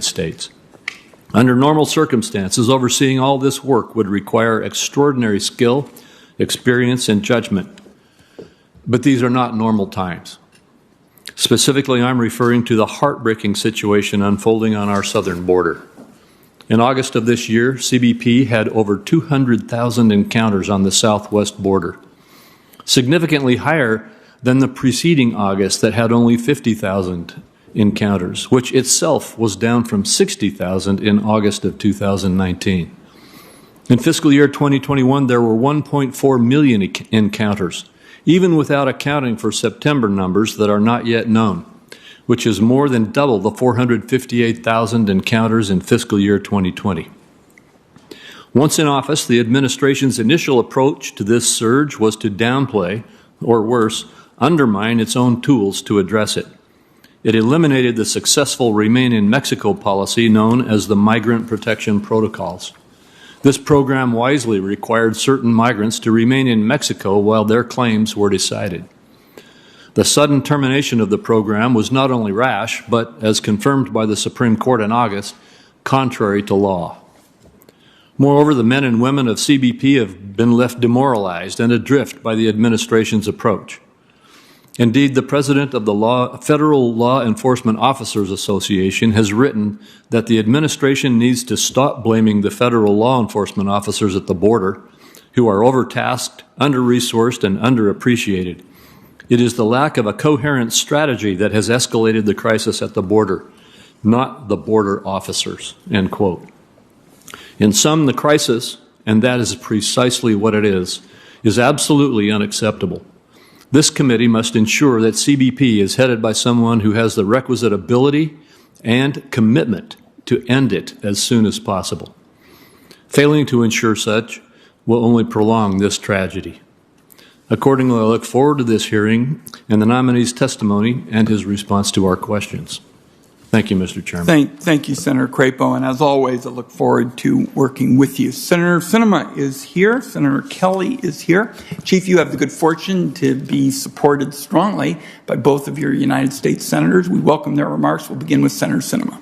States. Under normal circumstances, overseeing all this work would require extraordinary skill, experience, and judgment. But these are not normal times. Specifically, I'm referring to the heartbreaking situation unfolding on our southern border. In August of this year, CBP had over 200,000 encounters on the southwest border, significantly higher than the preceding August that had only 50,000 encounters, which itself was down from 60,000 in August of 2019. In fiscal year 2021, there were 1.4 million encounters, even without accounting for September numbers that are not yet known, which is more than double the 458,000 encounters in fiscal year 2020. Once in office, the administration's initial approach to this surge was to downplay, or worse, undermine its own tools to address it. It eliminated the successful Remain in Mexico policy known as the Migrant Protection Protocols. This program wisely required certain migrants to remain in Mexico while their claims were decided. The sudden termination of the program was not only rash, but, as confirmed by the Supreme Court in August, contrary to law. Moreover, the men and women of CBP have been left demoralized and adrift by the administration's approach. Indeed, the president of the Federal Law Enforcement Officers Association has written that the administration needs to stop blaming the federal law enforcement officers at the border, who are overtasked, under-resourced, and underappreciated. It is the lack of a coherent strategy that has escalated the crisis at the border, not the border officers, end quote. In sum, the crisis, and that is precisely what it is absolutely unacceptable. This committee must ensure that CBP is headed by someone who has the requisite ability and commitment to end it as soon as possible. Failing to ensure such will only prolong this tragedy. Accordingly, I look forward to this hearing and the nominee's testimony and his response to our questions. Thank you, Mr. Chairman. Thank you, Senator Crapo, and as always, I look forward to working with you. Senator Sinema is here. Senator Kelly is here. Chief, you have the good fortune to be supported strongly by both of your United States senators. We welcome their remarks. We'll begin with Senator Sinema.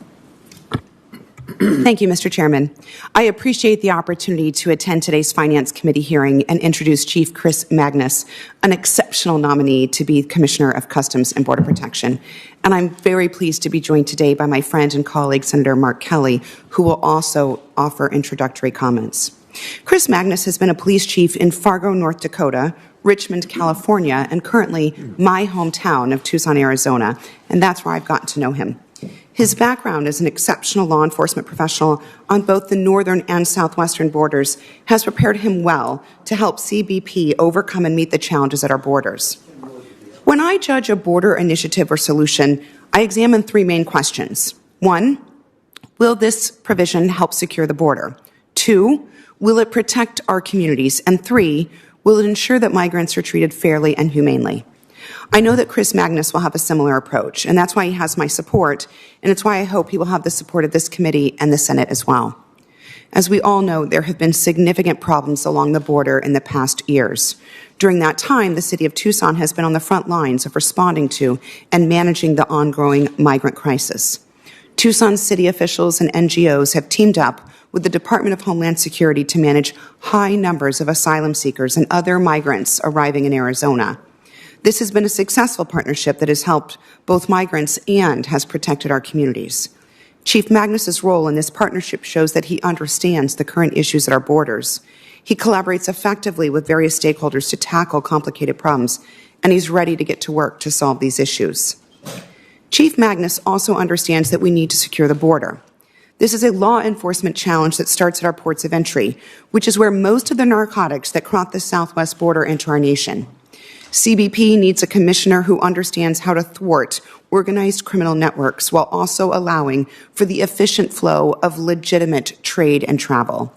Thank you, Mr. Chairman. I appreciate the opportunity to attend today's Finance Committee hearing and introduce Chief Chris Magnus, an exceptional nominee to be Commissioner of Customs and Border Protection. And I'm very pleased to be joined today by my friend and colleague, Senator Mark Kelly, who will also offer introductory comments. Chris Magnus has been a police chief in Fargo, North Dakota, Richmond, California, and currently my hometown of Tucson, Arizona, and that's where I've gotten to know him. His background as an exceptional law enforcement professional on both the northern and southwestern borders has prepared him well to help CBP overcome and meet the challenges at our borders. When I judge a border initiative or solution, I examine three main questions. 1, will this provision help secure the border? 2, will it protect our communities? And 3, will it ensure that migrants are treated fairly and humanely? I know that Chris Magnus will have a similar approach, and that's why he has my support, and it's why I hope he will have the support of this committee and the Senate as well. As we all know, there have been significant problems along the border in the past years. During that time, the city of Tucson has been on the front lines of responding to and managing the ongoing migrant crisis. Tucson city officials and NGOs have teamed up with the Department of Homeland Security to manage high numbers of asylum seekers and other migrants arriving in Arizona. This has been a successful partnership that has helped both migrants and has protected our communities. Chief Magnus's role in this partnership shows that he understands the current issues at our borders. He collaborates effectively with various stakeholders to tackle complicated problems, and he's ready to get to work to solve these issues. Chief Magnus also understands that we need to secure the border. This is a law enforcement challenge that starts at our ports of entry, which is where most of the narcotics that cross the southwest border enter our nation. CBP needs a commissioner who understands how to thwart organized criminal networks while also allowing for the efficient flow of legitimate trade and travel.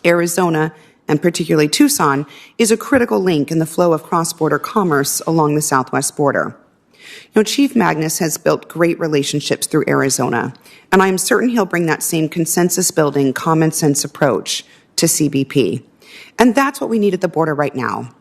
Arizona, and particularly Tucson, is a critical link in the flow of cross-border commerce along the southwest border. Chief Magnus has built great relationships through Arizona, and I am certain he'll bring that same consensus-building, common-sense approach to CBP. And that's what we need at the border right now.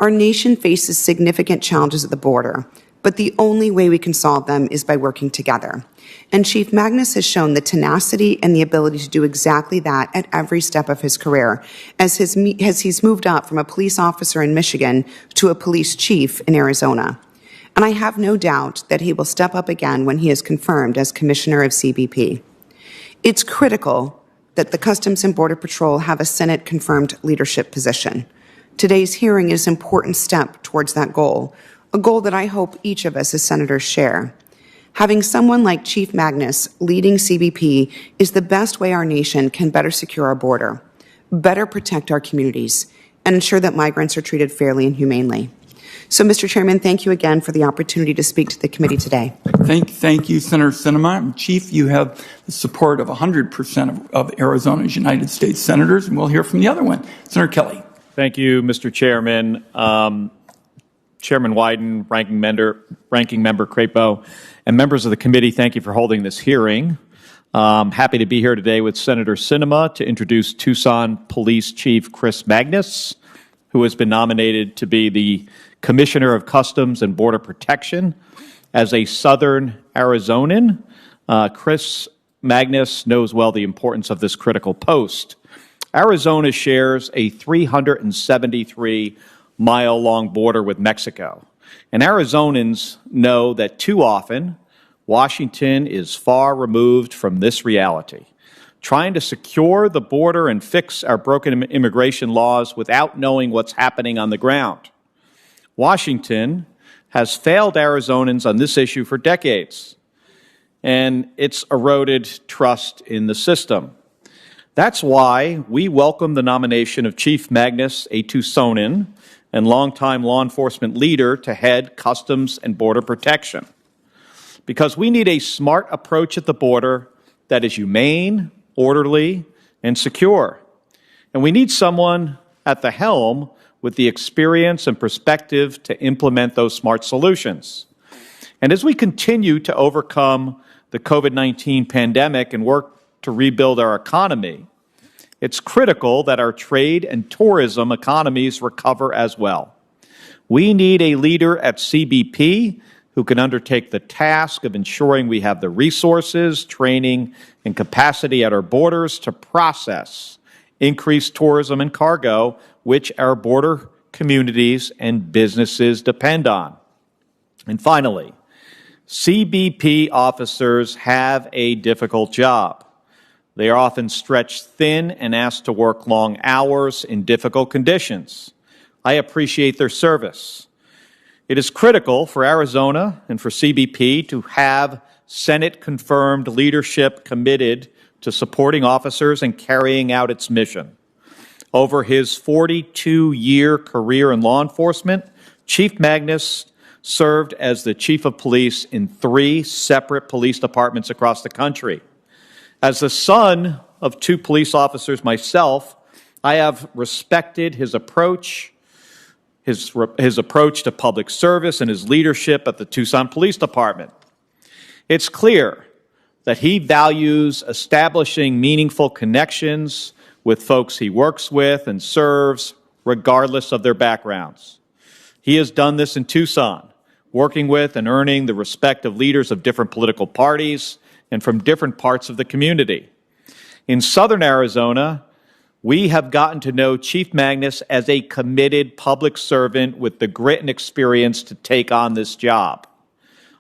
Our nation faces significant challenges at the border, but the only way we can solve them is by working together. And Chief Magnus has shown the tenacity and the ability to do exactly that at every step of his career, as he's moved up from a police officer in Michigan to a police chief in Arizona. And I have no doubt that he will step up again when he is confirmed as Commissioner of CBP. It's critical that the Customs and Border Patrol have a Senate-confirmed leadership position. Today's hearing is an important step towards that goal, a goal that I hope each of us as senators share. Having someone like Chief Magnus leading CBP is the best way our nation can better secure our border, better protect our communities, and ensure that migrants are treated fairly and humanely. So, Mr. Chairman, thank you again for the opportunity to speak to the committee today. Thank you, Senator Sinema. Chief, you have the support of 100% of Arizona's United States senators, and we'll hear from the other one. Senator Kelly. Thank you, Mr. Chairman. Chairman Wyden, Ranking Member Crapo, and members of the committee, thank you for holding this hearing. Happy to be here today with Senator Sinema to introduce Tucson Police Chief Chris Magnus, who has been nominated to be the Commissioner of Customs and Border Protection. As a Southern Arizonan, Chris Magnus knows well the importance of this critical post. Arizona shares a 373-mile-long border with Mexico, and Arizonans know that too often Washington is far removed from this reality, trying to secure the border and fix our broken immigration laws without knowing what's happening on the ground. Washington has failed Arizonans on this issue for decades, and it's eroded trust in the system. That's why we welcome the nomination of Chief Magnus, a Tucsonan and longtime law enforcement leader, to head Customs and Border Protection. Because we need a smart approach at the border that is humane, orderly, and secure. And we need someone at the helm with the experience and perspective to implement those smart solutions. And as we continue to overcome the COVID-19 pandemic and work to rebuild our economy, it's critical that our trade and tourism economies recover as well. We need a leader at CBP who can undertake the task of ensuring we have the resources, training, and capacity at our borders to process increased tourism and cargo, which our border communities and businesses depend on. And finally, CBP officers have a difficult job. They are often stretched thin and asked to work long hours in difficult conditions. I appreciate their service. It is critical for Arizona and for CBP to have Senate-confirmed leadership committed to supporting officers and carrying out its mission. Over his 42-year career in law enforcement, Chief Magnus served as the chief of police in 3 separate police departments across the country. As the son of 2 police officers myself, I have respected his approach to public service and his leadership at the Tucson Police Department. It's clear that he values establishing meaningful connections with folks he works with and serves, regardless of their backgrounds. He has done this in Tucson, working with and earning the respect of leaders of different political parties and from different parts of the community. In Southern Arizona, we have gotten to know Chief Magnus as a committed public servant with the grit and experience to take on this job.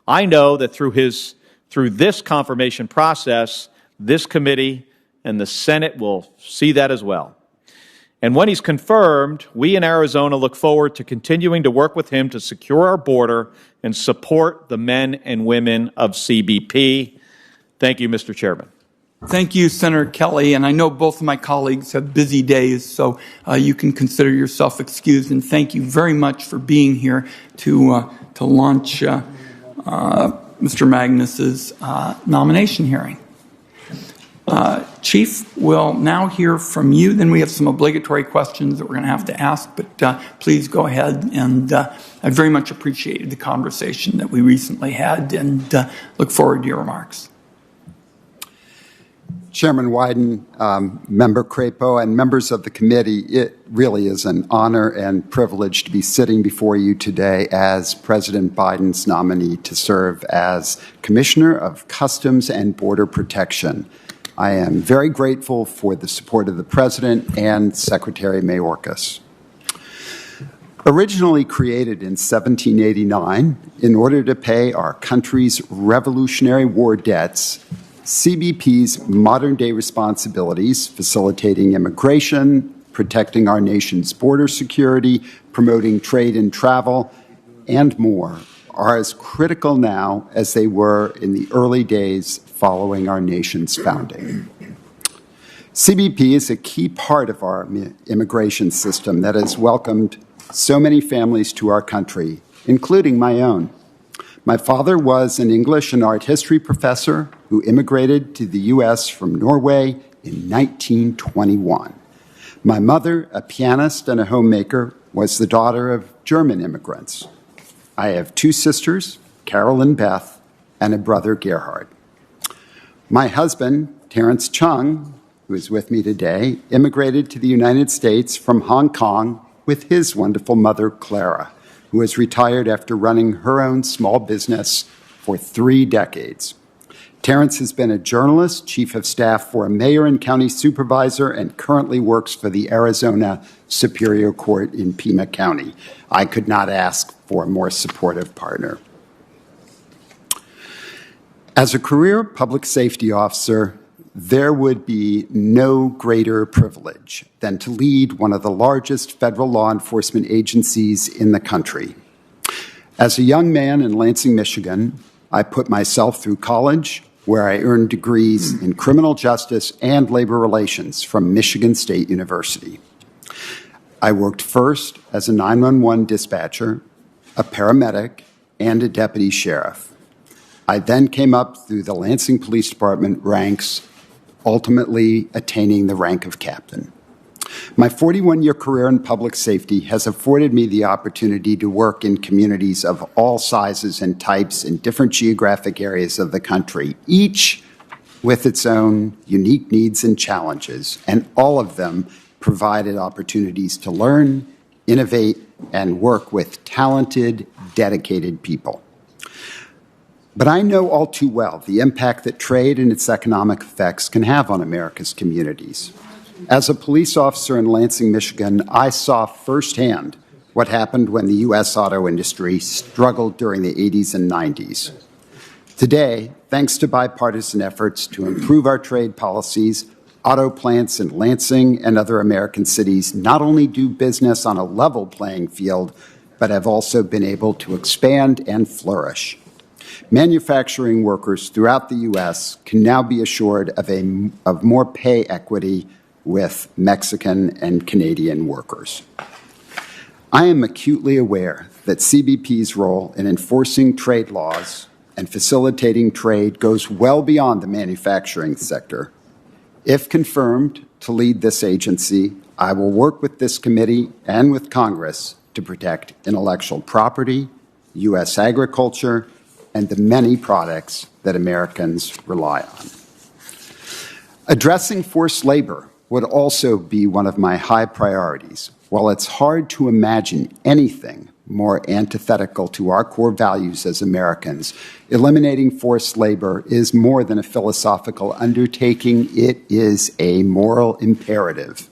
I know that through this confirmation process, this committee and the Senate will see that as well. And when he's confirmed, we in Arizona look forward to continuing to work with him to secure our border and support the men and women of CBP. Thank you, Mr. Chairman. Thank you, Senator Kelly. And I know both of my colleagues have busy days, so you can consider yourself excused. And thank you very much for being here to launch Mr. Magnus's nomination hearing. Chief, we'll now hear from you. Then we have some obligatory questions that we're going to have to ask, but please go ahead. And I very much appreciated the conversation that we recently had and look forward to your remarks. Chairman Wyden, Member Crapo, and members of the committee, it really is an honor and privilege to be sitting before you today as President Biden's nominee to serve as Commissioner of Customs and Border Protection. I am very grateful for the support of the President and Secretary Mayorkas. Originally created in 1789 in order to pay our country's Revolutionary War debts, CBP's modern-day responsibilities, facilitating immigration, protecting our nation's border security, promoting trade and travel, and more, are as critical now as they were in the early days following our nation's founding. CBP is a key part of our immigration system that has welcomed so many families to our country, including my own. My father was an English and art history professor who immigrated to the U.S. from Norway in 1921. My mother, a pianist and a homemaker, was the daughter of German immigrants. I have two sisters, Carol and Beth, and a brother, Gerhard. My husband, Terrence Chung, who is with me today, immigrated to the United States from Hong Kong with his wonderful mother, Clara, who has retired after running her own small business for 3 decades. Terrence has been a journalist, chief of staff for a mayor and county supervisor, and currently works for the Arizona Superior Court in Pima County. I could not ask for a more supportive partner. As a career public safety officer, there would be no greater privilege than to lead one of the largest federal law enforcement agencies in the country. As a young man in Lansing, Michigan, I put myself through college, where I earned degrees in criminal justice and labor relations from Michigan State University. I worked first as a 911 dispatcher, a paramedic, and a deputy sheriff. I then came up through the Lansing Police Department ranks, ultimately attaining the rank of captain. My 41-year career in public safety has afforded me the opportunity to work in communities of all sizes and types in different geographic areas of the country, each with its own unique needs and challenges, and all of them provided opportunities to learn, innovate, and work with talented, dedicated people. But I know all too well the impact that trade and its economic effects can have on America's communities. As a police officer in Lansing, Michigan, I saw firsthand what happened when the U.S. auto industry struggled during the 80s and 90s. Today, thanks to bipartisan efforts to improve our trade policies, auto plants in Lansing and other American cities not only do business on a level playing field, but have also been able to expand and flourish. Manufacturing workers throughout the U.S. can now be assured of more pay equity with Mexican and Canadian workers. I am acutely aware that CBP's role in enforcing trade laws and facilitating trade goes well beyond the manufacturing sector. If confirmed to lead this agency, I will work with this committee and with Congress to protect intellectual property, U.S. agriculture, and the many products that Americans rely on. Addressing forced labor would also be one of my high priorities. While it's hard to imagine anything more antithetical to our core values as Americans, eliminating forced labor is more than a philosophical undertaking. It is a moral imperative.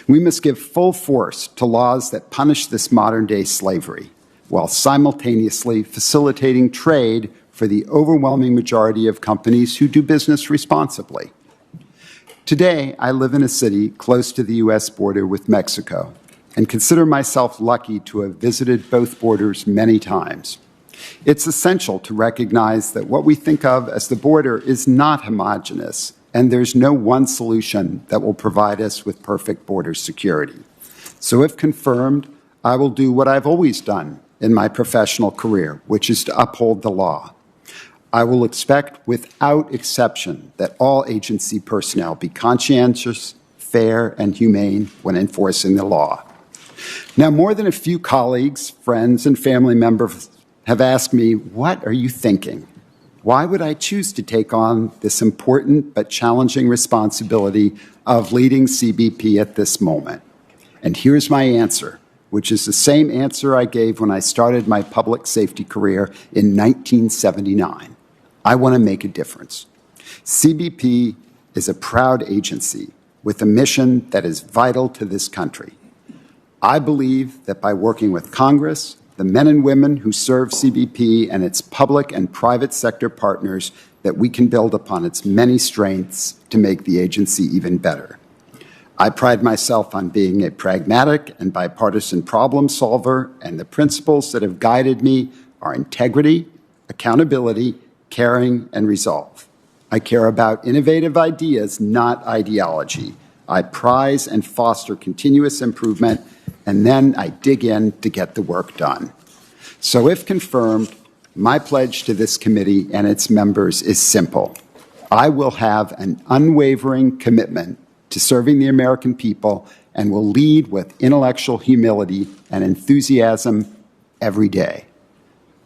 We must give full force to laws that punish this modern-day slavery, while simultaneously facilitating trade for the overwhelming majority of companies who do business responsibly. Today, I live in a city close to the U.S. border with Mexico and consider myself lucky to have visited both borders many times. It's essential to recognize that what we think of as the border is not homogeneous, and there's no one solution that will provide us with perfect border security. So if confirmed, I will do what I've always done in my professional career, which is to uphold the law. I will expect without exception that all agency personnel be conscientious, fair, and humane when enforcing the law. Now, more than a few colleagues, friends, and family members have asked me, what are you thinking? Why would I choose to take on this important but challenging responsibility of leading CBP at this moment? And here's my answer, which is the same answer I gave when I started my public safety career in 1979. I want to make a difference. CBP is a proud agency with a mission that is vital to this country. I believe that by working with Congress, the men and women who serve CBP and its public and private sector partners, that we can build upon its many strengths to make the agency even better. I pride myself on being a pragmatic and bipartisan problem solver, and the principles that have guided me are integrity, accountability, caring, and resolve. I care about innovative ideas, not ideology. I prize and foster continuous improvement, and then I dig in to get the work done. So if confirmed, my pledge to this committee and its members is simple. I will have an unwavering commitment to serving the American people and will lead with intellectual humility and enthusiasm every day.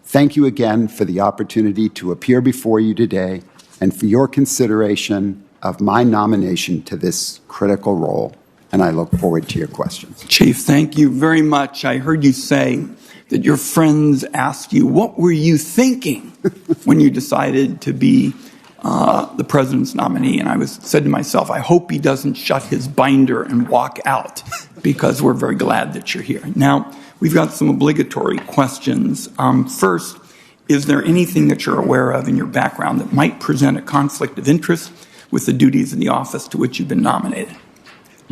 Thank you again for the opportunity to appear before you today and for your consideration of my nomination to this critical role. And I look forward to your questions. Chief, thank you very much. I heard you say that your friends asked you, what were you thinking when you decided to be the president's nominee? And I said to myself, I hope he doesn't shut his binder and walk out, because we're very glad that you're here. Now, we've got some obligatory questions. First, is there anything that you're aware of in your background that might present a conflict of interest with the duties in the office to which you've been nominated?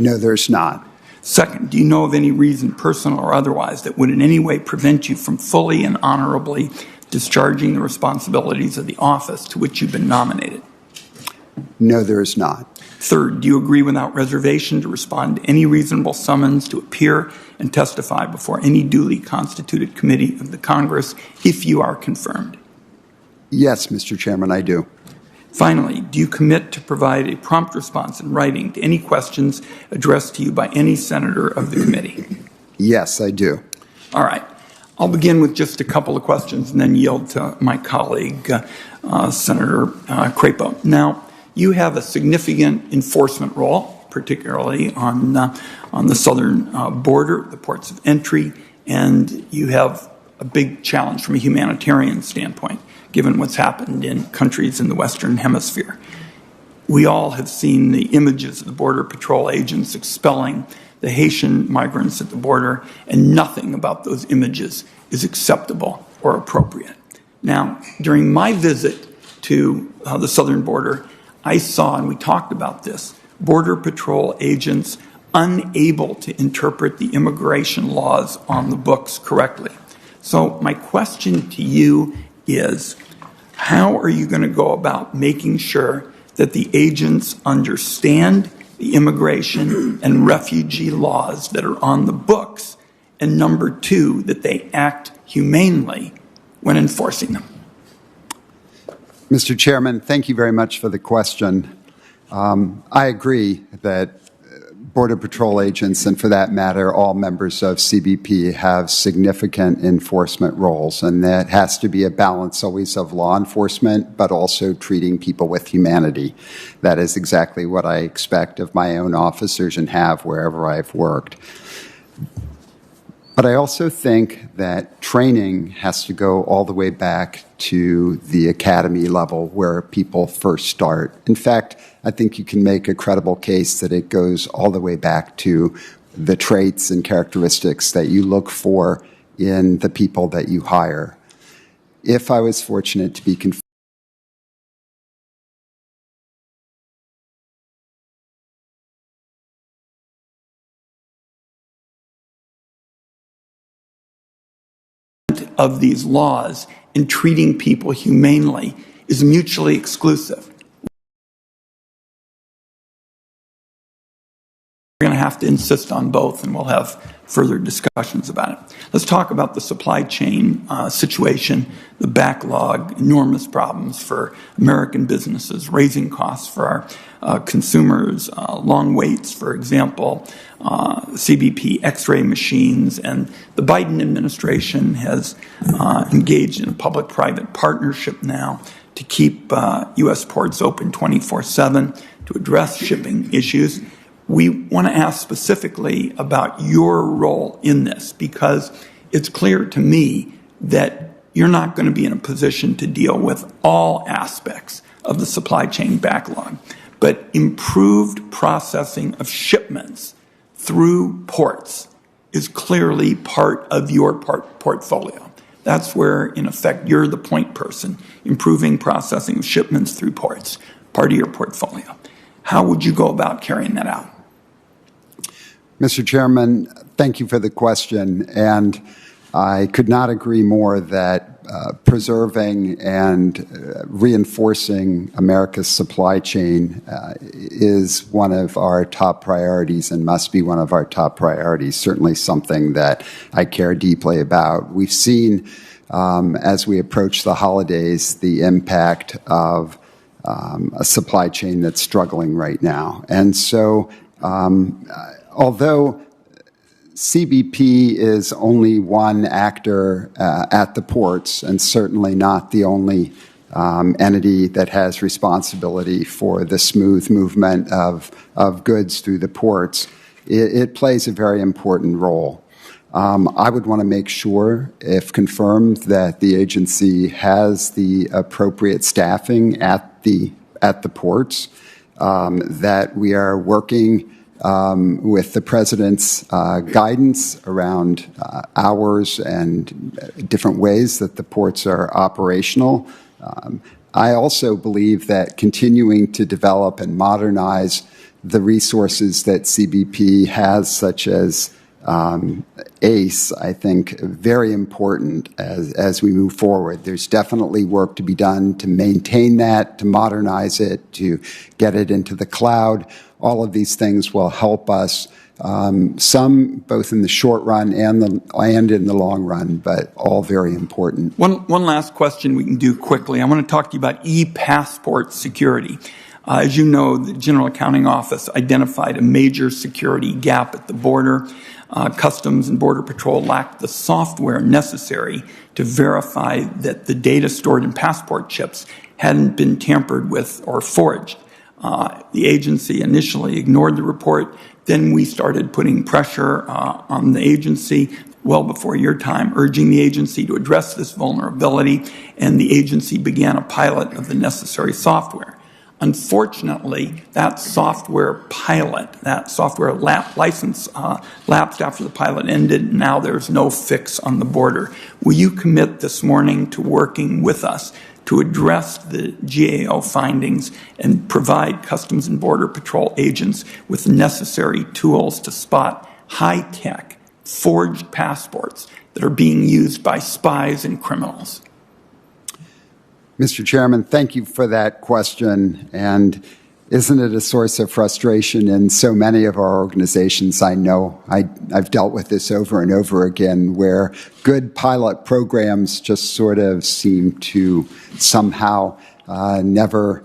No, there's not. Second, do you know of any reason, personal or otherwise, that would in any way prevent you from fully and honorably discharging the responsibilities of the office to which you've been nominated? No, there is not. Third, do you agree without reservation to respond to any reasonable summons to appear and testify before any duly constituted committee of the Congress if you are confirmed? Yes, Mr. Chairman, I do. Finally, do you commit to provide a prompt response in writing to any questions addressed to you by any senator of the committee? Yes, I do. All right. I'll begin with just a couple of questions and then yield to my colleague, Senator Crapo. Now, you have a significant enforcement role, particularly on the southern border, the ports of entry, and you have a big challenge from a humanitarian standpoint, given what's happened in countries in the Western Hemisphere. We all have seen the images of the Border Patrol agents expelling the Haitian migrants at the border, and nothing about those images is acceptable or appropriate. Now, during my visit to the southern border, I saw, and we talked about this, Border Patrol agents unable to interpret the immigration laws on the books correctly. So my question to you is, how are you going to go about making sure that the agents understand the immigration and refugee laws that are on the books, and number two, that they act humanely when enforcing them? Mr. Chairman, thank you very much for the question. I agree that Border Patrol agents, and for that matter, all members of CBP, have significant enforcement roles, and that has to be a balance always of law enforcement, but also treating people with humanity. That is exactly what I expect of my own officers and have wherever I've worked. But I also think that training has to go all the way back to the academy level where people first start. In fact, I think you can make a credible case that it goes all the way back to the traits and characteristics that you look for in the people that you hire. If I was fortunate to be confirmed of these laws and treating people humanely is mutually exclusive. We're going to have to insist on both, and we'll have further discussions about it. Let's talk about the supply chain situation, the backlog, enormous problems for American businesses, raising costs for our consumers, long waits, for example, CBP X-ray machines, and the Biden administration has engaged in a public-private partnership now to keep U.S. ports open 24/7, to address shipping issues. We want to ask specifically about your role in this, because it's clear to me that you're not going to be in a position to deal with all aspects of the supply chain backlog. But improved processing of shipments through ports is clearly part of your portfolio. That's where, in effect, you're the point person, improving processing of shipments through ports, part of your portfolio. How would you go about carrying that out? Mr. Chairman, thank you for the question, and I could not agree more that preserving and reinforcing America's supply chain is one of our top priorities and must be one of our top priorities, certainly something that I care deeply about. We've seen, as we approach the holidays, the impact of a supply chain that's struggling right now. And so, although CBP is only one actor at the ports, and certainly not the only entity that has responsibility for the smooth movement of goods through the ports, it plays a very important role. I would want to make sure, if confirmed, that the agency has the appropriate staffing at the ports, that we are working with the President's guidance around hours and different ways that the ports are operational. I also believe that continuing to develop and modernize the resources that CBP has, such as ACE, I think, very important as we move forward. There's definitely work to be done to maintain that, to modernize it, to get it into the cloud. All of these things will help us, some both in the short run and in the long run, but all very important. One last question we can do quickly. I want to talk to you about e-passport security. As you know, the General Accounting Office identified a major security gap at the border. Customs and Border Patrol lacked the software necessary to verify that the data stored in passport chips hadn't been tampered with or forged. The agency initially ignored the report. Then we started putting pressure on the agency well before your time, urging the agency to address this vulnerability, and the agency began a pilot of the necessary software. Unfortunately, that software pilot, that software license lapsed after the pilot ended, and now there's no fix on the border. Will you commit this morning to working with us to address the GAO findings and provide Customs and Border Patrol agents with necessary tools to spot high-tech forged passports that are being used by spies and criminals? Mr. Chairman, thank you for that question. And isn't it a source of frustration in so many of our organizations? I know I've dealt with this over and over again, where good pilot programs just sort of seem to somehow never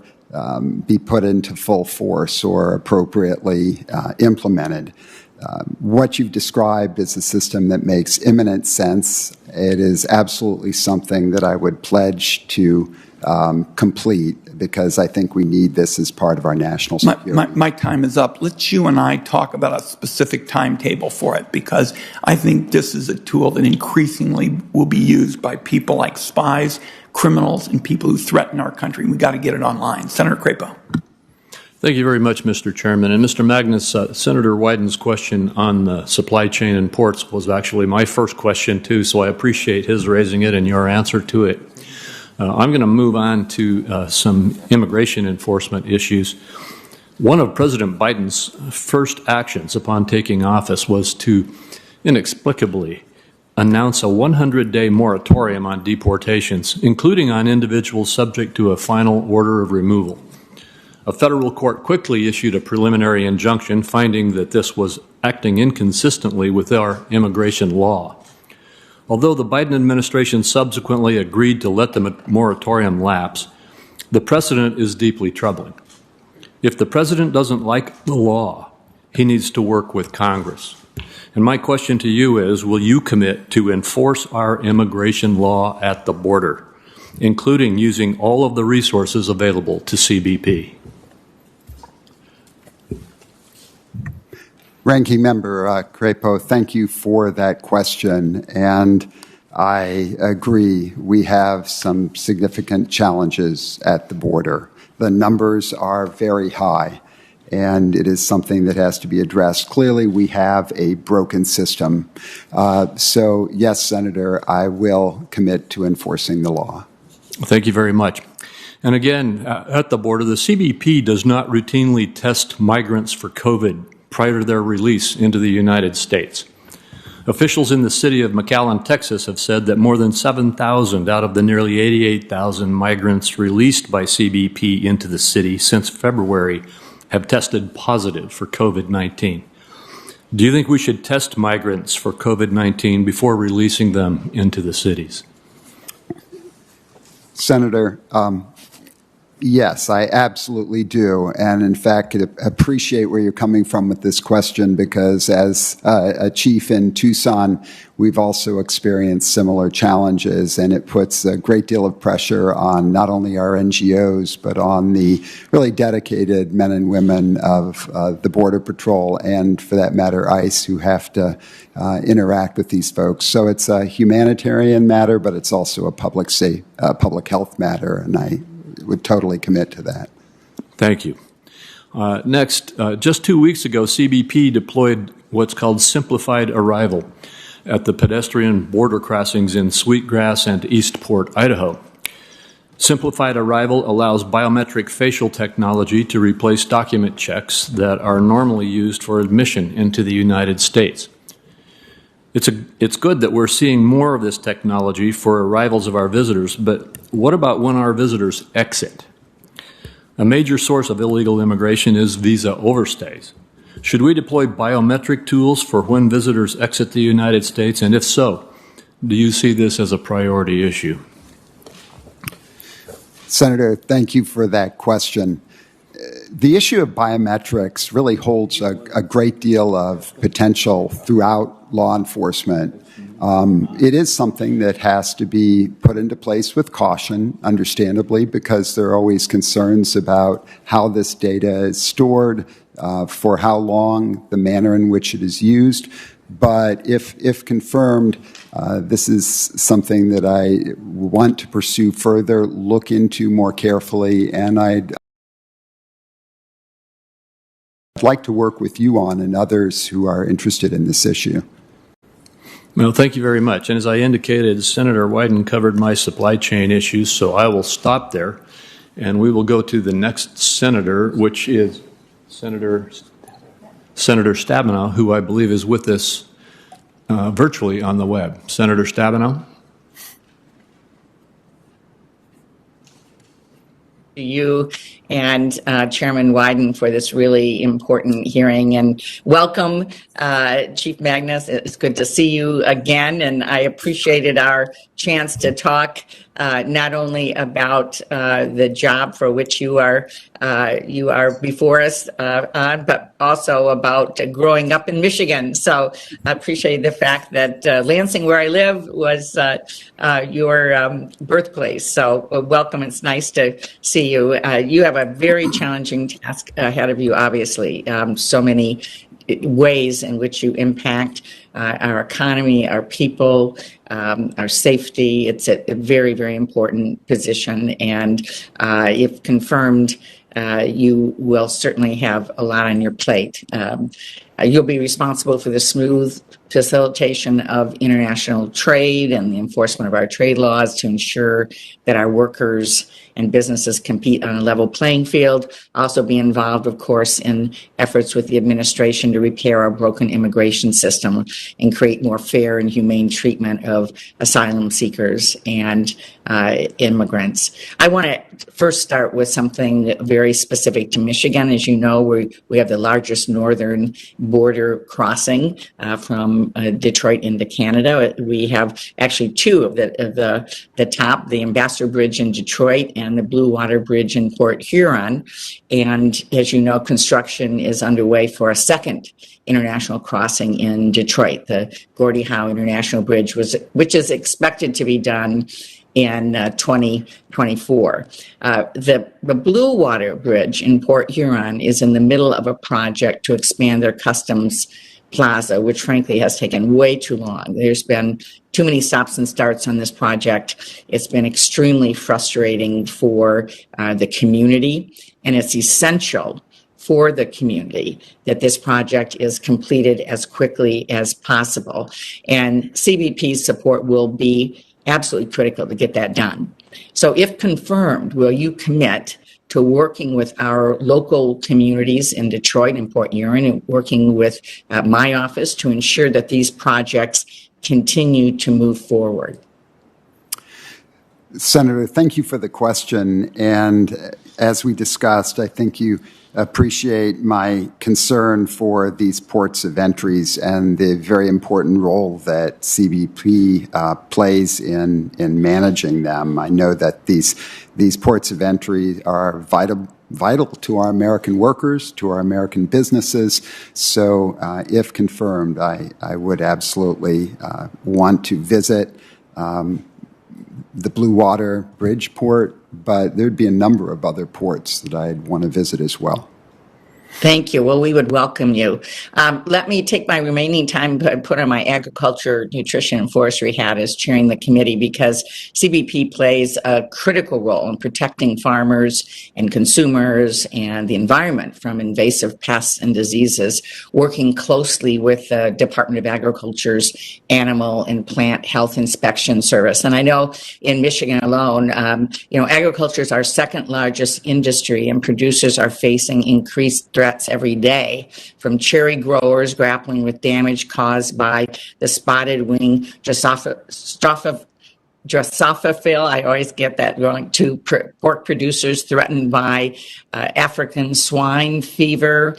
be put into full force or appropriately implemented. What you've described is a system that makes imminent sense. It is absolutely something that I would pledge to complete, because I think we need this as part of our national security. My time is up. Let's you and I talk about a specific timetable for it, because I think this is a tool that increasingly will be used by people like spies, criminals, and people who threaten our country. We've got to get it online. Senator Crapo. Thank you very much, Mr. Chairman. And Mr. Magnus, Senator Wyden's question on the supply chain and ports was actually my first question, too, so I appreciate his raising it and your answer to it. I'm going to move on to some immigration enforcement issues. One of President Biden's first actions upon taking office was to inexplicably announce a 100-day moratorium on deportations, including on individuals subject to a final order of removal. A federal court quickly issued a preliminary injunction finding that this was acting inconsistently with our immigration law. Although the Biden administration subsequently agreed to let the moratorium lapse, the precedent is deeply troubling. If the president doesn't like the law, he needs to work with Congress. And my question to you is, will you commit to enforce our immigration law at the border? including using all of the resources available to CBP? Ranking Member Crapo, thank you for that question. And I agree, we have some significant challenges at the border. The numbers are very high, and it is something that has to be addressed. Clearly, we have a broken system. So, yes, Senator, I will commit to enforcing the law. Thank you very much. And again, at the border, the CBP does not routinely test migrants for COVID prior to their release into the United States. Officials in the city of McAllen, Texas have said that more than 7,000 out of the nearly 88,000 migrants released by CBP into the city since February have tested positive for COVID-19. Do you think we should test migrants for COVID-19 before releasing them into the cities? Senator, yes, I absolutely do. And in fact, appreciate where you're coming from with this question, because as a chief in Tucson, we've also experienced similar challenges, and it puts a great deal of pressure on not only our NGOs, but on the really dedicated men and women of the Border Patrol and, for that matter, ICE, who have to interact with these folks. So it's a humanitarian matter, but it's also a public health matter, and I would totally commit to that. Thank you. Next, just 2 weeks ago, CBP deployed what's called simplified arrival at the pedestrian border crossings in Sweetgrass and Eastport, Idaho. Simplified arrival allows biometric facial technology to replace document checks that are normally used for admission into the United States. It's good that we're seeing more of this technology for arrivals of our visitors, but what about when our visitors exit? A major source of illegal immigration is visa overstays. Should we deploy biometric tools for when visitors exit the United States? And if so, do you see this as a priority issue? Senator, thank you for that question. The issue of biometrics really holds a great deal of potential throughout law enforcement. It is something that has to be put into place with caution, understandably, because there are always concerns about how this data is stored, for how long, the manner in which it is used. But if confirmed, this is something that I want to pursue further, look into more carefully, and I'd like to work with you on and others who are interested in this issue. Well, thank you very much. And as I indicated, Senator Wyden covered my supply chain issues, so I will stop there. And we will go to the next senator, which is Senator Stabenow, who I believe is with us virtually on the web. Senator Stabenow. To you and Chairman Wyden for this really important hearing, and welcome, Chief Magnus. It's good to see you again, and I appreciated our chance to talk not only about the job for which you are before us on, but also about growing up in Michigan. So I appreciate the fact that Lansing, where I live, was your birthplace. So welcome. It's nice to see you. You have a very challenging task ahead of you, obviously. So many ways in which you impact our economy, our people, our safety. It's a very, very important position. And if confirmed, you will certainly have a lot on your plate. You'll be responsible for the smooth facilitation of international trade and the enforcement of our trade laws to ensure that our workers and businesses compete on a level playing field. Also be involved, of course, in efforts with the administration to repair our broken immigration system and create more fair and humane treatment of asylum seekers and immigrants. I want to first start with something very specific to Michigan. As you know, we have the largest northern border crossing from Detroit into Canada. We have actually two of the top, the Ambassador Bridge in Detroit and the Blue Water Bridge in Port Huron. And as you know, construction is underway for a second international crossing in Detroit, the Gordie Howe International Bridge, which is expected to be done in 2024. The Blue Water Bridge in Port Huron is in the middle of a project to expand their customs plaza, which frankly has taken way too long. There's been too many stops and starts on this project. It's been extremely frustrating for the community, and it's essential for the community that this project is completed as quickly as possible. And CBP's support will be absolutely critical to get that done. So if confirmed, will you commit to working with our local communities in Detroit and Port Huron and working with my office to ensure that these projects continue to move forward? Senator, thank you for the question. And as we discussed, I think you appreciate my concern for these ports of entries and the very important role that CBP plays in managing them. I know that these ports of entry are vital to our American workers, to our American businesses. So if confirmed, I would absolutely want to visit the Blue Water Bridge port, but there'd be a number of other ports that I'd want to visit as well. Thank you. Well, we would welcome you. Let me take my remaining time and put on my agriculture, nutrition, and forestry hat as chairing the committee, because CBP plays a critical role in protecting farmers and consumers and the environment from invasive pests and diseases, working closely with the Department of Agriculture's Animal and Plant Health Inspection Service. And I know in Michigan alone, agriculture is our second largest industry, and producers are facing increased threats every day, from cherry growers grappling with damage caused by the spotted wing Drosophila, I always get that wrong, to pork producers threatened by African swine fever,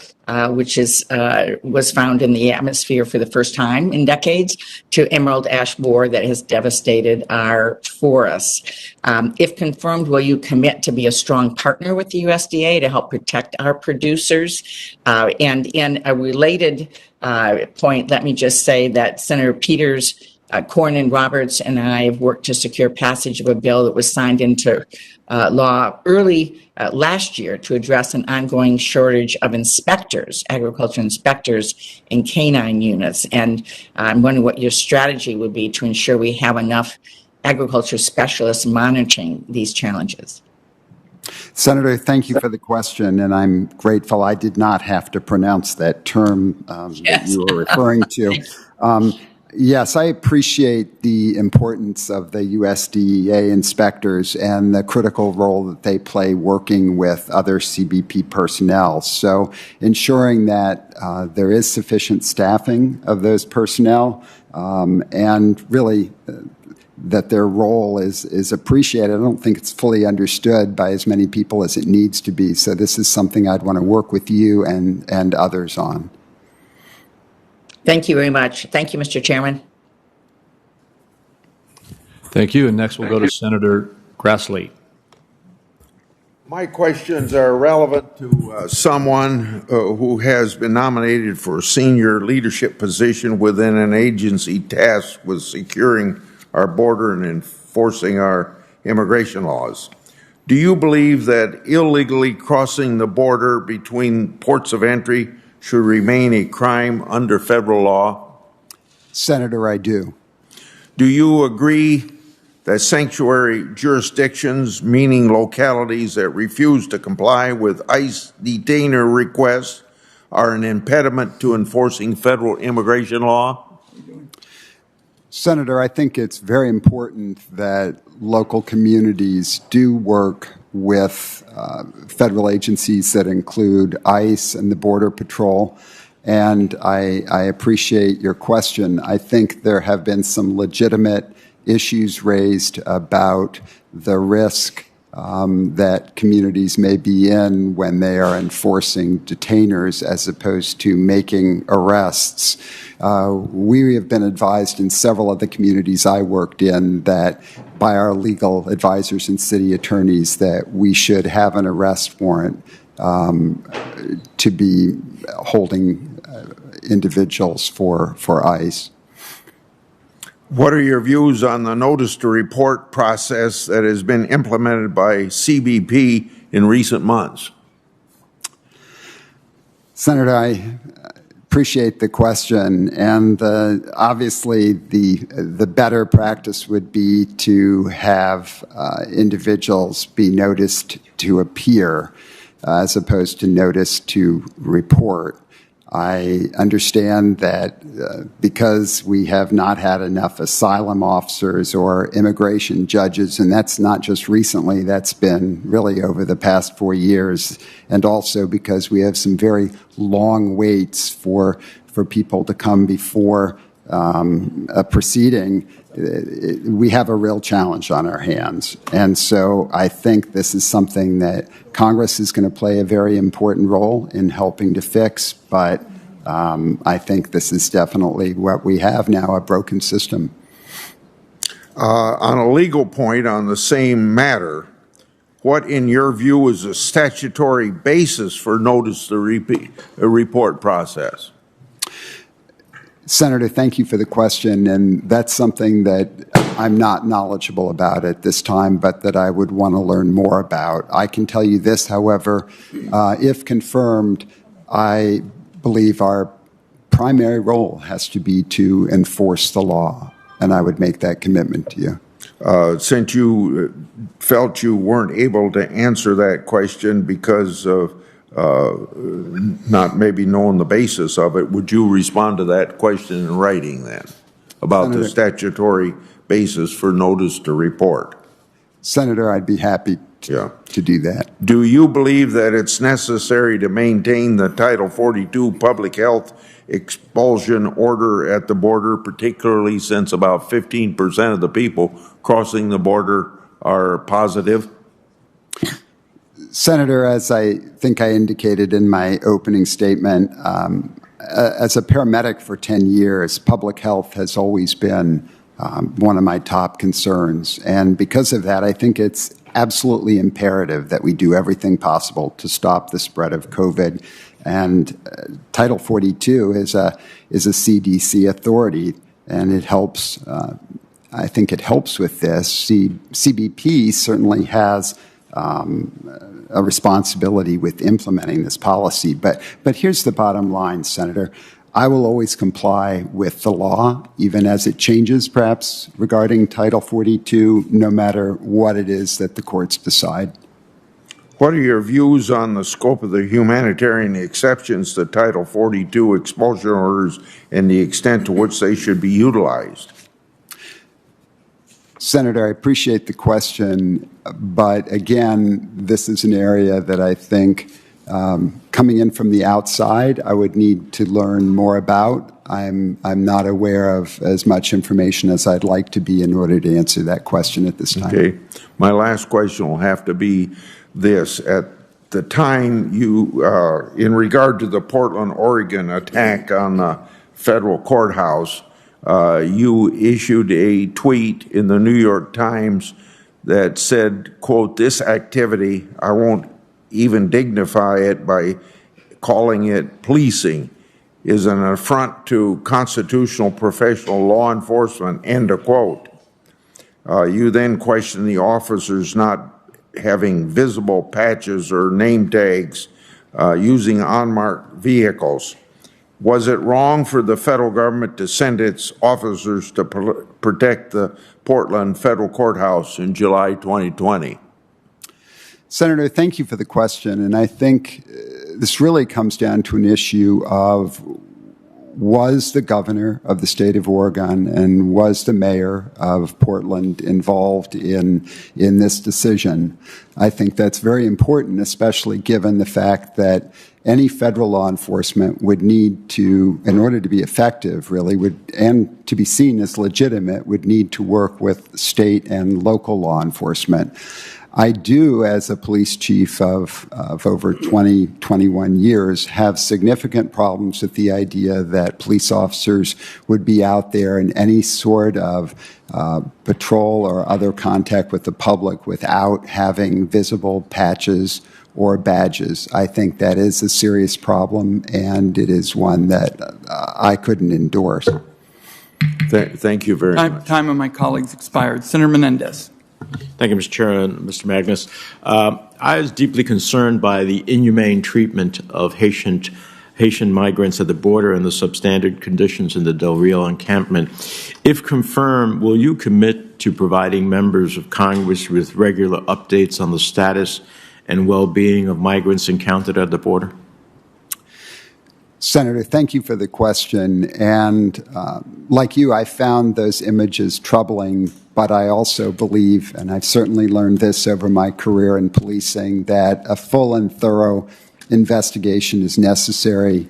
which was found in the atmosphere for the first time in decades, to emerald ash borer that has devastated our forests. If confirmed, will you commit to be a strong partner with the USDA to help protect our producers? And in a related point, let me just say that Senator Peters, Cornyn, Roberts, and I have worked to secure passage of a bill that was signed into law early last year to address an ongoing shortage of inspectors, agriculture inspectors, and canine units. And I'm wondering what your strategy would be to ensure we have enough agriculture specialists monitoring these challenges. Senator, thank you for the question, and I'm grateful I did not have to pronounce that term that you were referring to. Yes, I appreciate the importance of the USDA inspectors and the critical role that they play working with other CBP personnel. So ensuring that there is sufficient staffing of those personnel and really that their role is appreciated. I don't think it's fully understood by as many people as it needs to be. So this is something I'd want to work with you and others on. Thank you very much. Thank you, Mr. Chairman. Thank you. And next we'll go to Senator Grassley. My questions are relevant to someone who has been nominated for a senior leadership position within an agency tasked with securing our border and enforcing our immigration laws. Do you believe that illegally crossing the border between ports of entry should remain a crime under federal law? Senator, I do. Do you agree that sanctuary jurisdictions, meaning localities that refuse to comply with ICE detainer requests, are an impediment to enforcing federal immigration law? Senator, I think it's very important that local communities do work with federal agencies that include ICE and the Border Patrol. And I appreciate your question. I think there have been some legitimate issues raised about the risk that communities may be in when they are enforcing detainers as opposed to making arrests. We have been advised in several of the communities I worked in that by our legal advisors and city attorneys that we should have an arrest warrant to be holding individuals for ICE. What are your views on the notice to report process that has been implemented by CBP in recent months? Senator, I appreciate the question, and obviously the better practice would be to have individuals be noticed to appear as opposed to notice to report. I understand that because we have not had enough asylum officers or immigration judges, and that's not just recently, that's been really over the past 4 years, and also because we have some very long waits for people to come before a proceeding, we have a real challenge on our hands. And so I think this is something that Congress is going to play a very important role in helping to fix, but I think this is definitely what we have now, a broken system. On a legal point on the same matter, what, in your view, is a statutory basis for notice to report process? Senator, thank you for the question, and that's something that I'm not knowledgeable about at this time, but that I would want to learn more about. I can tell you this, however, if confirmed, I believe our primary role has to be to enforce the law, and I would make that commitment to you. Since you felt you weren't able to answer that question because of not maybe knowing the basis of it, would you respond to that question in writing then about the statutory basis for notice to report? Senator, I'd be happy to do that. Do you believe that it's necessary to maintain the Title 42 public health expulsion order at the border, particularly since about 15% of the people crossing the border are positive? Senator, as I think I indicated in my opening statement, as a paramedic for 10 years, public health has always been one of my top concerns. And because of that, I think it's absolutely imperative that we do everything possible to stop the spread of COVID. And Title 42 is a CDC authority, and it helps. I think it helps with this. CBP certainly has a responsibility with implementing this policy. But here's the bottom line, Senator. I will always comply with the law, even as it changes, perhaps, regarding Title 42, no matter what it is that the courts decide. What are your views on the scope of the humanitarian exceptions to Title 42 expulsion orders and the extent to which they should be utilized? Senator, I appreciate the question, but again, this is an area that I think coming in from the outside, I would need to learn more about. I'm not aware of as much information as I'd like to be in order to answer that question at this time. Okay. My last question will have to be this. At the time you, in regard to the Portland, Oregon attack on the federal courthouse, you issued a tweet in the New York Times that said, quote, "This activity, I won't even dignify it by calling it policing, is an affront to constitutional professional law enforcement," end of quote. You then questioned the officers not having visible patches or name tags, using unmarked vehicles. Was it wrong for the federal government to send its officers to protect the Portland federal courthouse in July 2020? Senator, thank you for the question. And I think this really comes down to an issue of, was the governor of the state of Oregon and was the mayor of Portland involved in this decision? I think that's very important, especially given the fact that any federal law enforcement would need to, in order to be effective, really, and to be seen as legitimate, would need to work with state and local law enforcement. I do, as a police chief of over 21 years, have significant problems with the idea that police officers would be out there in any sort of patrol or other contact with the public without having visible patches or badges. I think that is a serious problem, and it is one that I couldn't endorse. Thank you very much. Time of my colleagues expired. Senator Menendez. Thank you, Mr. Chairman, Mr. Magnus. I was deeply concerned by the inhumane treatment of Haitian migrants at the border and the substandard conditions in the Del Rio encampment. If confirmed, will you commit to providing members of Congress with regular updates on the status and well-being of migrants encountered at the border? Senator, thank you for the question. And like you, I found those images troubling, but I also believe, and I've certainly learned this over my career in policing, that a full and thorough investigation is necessary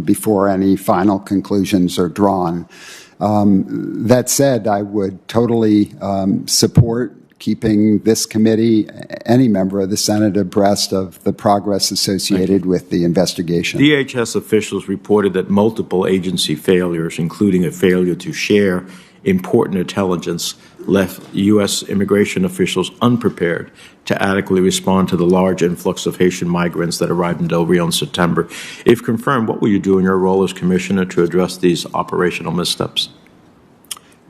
before any final conclusions are drawn. That said, I would totally support keeping this committee, any member of the Senate, abreast of the progress associated with the investigation. DHS officials reported that multiple agency failures, including a failure to share important intelligence, left U.S. immigration officials unprepared to adequately respond to the large influx of Haitian migrants that arrived in Del Rio in September. If confirmed, what will you do in your role as commissioner to address these operational missteps?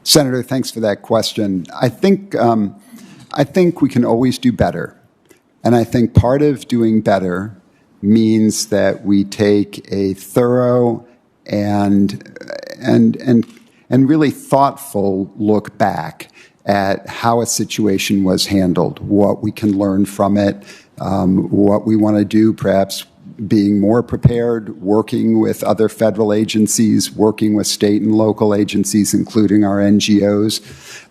Senator, thanks for that question. I think we can always do better. And I think part of doing better means that we take a thorough and really thoughtful look back at how a situation was handled, what we can learn from it, what we want to do, perhaps being more prepared, working with other federal agencies, working with state and local agencies, including our NGOs,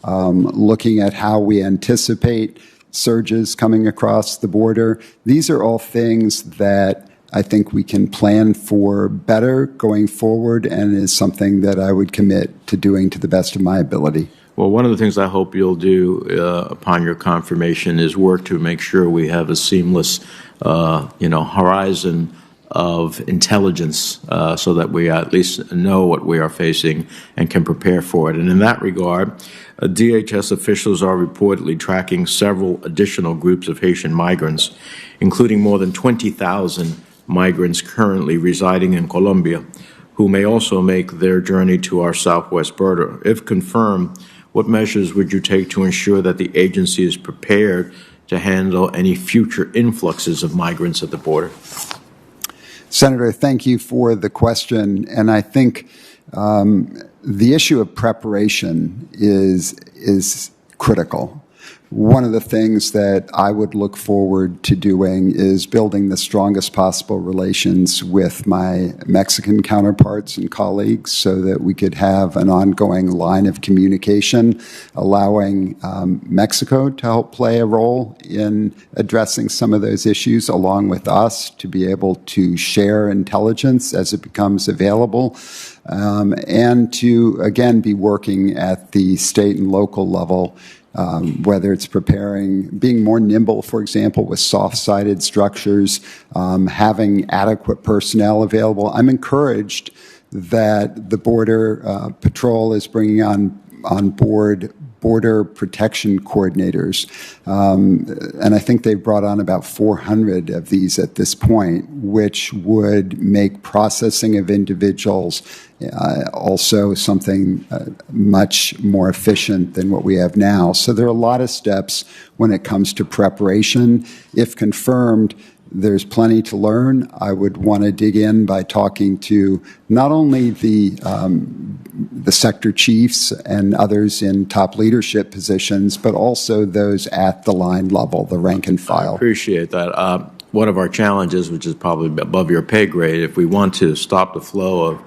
looking at how we anticipate surges coming across the border. These are all things that I think we can plan for better going forward, and is something that I would commit to doing to the best of my ability. Well, one of the things I hope you'll do upon your confirmation is work to make sure we have a seamless, horizon of intelligence so that we at least know what we are facing and can prepare for it. And in that regard, DHS officials are reportedly tracking several additional groups of Haitian migrants, including more than 20,000 migrants currently residing in Colombia, who may also make their journey to our southwest border. If confirmed, what measures would you take to ensure that the agency is prepared to handle any future influxes of migrants at the border? Senator, thank you for the question. And I think the issue of preparation is critical. One of the things that I would look forward to doing is building the strongest possible relations with my Mexican counterparts and colleagues so that we could have an ongoing line of communication, allowing Mexico to help play a role in addressing some of those issues along with us, to be able to share intelligence as it becomes available, and to, again, be working at the state and local level, whether it's being more nimble, for example, with soft-sided structures, having adequate personnel available. I'm encouraged that the Border Patrol is bringing on board border protection coordinators. And I think they've brought on about 400 of these at this point, which would make processing of individuals also something much more efficient than what we have now. So there are a lot of steps when it comes to preparation. If confirmed, there's plenty to learn. I would want to dig in by talking to not only the sector chiefs and others in top leadership positions, but also those at the line level, the rank and file. I appreciate that. One of our challenges, which is probably above your pay grade, if we want to stop the flow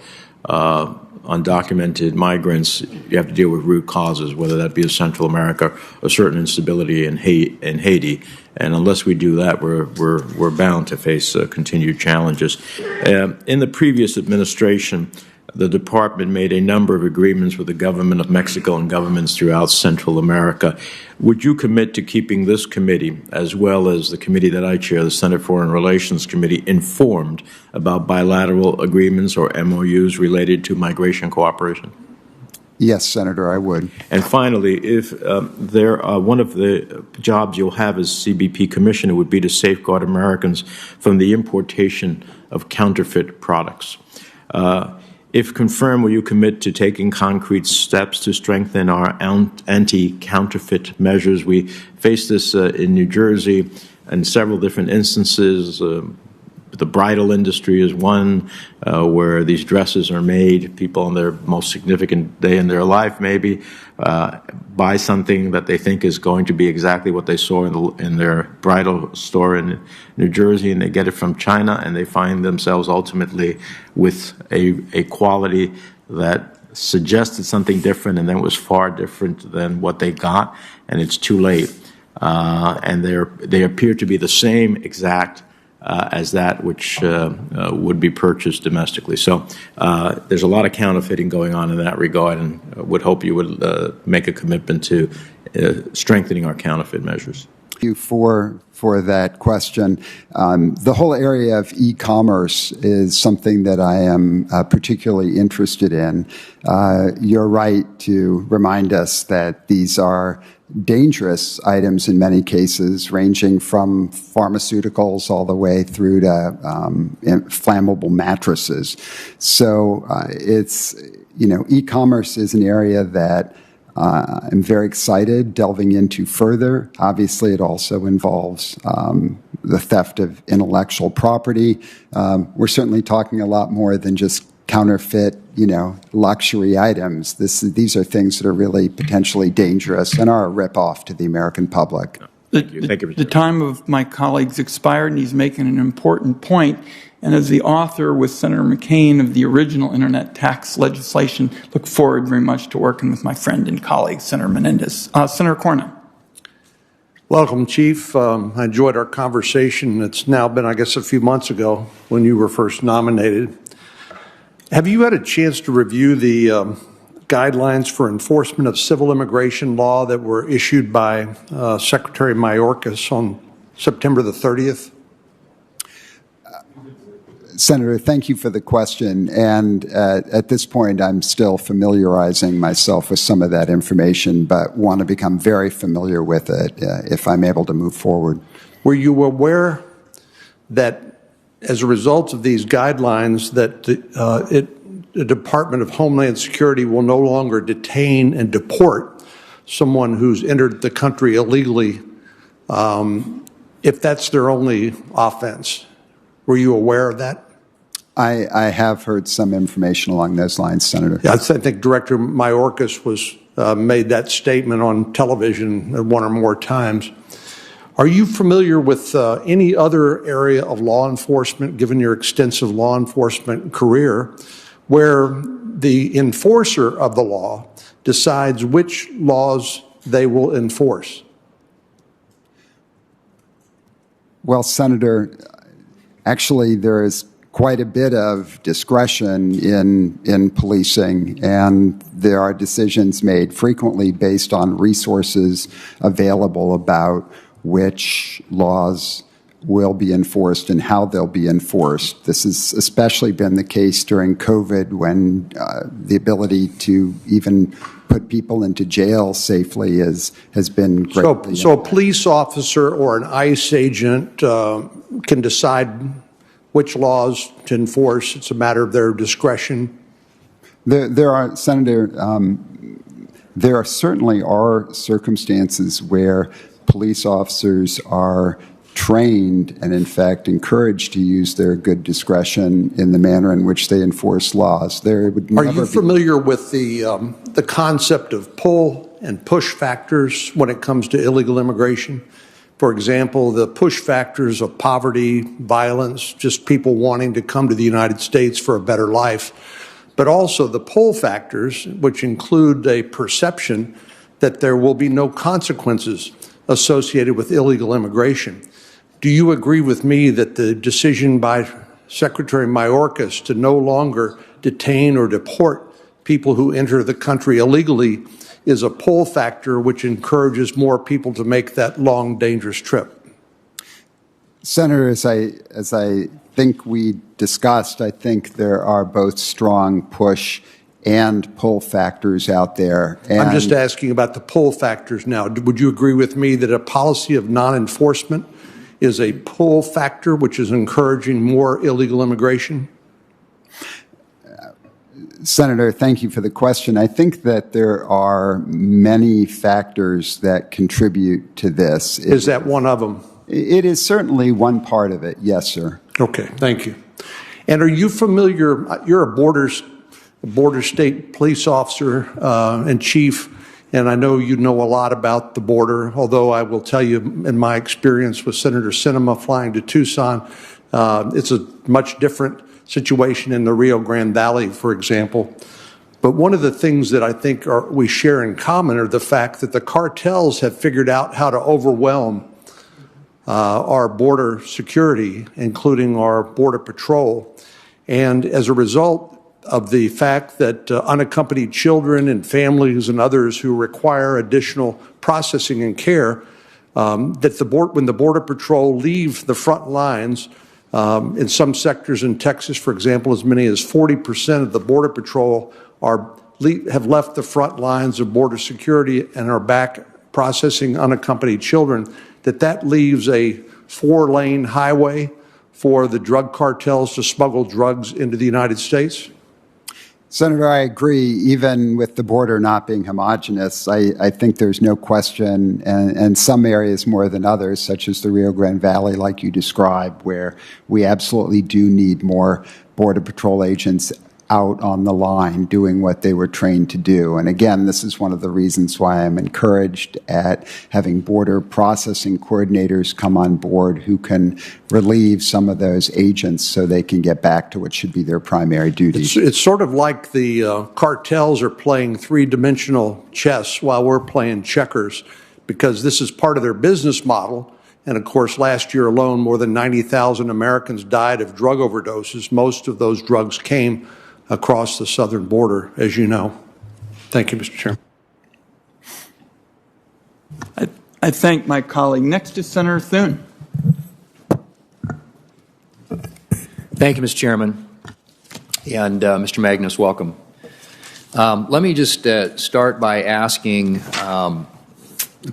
of undocumented migrants, you have to deal with root causes, whether that be in Central America or certain instability in Haiti. And unless we do that, we're bound to face continued challenges. In the previous administration, the department made a number of agreements with the government of Mexico and governments throughout Central America. Would you commit to keeping this committee, as well as the committee that I chair, the Senate Foreign Relations Committee, informed about bilateral agreements or MOUs related to migration cooperation? Yes, Senator, I would. And finally, if one of the jobs you'll have as CBP Commissioner would be to safeguard Americans from the importation of counterfeit products. If confirmed, will you commit to taking concrete steps to strengthen our anti-counterfeit measures? We face this in New Jersey in several different instances. The bridal industry is one where these dresses are made. People on their most significant day in their life maybe buy something that they think is going to be exactly what they saw in their bridal store in New Jersey, and they get it from China, and they find themselves ultimately with a quality that suggested something different, and then was far different than what they got, and it's too late. And they appear to be the same exact as that which would be purchased domestically. So there's a lot of counterfeiting going on in that regard, and would hope you would make a commitment to strengthening our counterfeit measures. Thank you for that question. The whole area of e-commerce is something that I am particularly interested in. You're right to remind us that these are dangerous items in many cases, ranging from pharmaceuticals all the way through to flammable mattresses. So e-commerce is an area that I'm very excited delving into further. Obviously, it also involves the theft of intellectual property. We're certainly talking a lot more than just counterfeit, luxury items. These are things that are really potentially dangerous and are a ripoff to the American public. Thank you. The time of my colleague's expired, and he's making an important point. And as the author with Senator McCain of the original Internet tax legislation, look forward very much to working with my friend and colleague, Senator Menendez. Senator Cornyn. Welcome, Chief. I enjoyed our conversation. It's now been, I guess, a few months ago when you were first nominated. Have you had a chance to review the guidelines for enforcement of civil immigration law that were issued by Secretary Mayorkas on September the 30th? Senator, thank you for the question. And at this point, I'm still familiarizing myself with some of that information, but want to become very familiar with it if I'm able to move forward. Were you aware that as a result of these guidelines that the Department of Homeland Security will no longer detain and deport someone who's entered the country illegally if that's their only offense? Were you aware of that? I have heard some information along those lines, Senator. Yeah, I think Director Mayorkas made that statement on television one or more times. Are you familiar with any other area of law enforcement, given your extensive law enforcement career, where the enforcer of the law decides which laws they will enforce? Well, Senator, actually there is quite a bit of discretion in policing, and there are decisions made frequently based on resources available about which laws will be enforced and how they'll be enforced. This has especially been the case during COVID, when the ability to even put people into jail safely has been greatly. So a police officer or an ICE agent can decide which laws to enforce. It's a matter of their discretion. There are, Senator, there certainly are circumstances where police officers are trained and, in fact, encouraged to use their good discretion in the manner in which they enforce laws. Are you familiar with the concept of pull and push factors when it comes to illegal immigration? For example, the push factors of poverty, violence, just people wanting to come to the United States for a better life, but also the pull factors, which include a perception that there will be no consequences associated with illegal immigration. Do you agree with me that the decision by Secretary Mayorkas to no longer detain or deport people who enter the country illegally is a pull factor which encourages more people to make that long, dangerous trip? Senator, as I think we discussed, I think there are both strong push and pull factors out there. And I'm just asking about the pull factors now. Would you agree with me that a policy of non-enforcement is a pull factor which is encouraging more illegal immigration? Senator, thank you for the question. I think that there are many factors that contribute to this. Is that one of them? It is certainly one part of it, yes, sir. Okay, thank you. And are you familiar, you're a border state police officer and chief, and I know you know a lot about the border, although I will tell you in my experience with Senator Sinema flying to Tucson, it's a much different situation in the Rio Grande Valley, for example. But one of the things that I think we share in common are the fact that the cartels have figured out how to overwhelm our border security, including our border patrol. And as a result of the fact that unaccompanied children and families and others who require additional processing and care, that when the Border Patrol leave the front lines, in some sectors in Texas, for example, as many as 40% of the Border Patrol have left the front lines of border security and are back processing unaccompanied children, that leaves a 4-lane highway for the drug cartels to smuggle drugs into the United States? Senator, I agree. Even with the border not being homogenous, I think there's no question, and some areas more than others, such as the Rio Grande Valley, like you described, where we absolutely do need more Border Patrol agents out on the line doing what they were trained to do. And again, this is one of the reasons why I'm encouraged at having border processing coordinators come on board who can relieve some of those agents so they can get back to what should be their primary duties. It's sort of like the cartels are playing three-dimensional chess while we're playing checkers, because this is part of their business model. And of course, last year alone, more than 90,000 Americans died of drug overdoses. Most of those drugs came across the southern border, as you know. Thank you, Mr. Chairman. I thank my colleague. Next is Senator Thune. Thank you, Mr. Chairman. And Mr. Magnus, welcome. Let me just start by asking a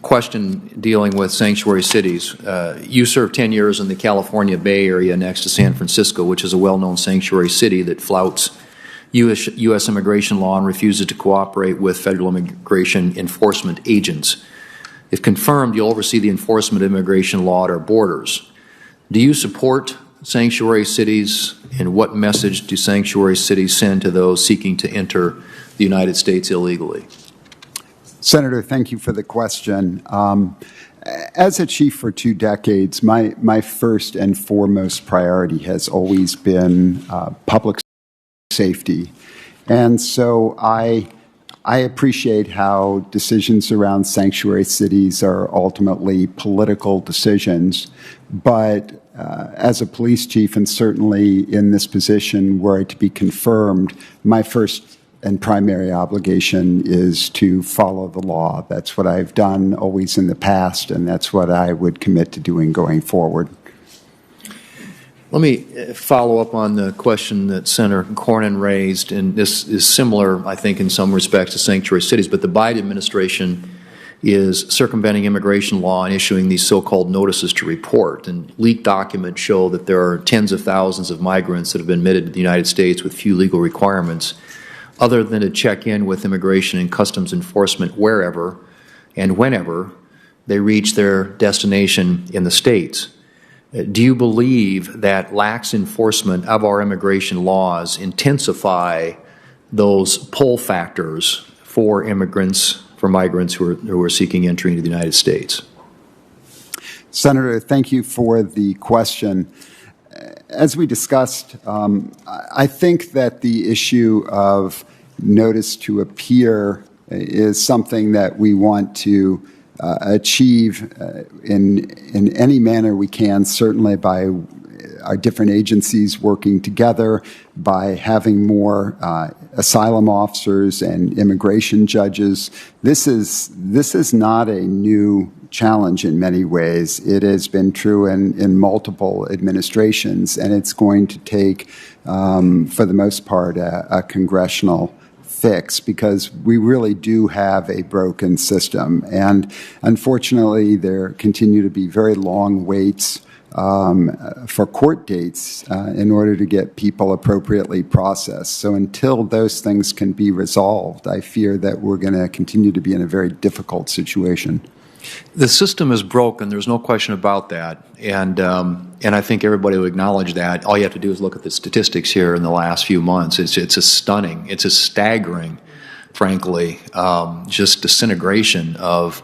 question dealing with sanctuary cities. You served 10 years in the California Bay Area next to San Francisco, which is a well-known sanctuary city that flouts U.S. immigration law and refuses to cooperate with federal immigration enforcement agents. If confirmed, you'll oversee the enforcement of immigration law at our borders. Do you support sanctuary cities, and what message do sanctuary cities send to those seeking to enter the United States illegally? Senator, thank you for the question. As a chief for 2 decades, my first and foremost priority has always been public safety. And so I appreciate how decisions around sanctuary cities are ultimately political decisions, but as a police chief, and certainly in this position were it to be confirmed, my first and primary obligation is to follow the law. That's what I've done always in the past, and that's what I would commit to doing going forward. Let me follow up on the question that Senator Cornyn raised, and this is similar, I think, in some respects to sanctuary cities, but the Biden administration is circumventing immigration law and issuing these so-called notices to report. And leaked documents show that there are tens of thousands of migrants that have been admitted to the United States with few legal requirements other than to check in with immigration and customs enforcement wherever and whenever they reach their destination in the States. Do you believe that lax enforcement of our immigration laws intensify those pull factors for immigrants, for migrants who are seeking entry into the United States? Senator, thank you for the question. As we discussed, I think that the issue of notice to appear is something that we want to achieve in any manner we can, certainly by our different agencies working together, by having more asylum officers and immigration judges. This is not a new challenge in many ways. It has been true in multiple administrations, and it's going to take, for the most part, a congressional fix, because we really do have a broken system. And unfortunately, there continue to be very long waits for court dates in order to get people appropriately processed. So until those things can be resolved, I fear that we're going to continue to be in a very difficult situation. The system is broken. There's no question about that, and I think everybody will acknowledge that. All you have to do is look at the statistics here in the last few months. It's a stunning, it's a staggering, frankly, just disintegration of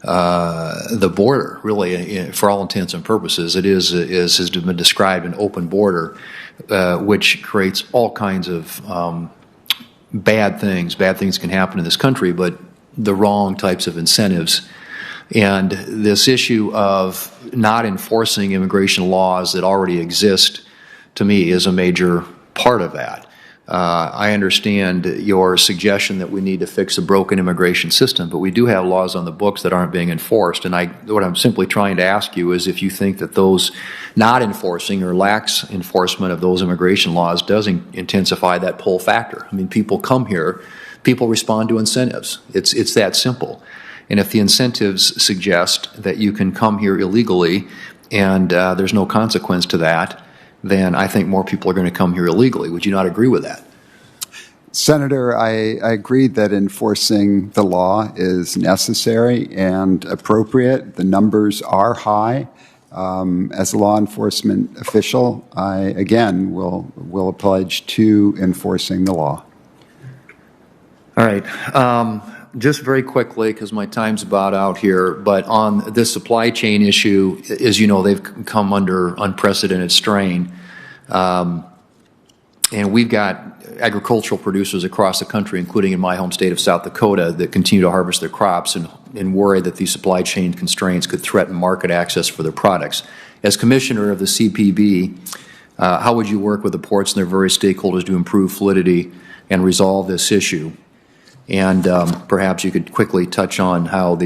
the border. Really, for all intents and purposes, it has been described an open border, which creates all kinds of bad things. Bad things can happen in this country, but the wrong types of incentives. And this issue of not enforcing immigration laws that already exist, to me, is a major part of that. I understand your suggestion that we need to fix a broken immigration system, but we do have laws on the books that aren't being enforced. And what I'm simply trying to ask you is if you think that those not enforcing or lax enforcement of those immigration laws does intensify that pull factor. I mean, people come here, people respond to incentives. It's that simple. And if the incentives suggest that you can come here illegally and there's no consequence to that, then I think more people are going to come here illegally. Would you not agree with that? Senator, I agree that enforcing the law is necessary and appropriate. The numbers are high. As a law enforcement official, I, again, will pledge to enforcing the law. All right. Just very quickly, because my time's about out here, but on this supply chain issue, as you know, they've come under unprecedented strain. And we've got agricultural producers across the country, including in my home state of South Dakota, that continue to harvest their crops and worry that these supply chain constraints could threaten market access for their products. As commissioner of the CPB, how would you work with the ports and their various stakeholders to improve fluidity and resolve this issue? And perhaps you could quickly touch on how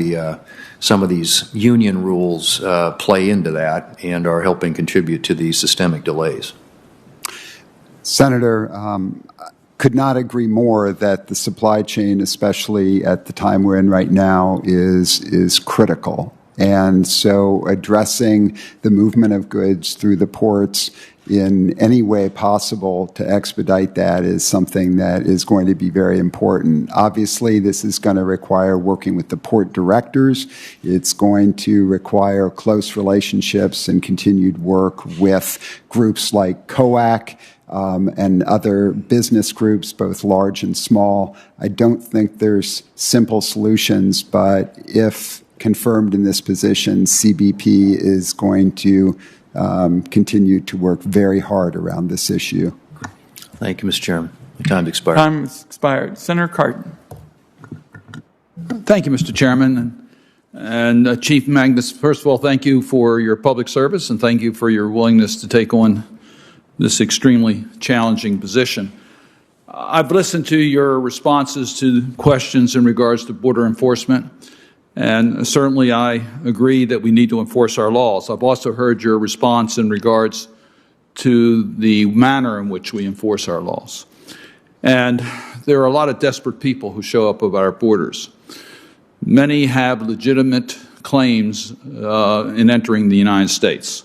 some of these union rules play into that and are helping contribute to these systemic delays. Senator, could not agree more that the supply chain, especially at the time we're in right now, is critical. And so addressing the movement of goods through the ports in any way possible to expedite that is something that is going to be very important. Obviously, this is going to require working with the port directors. It's going to require close relationships and continued work with groups like COAC and other business groups, both large and small. I don't think there's simple solutions, but if confirmed in this position, CBP is going to continue to work very hard around this issue. Thank you, Mr. Chairman. Your time's expired. Time has expired. Senator Cardin. Thank you, Mr. Chairman. And Chief Magnus, first of all, thank you for your public service and thank you for your willingness to take on this extremely challenging position. I've listened to your responses to questions in regards to border enforcement. And certainly I agree that we need to enforce our laws. I've also heard your response in regards to the manner in which we enforce our laws. And there are a lot of desperate people who show up at our borders. Many have legitimate claims in entering the United States.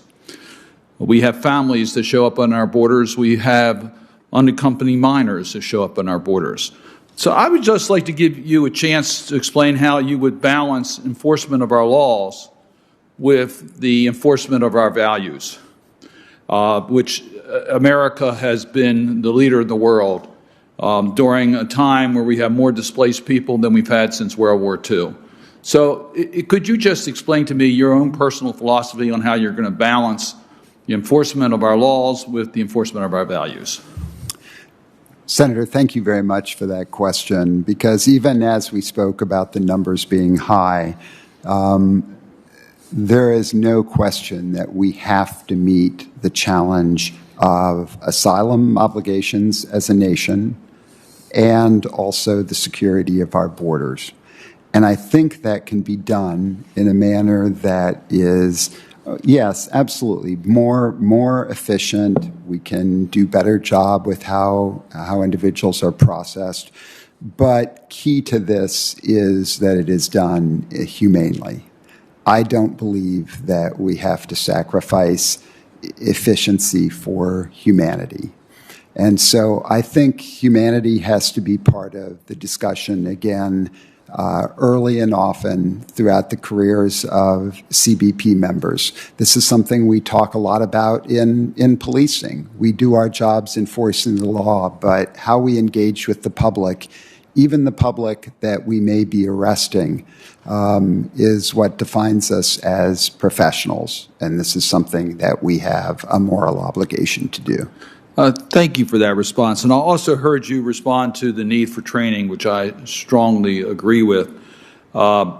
We have families that show up on our borders. We have unaccompanied minors that show up on our borders. So I would just like to give you a chance to explain how you would balance enforcement of our laws with the enforcement of our values, which America has been the leader in the world during a time where we have more displaced people than we've had since World War II. So could you just explain to me your own personal philosophy on how you're going to balance the enforcement of our laws with the enforcement of our values? Senator, thank you very much for that question, because even as we spoke about the numbers being high, there is no question that we have to meet the challenge of asylum obligations as a nation and also the security of our borders. And I think that can be done in a manner that is yes, absolutely. More efficient. We can do better job with how individuals are processed. But key to this is that it is done humanely. I don't believe that we have to sacrifice efficiency for humanity. And so I think humanity has to be part of the discussion again, early and often throughout the careers of CBP members. This is something we talk a lot about in policing. We do our jobs enforcing the law, but how we engage with the public, even the public that we may be arresting, is what defines us as professionals. And this is something that we have a moral obligation to do. Thank you for that response. And I also heard you respond to the need for training, which I strongly agree with. A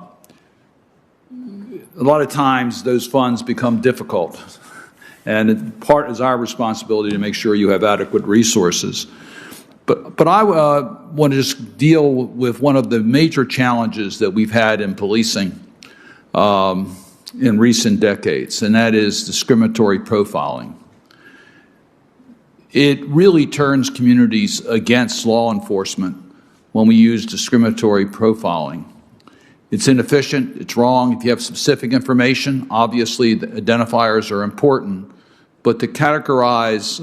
lot of times those funds become difficult. And part is our responsibility to make sure you have adequate resources. But I want to just deal with one of the major challenges that we've had in policing in recent decades, and that is discriminatory profiling. It really turns communities against law enforcement when we use discriminatory profiling. It's inefficient, it's wrong. If you have specific information, obviously the identifiers are important, but to categorize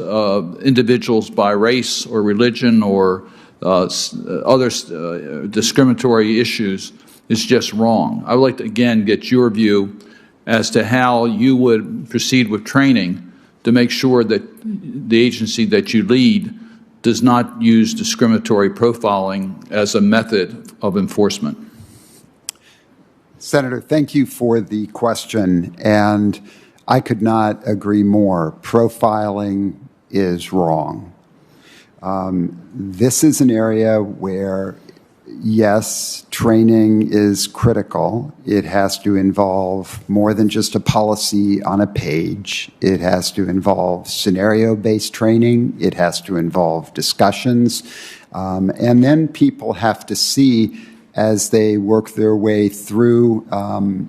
individuals by race or religion or other discriminatory issues is just wrong. I would like to again get your view as to how you would proceed with training to make sure that the agency that you lead does not use discriminatory profiling as a method of enforcement. Senator, thank you for the question, and I could not agree more. Profiling is wrong. This is an area where, yes, training is critical. It has to involve more than just a policy on a page. It has to involve scenario-based training. It has to involve discussions. And then people have to see, as they work their way through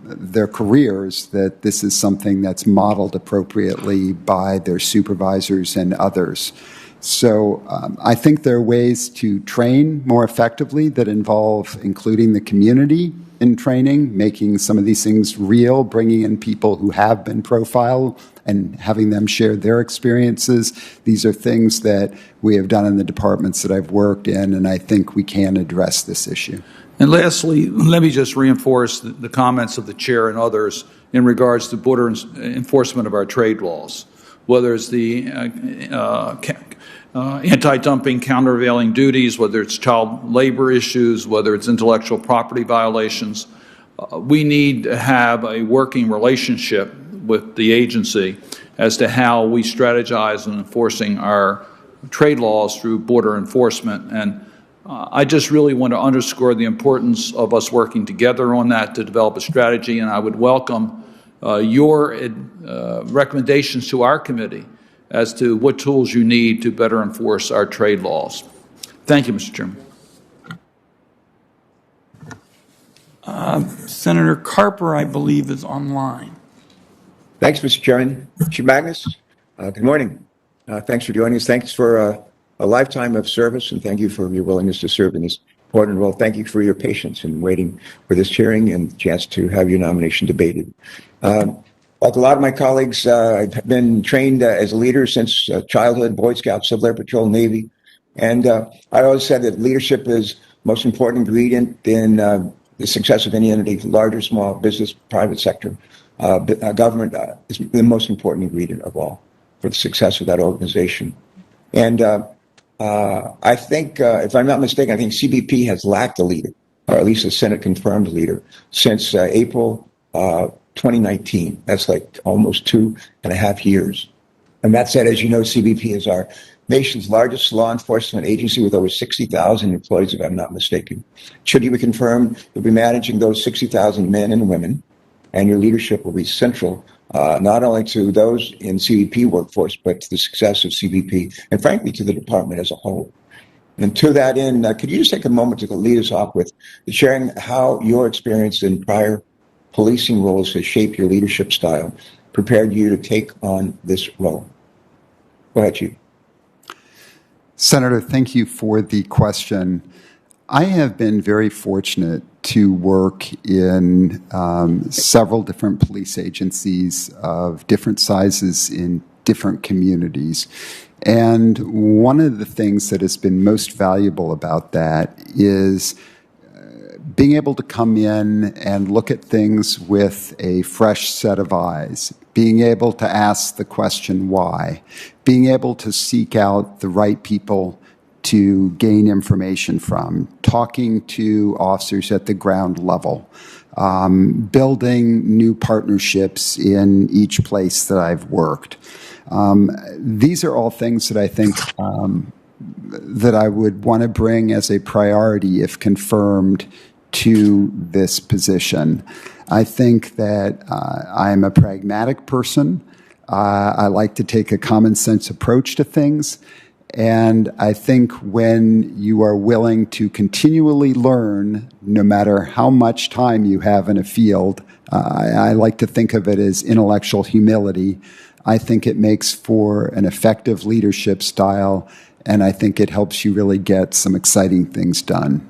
their careers, that this is something that's modeled appropriately by their supervisors and others. So I think there are ways to train more effectively that involve including the community in training, making some of these things real, bringing in people who have been profiled and having them share their experiences. These are things that we have done in the departments that I've worked in, and I think we can address this issue. And lastly, let me just reinforce the comments of the chair and others in regards to border enforcement of our trade laws, whether it's the anti-dumping, countervailing duties, whether it's child labor issues, whether it's intellectual property violations. We need to have a working relationship with the agency as to how we strategize in enforcing our trade laws through border enforcement. And I just really want to underscore the importance of us working together on that to develop a strategy, and I would welcome your recommendations to our committee as to what tools you need to better enforce our trade laws. Thank you, Mr. Chairman. Senator Carper, I believe, is online. Thanks, Mr. Chairman. Chief Magnus, good morning. Thanks for joining us. Thanks for a lifetime of service, and thank you for your willingness to serve in this important role. Thank you for your patience in waiting for this hearing and the chance to have your nomination debated. Like a lot of my colleagues, I've been trained as a leader since childhood, Boy Scouts, Civil Air Patrol, Navy. And I always said that leadership is the most important ingredient in the success of any entity, large or small, business, private sector. Government is the most important ingredient of all for the success of that organization. And I think, if I'm not mistaken, I think CBP has lacked a leader, or at least a Senate-confirmed leader, since April 2019. That's like almost 2.5 years. And that said, as you know, CBP is our nation's largest law enforcement agency with over 60,000 employees, if I'm not mistaken. Should you be confirmed, you'll be managing those 60,000 men and women, and your leadership will be central, not only to those in CBP workforce, but to the success of CBP, and frankly, to the department as a whole. And to that end, could you just take a moment to lead us off with sharing how your experience in prior policing roles has shaped your leadership style, prepared you to take on this role? Go ahead, Chief. Senator, thank you for the question. I have been very fortunate to work in several different police agencies of different sizes in different communities. And one of the things that has been most valuable about that is being able to come in and look at things with a fresh set of eyes, being able to ask the question why, being able to seek out the right people to gain information from, talking to officers at the ground level, building new partnerships in each place that I've worked. These are all things that I think that I would want to bring as a priority if confirmed to this position. I think that I'm a pragmatic person. I like to take a common sense approach to things. And I think when you are willing to continually learn, no matter how much time you have in a field, I like to think of it as intellectual humility. I think it makes for an effective leadership style, and I think it helps you really get some exciting things done.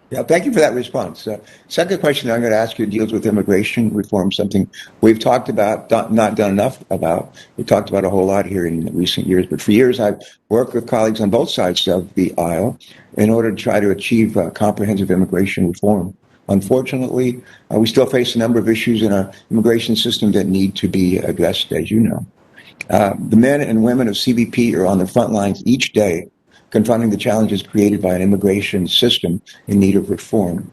Yeah, thank you for that response. Second question I'm going to ask you deals with immigration reform, something we've talked about, not done enough about. We've talked about a whole lot here in recent years, but for years I've worked with colleagues on both sides of the aisle in order to try to achieve comprehensive immigration reform. Unfortunately, we still face a number of issues in our immigration system that need to be addressed, as you know. The men and women of CBP are on the front lines each day confronting the challenges created by an immigration system in need of reform.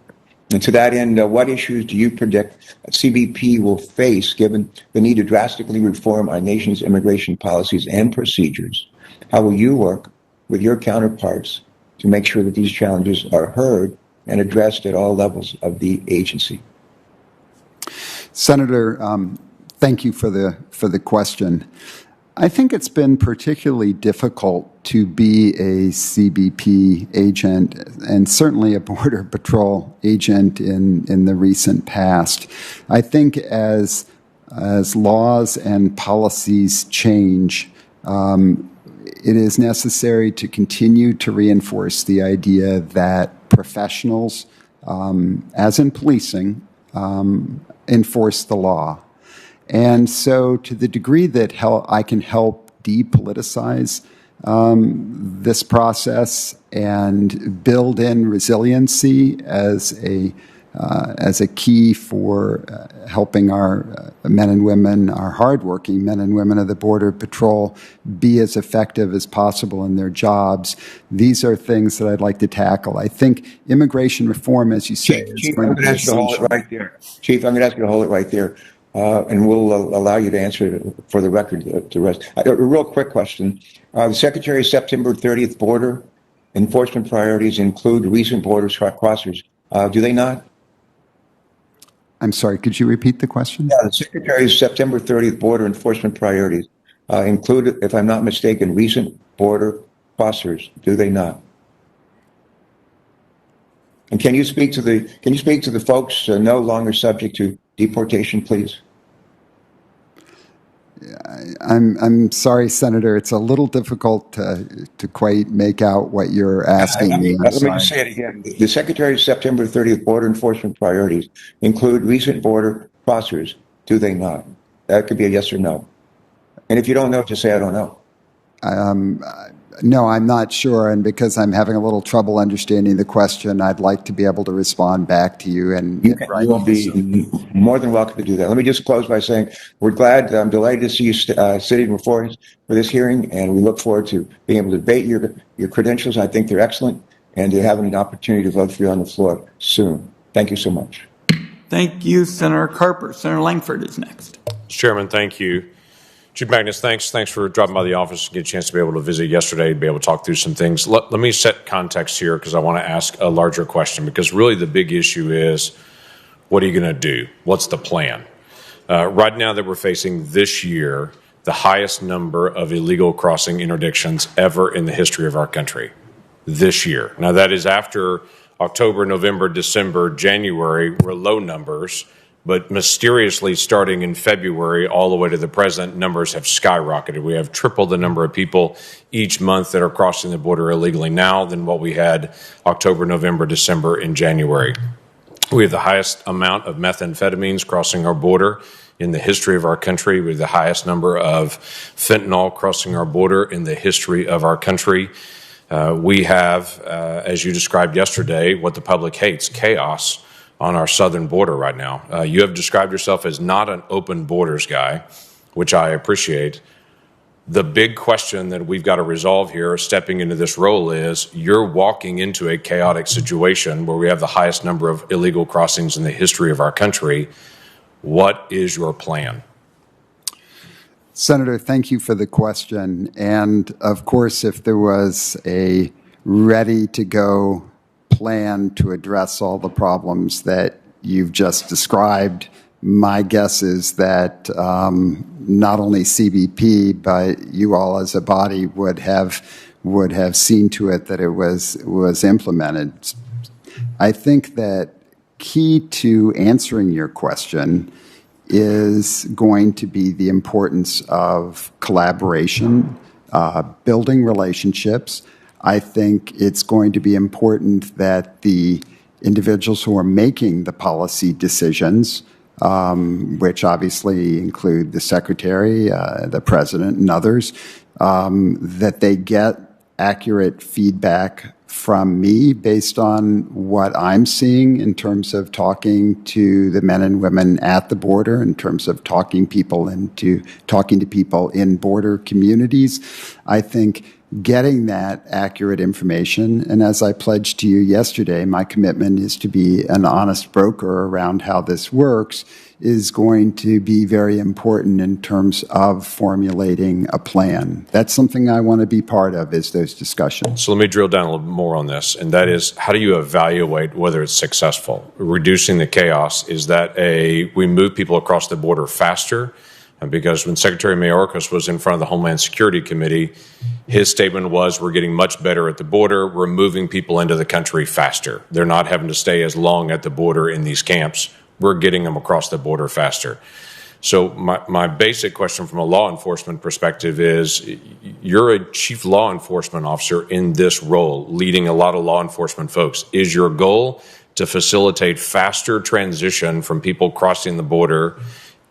And to that end, what issues do you predict CBP will face given the need to drastically reform our nation's immigration policies and procedures? How will you work with your counterparts to make sure that these challenges are heard and addressed at all levels of the agency? Senator, thank you for the question. I think it's been particularly difficult to be a CBP agent and certainly a Border Patrol agent in the recent past. I think as laws and policies change, it is necessary to continue to reinforce the idea that professionals, as in policing, enforce the law. And so to the degree that I can help depoliticize this process and build in resiliency as a key for helping our men and women, our hardworking men and women of the Border Patrol, be as effective as possible in their jobs. These are things that I'd like to tackle. I think immigration reform, as you say, Chief, I'm going to ask you to hold it right there. Chief, I'm going to ask you to hold it right there. And we'll allow you to answer for the record the rest. A real quick question. The Secretary's September 30th border enforcement priorities include recent border crossers. Do they not? I'm sorry, could you repeat the question? Yeah, the Secretary's September 30th border enforcement priorities include, if I'm not mistaken, recent border crossers. Do they not? And can you speak to the folks no longer subject to deportation, please? I'm sorry, Senator. It's a little difficult to quite make out what you're asking me. Let me just say it again. The Secretary's September 30th border enforcement priorities include recent border crossers. Do they not? That could be a yes or no. And if you don't know, just say I don't know. No, I'm not sure, and because I'm having a little trouble understanding the question, I'd like to be able to respond back to you. And you will be more than welcome to do that. Let me just close by saying I'm delighted to see you sitting before us for this hearing, and we look forward to being able to debate your credentials. I think they're excellent, and to having an opportunity to vote for you on the floor soon. Thank you so much. Thank you, Senator Carper. Senator Langford is next. Chairman, thank you. Chief Magnus, thanks for dropping by the office and get a chance to be able to visit yesterday, to be able to talk through some things. Let me set context here because I want to ask a larger question, because really the big issue is, what are you going to do? What's the plan? Right now that we're facing this year, the highest number of illegal crossing interdictions ever in the history of our country this year. Now that is after October, November, December, January were low numbers, But mysteriously, starting in February all the way to the present, numbers have skyrocketed. We have triple the number of people each month that are crossing the border illegally now than what we had October, November, December, and January. We have the highest amount of methamphetamines crossing our border in the history of our country. We have the highest number of fentanyl crossing our border in the history of our country. We have, as you described yesterday, what the public hates, chaos on our southern border right now. You have described yourself as not an open borders guy, which I appreciate. The big question that we've got to resolve here, stepping into this role, is you're walking into a chaotic situation where we have the highest number of illegal crossings in the history of our country. What is your plan? Senator, thank you for the question. And of course, if there was a ready-to-go plan to address all the problems that you've just described, my guess is that not only CBP, but you all as a body would have seen to it that it was implemented. I think that key to answering your question is going to be the importance of collaboration, building relationships. I think it's going to be important that the individuals who are making the policy decisions, which obviously include the secretary, the president, and others, that they get accurate feedback from me based on what I'm seeing in terms of talking to the men and women at the border, in terms of talking to people in border communities. I think getting that accurate information, and as I pledged to you yesterday, my commitment is to be an honest broker around how this works, is going to be very important in terms of formulating a plan. That's something I want to be part of, is those discussions. So let me drill down a little more on this, and that is, how do you evaluate whether it's successful? Reducing the chaos, is that we move people across the border faster? Because when Secretary Mayorkas was in front of the Homeland Security Committee, his statement was, we're getting much better at the border, we're moving people into the country faster. They're not having to stay as long at the border in these camps. We're getting them across the border faster. So my basic question from a law enforcement perspective is, you're a chief law enforcement officer in this role, leading a lot of law enforcement folks. Is your goal to facilitate faster transition from people crossing the border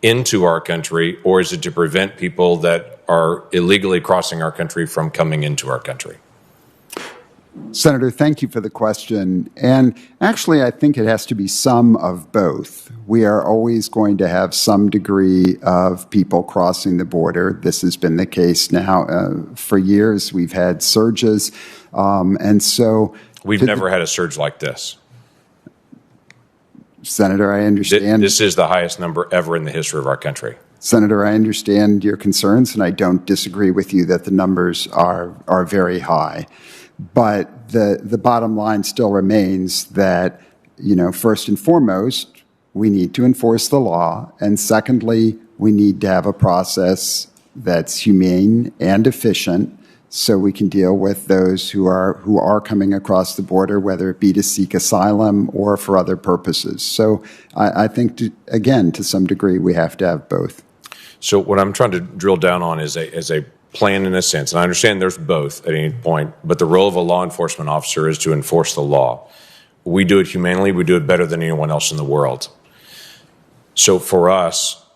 into our country, or is it to prevent people that are illegally crossing our country from coming into our country? Senator, thank you for the question. And actually, I think it has to be some of both. We are always going to have some degree of people crossing the border. This has been the case now for years. We've had surges. And so we've never had a surge like this. Senator, I understand. This is the highest number ever in the history of our country. Senator, I understand your concerns, and I don't disagree with you that the numbers are very high. But the bottom line still remains that, first and foremost, we need to enforce the law. And secondly, we need to have a process that's humane and efficient so we can deal with those who are coming across the border, whether it be to seek asylum or for other purposes. So I think, to some degree, we have to have both. So what I'm trying to drill down on is a plan in a sense, and I understand there's both at any point, but the role of a law enforcement officer is to enforce the law. We do it humanely, we do it better than anyone else in the world. So for us,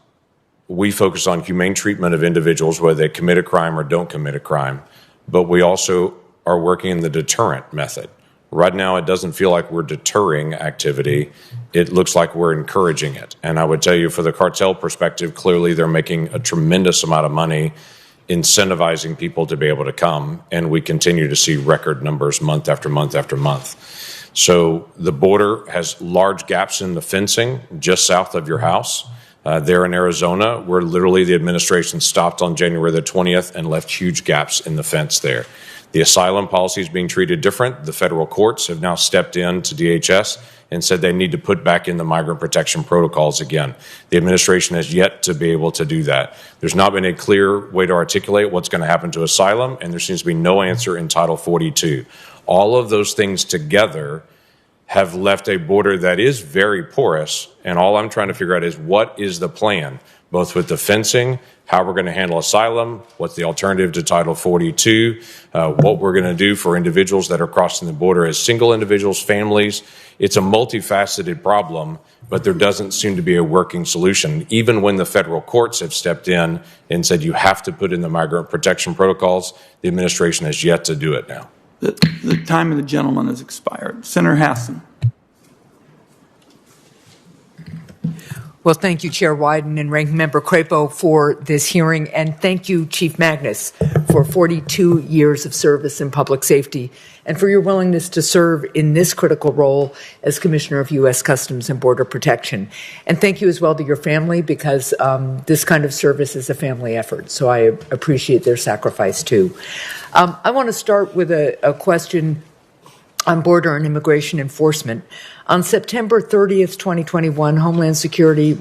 we focus on humane treatment of individuals, whether they commit a crime or don't commit a crime, but we also are working in the deterrent method. Right now, it doesn't feel like we're deterring activity. It looks like we're encouraging it. And I would tell you, for the cartel perspective, clearly they're making a tremendous amount of money incentivizing people to be able to come, and we continue to see record numbers month after month after month. So the border has large gaps in the fencing just south of your house. There in Arizona, where literally the administration stopped on January the 20th and left huge gaps in the fence there. The asylum policy is being treated different. The federal courts have now stepped in to DHS and said they need to put back in the migrant protection protocols again. The administration has yet to be able to do that. There's not been a clear way to articulate what's going to happen to asylum, and there seems to be no answer in Title 42. All of those things together have left a border that is very porous. And all I'm trying to figure out is what is the plan, both with the fencing, how we're going to handle asylum, what's the alternative to Title 42, what we're going to do for individuals that are crossing the border as single individuals, families. It's a multifaceted problem, but there doesn't seem to be a working solution. Even when the federal courts have stepped in and said you have to put in the migrant protection protocols, the administration has yet to do it now. The time of the gentleman has expired. Senator Hassan. Well, thank you, Chair Wyden and Ranking Member Crapo for this hearing, and thank you, Chief Magnus, for 42 years of service in public safety and for your willingness to serve in this critical role as Commissioner of U.S. Customs and Border Protection. And thank you as well to your family, because this kind of service is a family effort, so I appreciate their sacrifice too. I want to start with a question on border and immigration enforcement. On September 30th, 2021, Homeland Security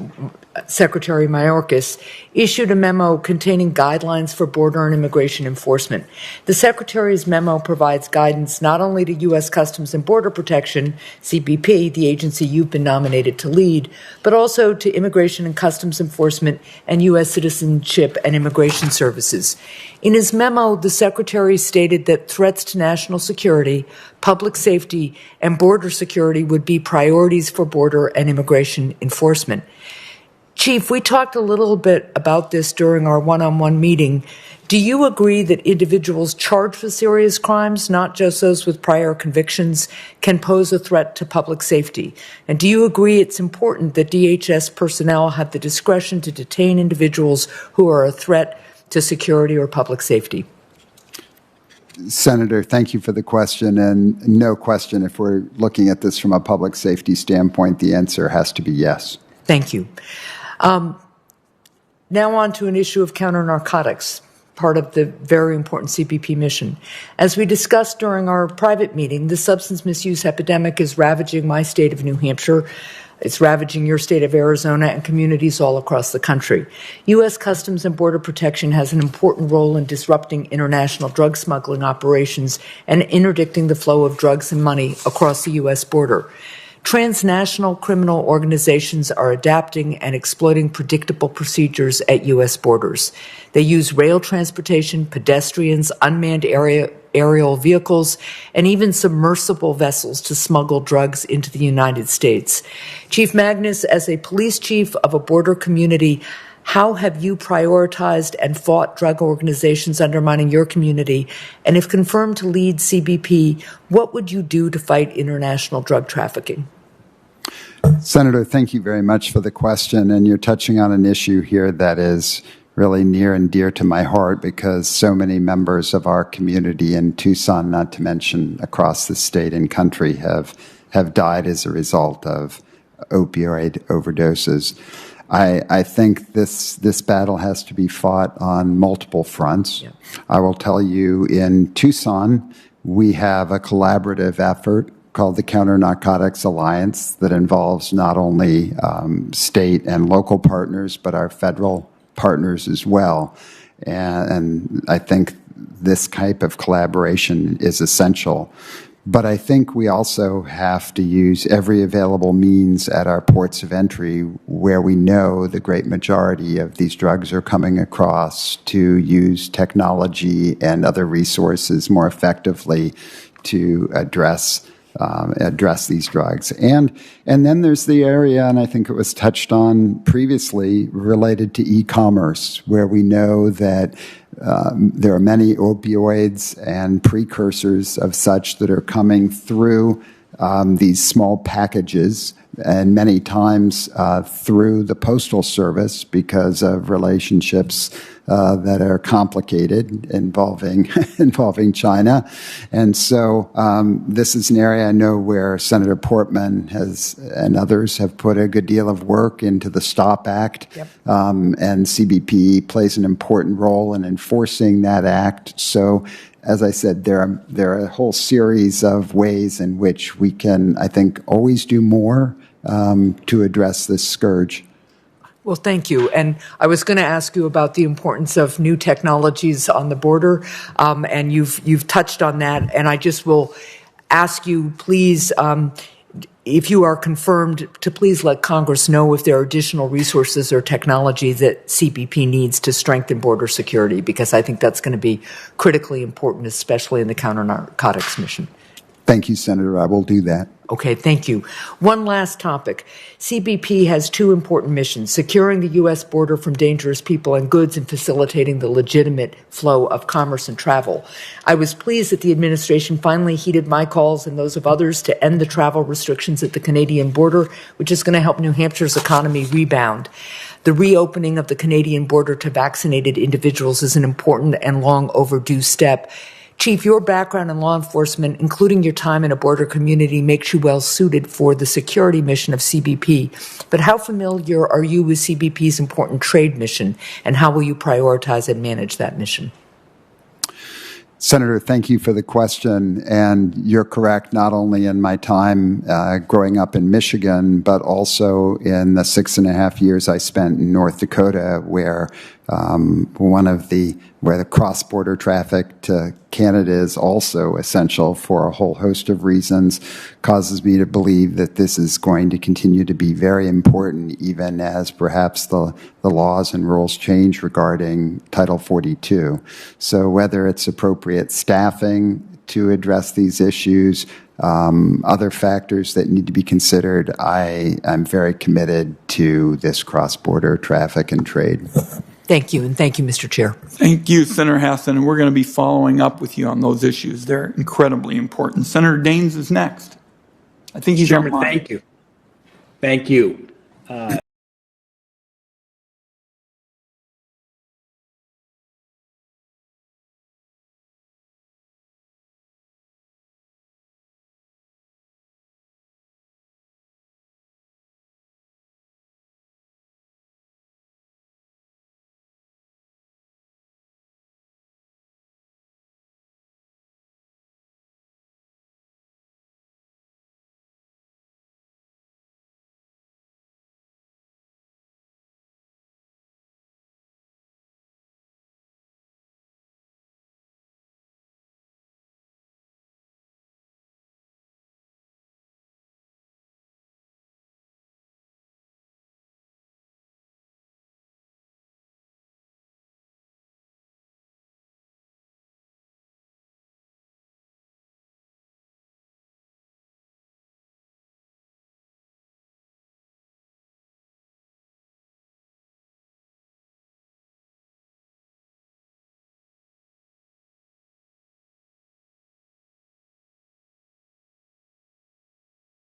Secretary Mayorkas issued a memo containing guidelines for border and immigration enforcement. The Secretary's memo provides guidance not only to U.S. Customs and Border Protection, CBP, the agency you've been nominated to lead, but also to Immigration and Customs Enforcement and U.S. Citizenship and Immigration Services. In his memo, the Secretary stated that threats to national security, public safety, and border security would be priorities for border and immigration enforcement. Chief, we talked a little bit about this during our one-on-one meeting. Do you agree that individuals charged with serious crimes, not just those with prior convictions, can pose a threat to public safety? And do you agree it's important that DHS personnel have the discretion to detain individuals who are a threat to security or public safety? Senator, thank you for the question. And no question, if we're looking at this from a public safety standpoint, the answer has to be yes. Thank you. Now on to an issue of counter-narcotics, part of the very important CBP mission. As we discussed during our private meeting, the substance misuse epidemic is ravaging my state of New Hampshire. It's ravaging your state of Arizona and communities all across the country. U.S. Customs and Border Protection has an important role in disrupting international drug smuggling operations and interdicting the flow of drugs and money across the U.S. border. Transnational criminal organizations are adapting and exploiting predictable procedures at U.S. borders. They use rail transportation, pedestrians, unmanned aerial vehicles, and even submersible vessels to smuggle drugs into the United States. Chief Magnus, as a police chief of a border community, how have you prioritized and fought drug organizations undermining your community? And if confirmed to lead CBP, what would you do to fight international drug trafficking? Senator, thank you very much for the question. And you're touching on an issue here that is really near and dear to my heart, because so many members of our community in Tucson, not to mention across the state and country, have died as a result of opioid overdoses. I think this battle has to be fought on multiple fronts. Yeah. I will tell you, in Tucson, we have a collaborative effort called the Counter-Narcotics Alliance that involves not only state and local partners, but our federal partners as well. And I think this type of collaboration is essential. But I think we also have to use every available means at our ports of entry where we know the great majority of these drugs are coming across, to use technology and other resources more effectively to address these drugs. And then there's the area, and I think it was touched on previously, related to e-commerce, where we know that there are many opioids and precursors of such that are coming through these small packages, and many times through the Postal Service because of relationships that are complicated involving China. And so this is an area I know where Senator Portman and others have put a good deal of work into the STOP Act. Yep. And CBP plays an important role in enforcing that act. So, as I said, there are a whole series of ways in which we can, I think, always do more to address this scourge. Well, thank you. And I was going to ask you about the importance of new technologies on the border, and you've touched on that. And I just will ask you, please, if you are confirmed, to please let Congress know if there are additional resources or technology that CBP needs to strengthen border security, because I think that's going to be critically important, especially in the counter-narcotics mission. Thank you, Senator. I will do that. Okay, thank you. One last topic. CBP has two important missions: securing the U.S. border from dangerous people and goods and facilitating the legitimate flow of commerce and travel. I was pleased that the administration finally heeded my calls and those of others to end the travel restrictions at the Canadian border, which is going to help New Hampshire's economy rebound. The reopening of the Canadian border to vaccinated individuals is an important and long overdue step. Chief, your background in law enforcement, including your time in a border community, makes you well suited for the security mission of CBP. But how familiar are you with CBP's important trade mission, and how will you prioritize and manage that mission? Senator, thank you for the question. And you're correct, not only in my time growing up in Michigan, but also in the 6.5 years I spent in North Dakota, where where the cross-border traffic to Canada is also essential for a whole host of reasons, causes me to believe that this is going to continue to be very important, even as perhaps the laws and rules change regarding Title 42. So whether it's appropriate staffing to address these issues, other factors that need to be considered, I'm very committed to this cross-border traffic and trade. Thank you, and thank you, Mr. Chair. Thank you, Senator Hassan, and we're going to be following up with you on those issues. They're incredibly important. Senator Daines is next. I think he's Chairman, online. thank you. Thank you.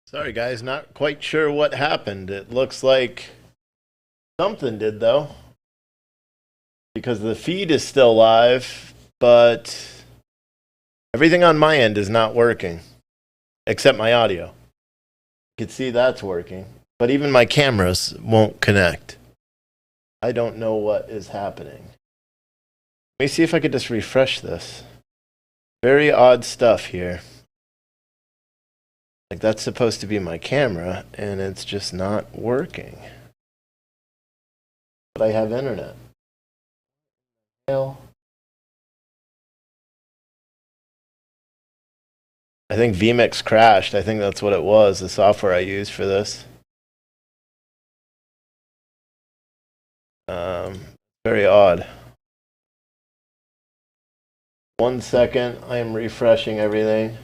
Sorry, guys, not quite sure what happened. It looks like something did, though, because the feed is still live, but everything on my end is not working, except my audio. You can see that's working, but even my cameras won't connect. I don't know what is happening. Let me see if I could just refresh this. Very odd stuff here. Like, that's supposed to be my camera, and it's just not working. But I have internet. Hell. I think vMix crashed. I think that's what it was, the software I used for this. Very odd. 1 second, I am refreshing everything.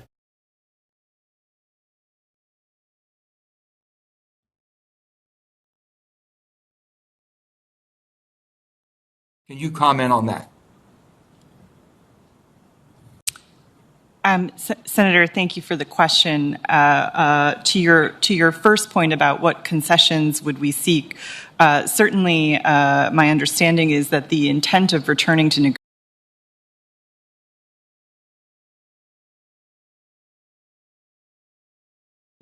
Can you comment on that? Senator, thank you for the question. To your first point about what concessions would we seek, certainly my understanding is that the intent of returning to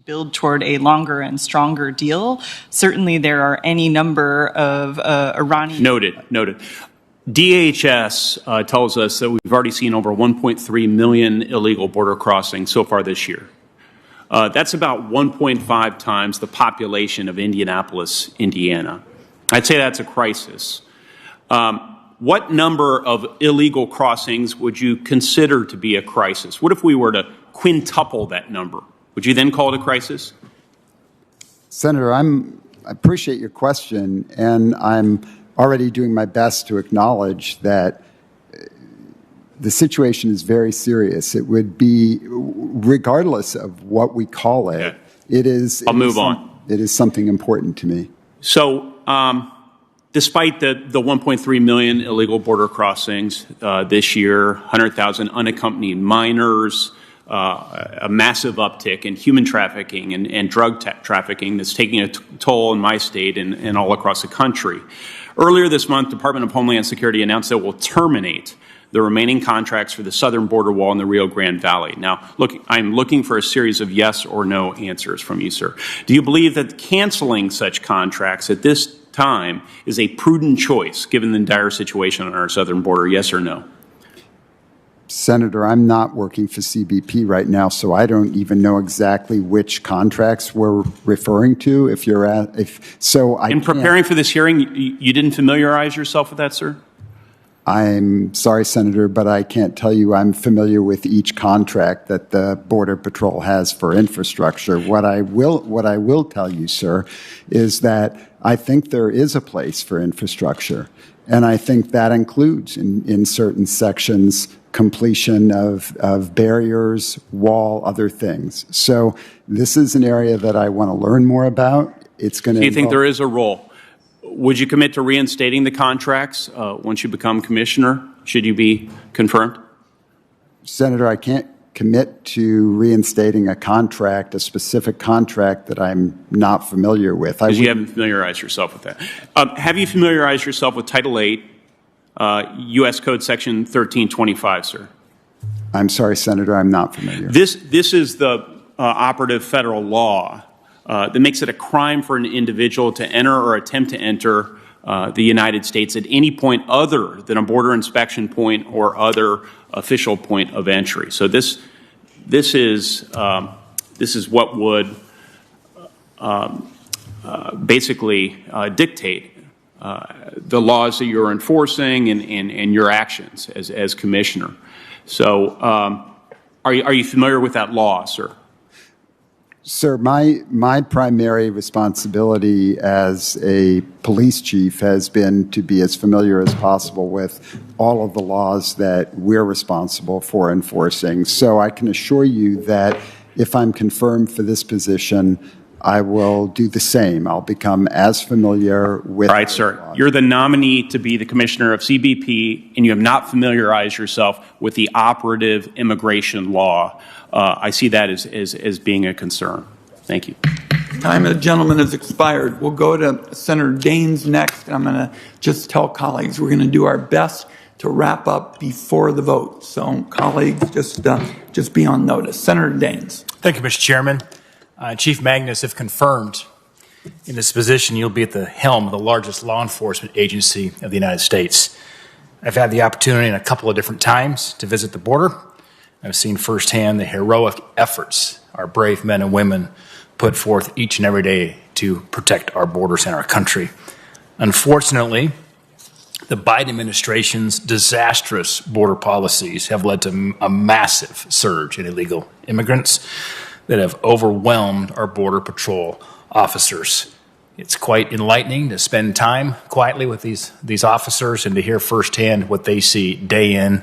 build toward a longer and stronger deal. Certainly there are any number of Iranian... Noted. DHS tells us that we've already seen over 1.3 million illegal border crossings so far this year. That's about 1.5 times the population of Indianapolis, Indiana. I'd say that's a crisis. What number of illegal crossings would you consider to be a crisis? What if we were to quintuple that number? Would you then call it a crisis? Senator, I appreciate your question, and I'm already doing my best to acknowledge that the situation is very serious. It would be, regardless of what we call it, it is. I'll move on. It is something important to me. So, despite the 1.3 million illegal border crossings this year, 100,000 unaccompanied minors, a massive uptick in human trafficking and drug trafficking that's taking a toll in my state and all across the country. Earlier this month, Department of Homeland Security announced that it will terminate the remaining contracts for the southern border wall in the Rio Grande Valley. Now, look, I'm looking for a series of yes or no answers from you, sir. Do you believe that canceling such contracts at this time is a prudent choice, given the dire situation on our southern border, yes or no? Senator, I'm not working for CBP right now, so I don't even know exactly which contracts we're referring to. In preparing for this hearing, you didn't familiarize yourself with that, sir? I'm sorry, Senator, but I can't tell you I'm familiar with each contract that the Border Patrol has for infrastructure. What I will tell you, sir, is that I think there is a place for infrastructure, and I think that includes, in certain sections, completion of barriers, wall, other things. So this is an area that I want to learn more about. It's going to. Do you think there is a role? Would you commit to reinstating the contracts once you become commissioner, should you be confirmed? Senator, I can't commit to reinstating a specific contract that I'm not familiar with. Because you haven't familiarized yourself with that. Have you familiarized yourself with Title 8, U.S. Code Section 1325, sir? I'm sorry, Senator, I'm not familiar. This is the operative federal law that makes it a crime for an individual to enter or attempt to enter the United States at any point other than a border inspection point or other official point of entry. So this is what would basically dictate the laws that you're enforcing and your actions as commissioner. So are you familiar with that law, sir? Sir, my primary responsibility as a police chief has been to be as familiar as possible with all of the laws that we're responsible for enforcing. So I can assure you that if I'm confirmed for this position, I will do the same. I'll become as familiar with. All right, sir. You're the nominee to be the commissioner of CBP, and you have not familiarized yourself with the operative immigration law. I see that as being a concern. Thank you. Time of the gentleman has expired. We'll go to Senator Daines next. I'm going to just tell colleagues we're going to do our best to wrap up before the vote. So, colleagues, just be on notice. Senator Daines. Thank you, Mr. Chairman. Chief Magnus, if confirmed in this position, you'll be at the helm of the largest law enforcement agency of the United States. I've had the opportunity in a couple of different times to visit the border. I've seen firsthand the heroic efforts our brave men and women put forth each and every day to protect our borders and our country. Unfortunately, the Biden administration's disastrous border policies have led to a massive surge in illegal immigrants that have overwhelmed our Border Patrol officers. It's quite enlightening to spend time quietly with these officers and to hear firsthand what they see day in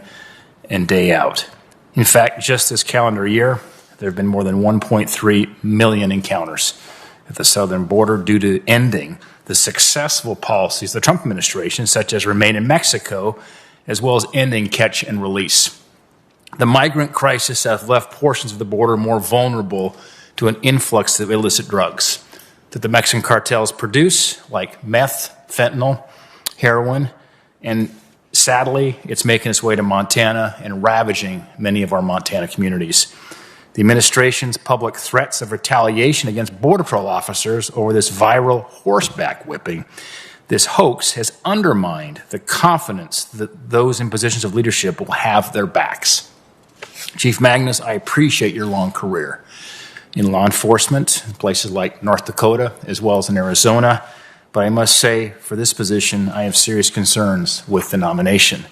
and day out. In fact, just this calendar year, there have been more than 1.3 million encounters at the southern border due to ending the successful policies of the Trump administration, such as Remain in Mexico, as well as ending catch and release. The migrant crisis has left portions of the border more vulnerable to an influx of illicit drugs that the Mexican cartels produce, like meth, fentanyl, heroin, and sadly, it's making its way to Montana and ravaging many of our Montana communities. The administration's public threats of retaliation against Border Patrol officers over this viral horseback whipping, this hoax has undermined the confidence that those in positions of leadership will have their backs. Chief Magnus, I appreciate your long career in law enforcement in places like North Dakota as well as in Arizona, but I must say for this position I have serious concerns with the nomination.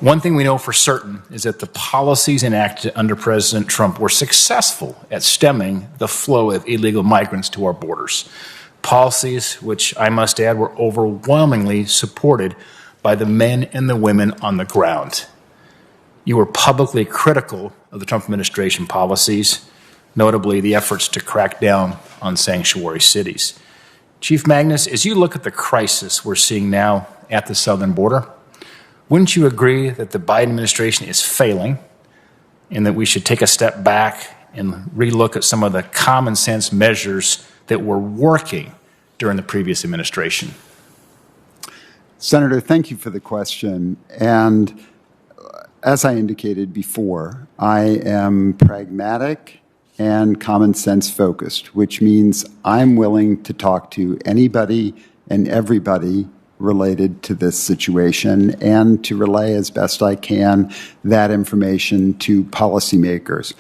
One thing we know for certain is that the policies enacted under President Trump were successful at stemming the flow of illegal migrants to our borders. Policies which, I must add, were overwhelmingly supported by the men and the women on the ground. You were publicly critical of the Trump administration policies, notably the efforts to crack down on sanctuary cities. Chief Magnus, as you look at the crisis we're seeing now at the southern border, wouldn't you agree that the Biden administration is failing and that we should take a step back and relook at some of the common sense measures that were working during the previous administration? Senator, thank you for the question. And as I indicated before, I am pragmatic and common sense focused, which means I'm willing to talk to anybody and everybody related to this situation and to relay as best I can that information to policymakers.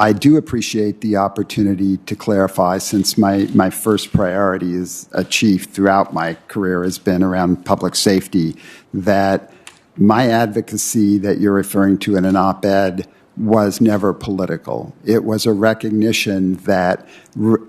I do appreciate the opportunity to clarify, since my first priority as a chief throughout my career has been around public safety, that my advocacy that you're referring to in an op-ed was never political. It was a recognition that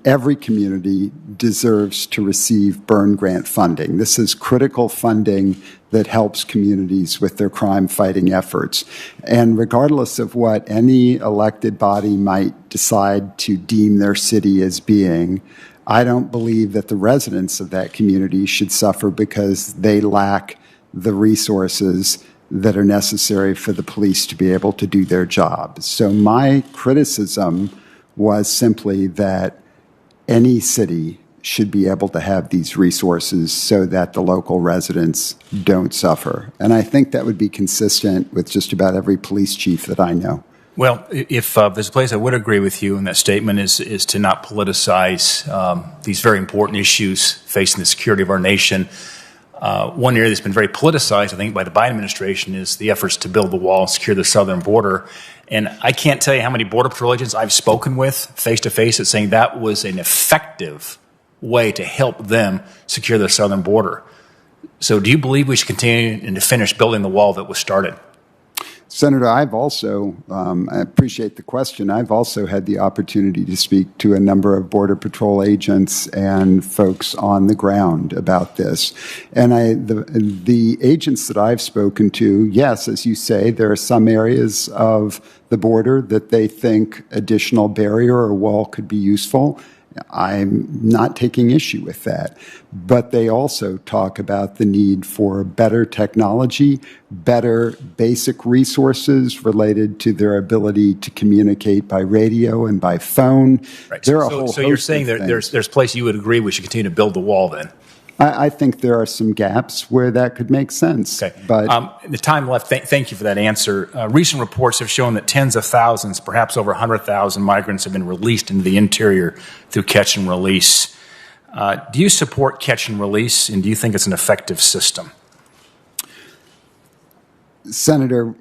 every community deserves to receive burn grant funding. This is critical funding that helps communities with their crime-fighting efforts. And regardless of what any elected body might decide to deem their city as being, I don't believe that the residents of that community should suffer because they lack the resources that are necessary for the police to be able to do their job. So my criticism was simply that any city should be able to have these resources so that the local residents don't suffer. And I think that would be consistent with just about every police chief that I know. Well, if there's a place I would agree with you in that statement is to not politicize these very important issues facing the security of our nation. One area that's been very politicized, I think, by the Biden administration is the efforts to build the wall and secure the southern border. And I can't tell you how many Border Patrol agents I've spoken with face-to-face that's saying that was an effective way to help them secure the southern border. So do you believe we should continue and to finish building the wall that was started? Senator, I've also, I appreciate the question, I've also had the opportunity to speak to a number of Border Patrol agents and folks on the ground about this. And the agents that I've spoken to, yes, as you say, there are some areas of the border that they think additional barrier or wall could be useful. I'm not taking issue with that. But they also talk about the need for better technology, better basic resources related to their ability to communicate by radio and by phone. Right. There are a whole so you're saying there's places you would agree we should continue to build the wall then? I think there are some gaps where that could make sense. Okay. But the time left, thank you for that answer. Recent reports have shown that tens of thousands, perhaps over 100,000 migrants have been released into the interior through catch and release. Do you support catch and release, and do you think it's an effective system? Senator,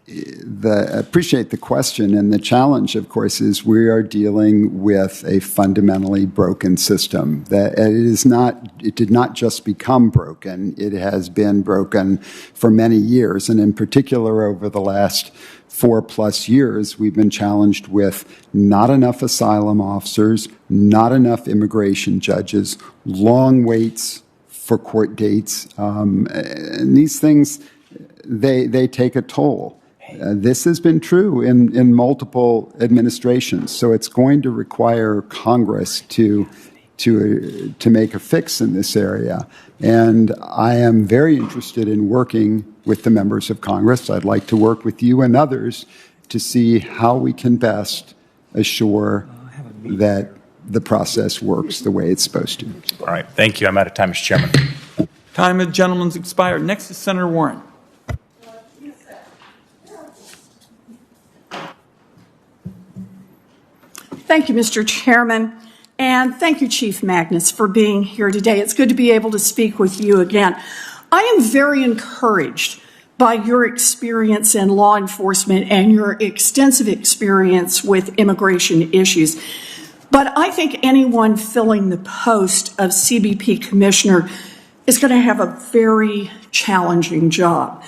I appreciate the question, and the challenge, of course, is we are dealing with a fundamentally broken system. That it did not just become broken, it has been broken for many years, and in particular over the last 4+ years, we've been challenged with not enough asylum officers, not enough immigration judges, long waits for court dates, and these things, they take a toll. This has been true in multiple administrations, so it's going to require Congress to make a fix in this area. And I am very interested in working with the members of Congress. I'd like to work with you and others to see how we can best assure that the process works the way it's supposed to. All right. Thank you. I'm out of time, Mr. Chairman. Time of gentleman's expired. Next is Senator Warren. Thank you, Mr. Chairman, and thank you, Chief Magnus, for being here today. It's good to be able to speak with you again. I am very encouraged by your experience in law enforcement and your extensive experience with immigration issues. But I think anyone filling the post of CBP Commissioner is going to have a very challenging job.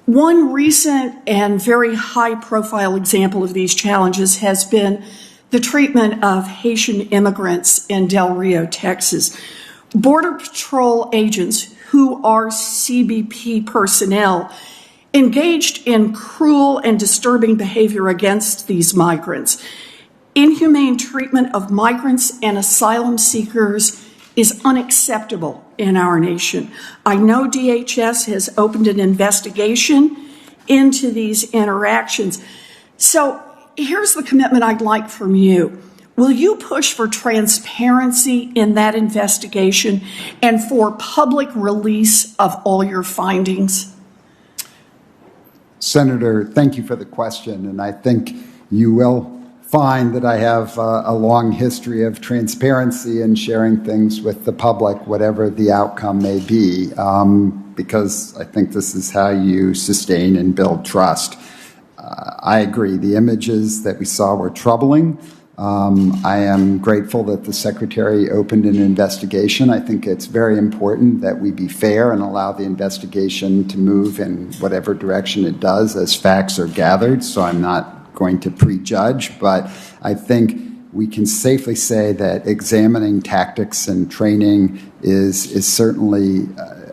One recent and very high-profile example of these challenges has been the treatment of Haitian immigrants in Del Rio, Texas. Border Patrol agents who are CBP personnel engaged in cruel and disturbing behavior against these migrants. Inhumane treatment of migrants and asylum seekers is unacceptable in our nation. I know DHS has opened an investigation into these interactions. So here's the commitment I'd like from you. Will you push for transparency in that investigation and for public release of all your findings? Senator, thank you for the question, and I think you will find that I have a long history of transparency and sharing things with the public, whatever the outcome may be, because I think this is how you sustain and build trust. I agree. The images that we saw were troubling. I am grateful that the Secretary opened an investigation. I think it's very important that we be fair and allow the investigation to move in whatever direction it does as facts are gathered, so I'm not going to prejudge, but I think we can safely say that examining tactics and training is certainly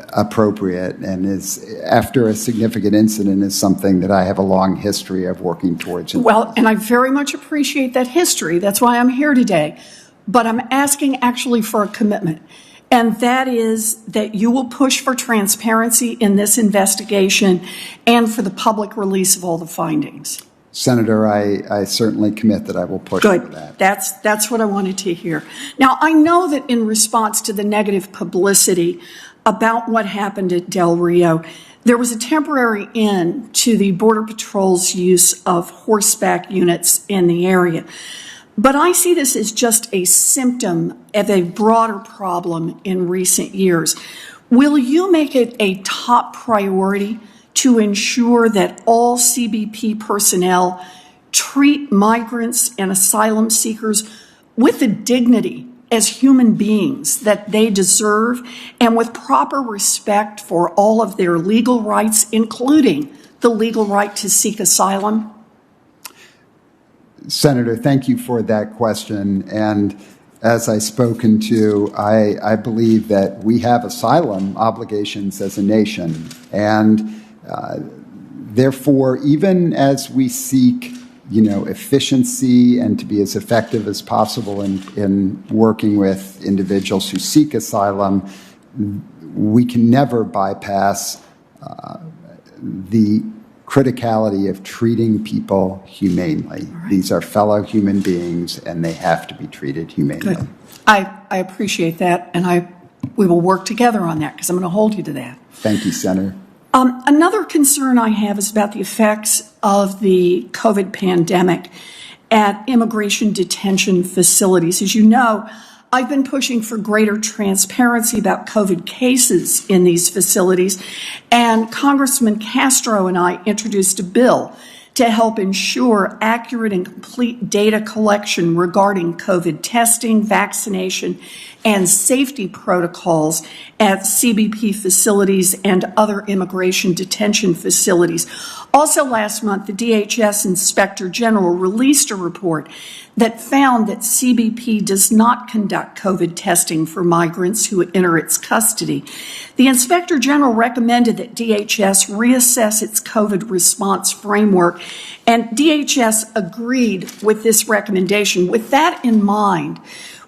appropriate, and is, after a significant incident, is something that I have a long history of working towards. Well, and I very much appreciate that history. That's why I'm here today. But I'm asking actually for a commitment, and that is that you will push for transparency in this investigation and for the public release of all the findings. Senator, I certainly commit that I will push for that. That's what I wanted to hear. Now, I know that in response to the negative publicity about what happened at Del Rio, there was a temporary end to the Border Patrol's use of horseback units in the area. But I see this as just a symptom of a broader problem in recent years. Will you make it a top priority to ensure that all CBP personnel treat migrants and asylum seekers with the dignity as human beings that they deserve, and with proper respect for all of their legal rights, including the legal right to seek asylum? Senator, thank you for that question. And as I've spoken to, I believe that we have asylum obligations as a nation. And therefore, even as we seek, efficiency and to be as effective as possible in working with individuals who seek asylum, we can never bypass the criticality of treating people humanely. Right. These are fellow human beings, and they have to be treated humanely. Good. I appreciate that, and we will work together on that, because I'm going to hold you to that. Thank you, Senator. Another concern I have is about the effects of the COVID pandemic at immigration detention facilities. As you know, I've been pushing for greater transparency about COVID cases in these facilities, and Congressman Castro and I introduced a bill to help ensure accurate and complete data collection regarding COVID testing, vaccination, and safety protocols at CBP facilities and other immigration detention facilities. Also last month, the DHS Inspector General released a report that found that CBP does not conduct COVID testing for migrants who enter its custody. The Inspector General recommended that DHS reassess its COVID response framework, and DHS agreed with this recommendation. With that in mind,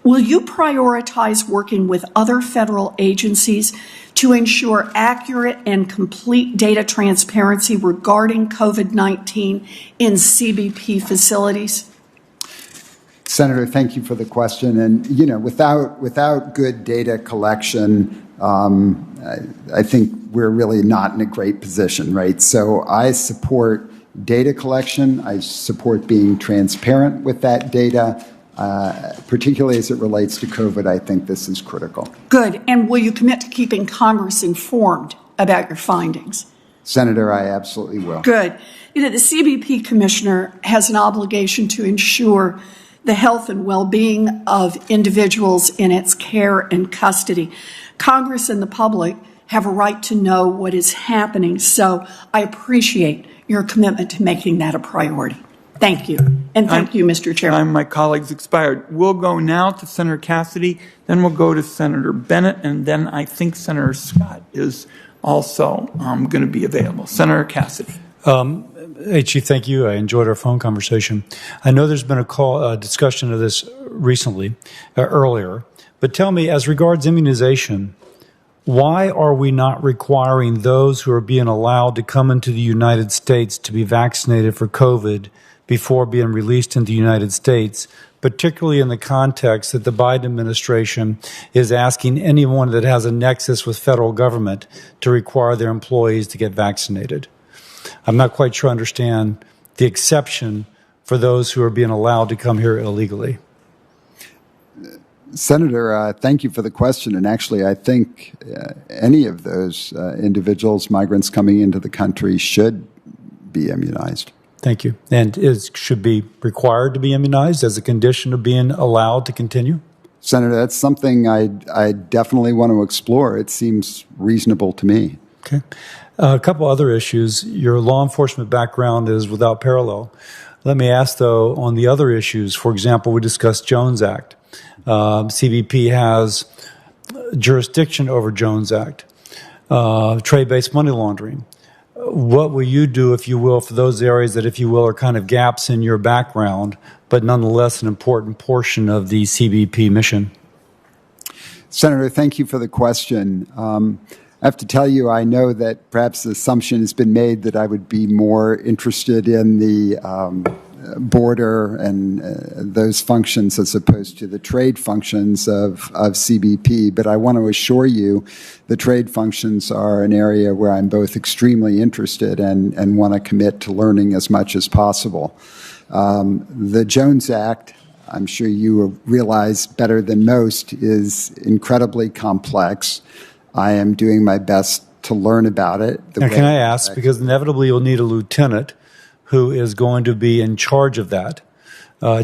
will you prioritize working with other federal agencies to ensure accurate and complete data transparency regarding COVID-19 in CBP facilities? Senator, thank you for the question. And, without good data collection, I think we're really not in a great position, right? So I support data collection. I support being transparent with that data. Particularly as it relates to COVID, I think this is critical. Good. And will you commit to keeping Congress informed about your findings? Senator, I absolutely will. Good. The CBP commissioner has an obligation to ensure the health and well-being of individuals in its care and custody. Congress and the public have a right to know what is happening. So I appreciate your commitment to making that a priority. Thank you. And thank you, Mr. Chairman. My colleagues expired. We'll go now to Senator Cassidy, then we'll go to Senator Bennett, and then I think Senator Scott is also going to be available. Senator Cassidy. Hey, Chief, thank you. I enjoyed our phone conversation. I know there's been a discussion of this recently, earlier, but tell me, as regards immunization, why are we not requiring those who are being allowed to come into the United States to be vaccinated for COVID before being released into the United States, particularly in the context that the Biden administration is asking anyone that has a nexus with federal government to require their employees to get vaccinated? I'm not quite sure I understand the exception for those who are being allowed to come here illegally. Senator, thank you for the question. And actually, I think any of those individuals, migrants coming into the country, should be immunized. Thank you. And should be required to be immunized as a condition of being allowed to continue? Senator, that's something I definitely want to explore. It seems reasonable to me. Okay. A couple other issues. Your law enforcement background is without parallel. Let me ask, though, on the other issues. For example, we discussed Jones Act. CBP has jurisdiction over Jones Act, trade-based money laundering. What will you do, if you will, for those areas that, if you will, are kind of gaps in your background, but nonetheless an important portion of the CBP mission? Senator, thank you for the question. I have to tell you, I know that perhaps the assumption has been made that I would be more interested in the border and those functions as opposed to the trade functions of CBP. But I want to assure you the trade functions are an area where I'm both extremely interested and want to commit to learning as much as possible. The Jones Act, I'm sure you realize better than most, is incredibly complex. I am doing my best to learn about it. Now, can I ask, because inevitably you'll need a lieutenant who is going to be in charge of that,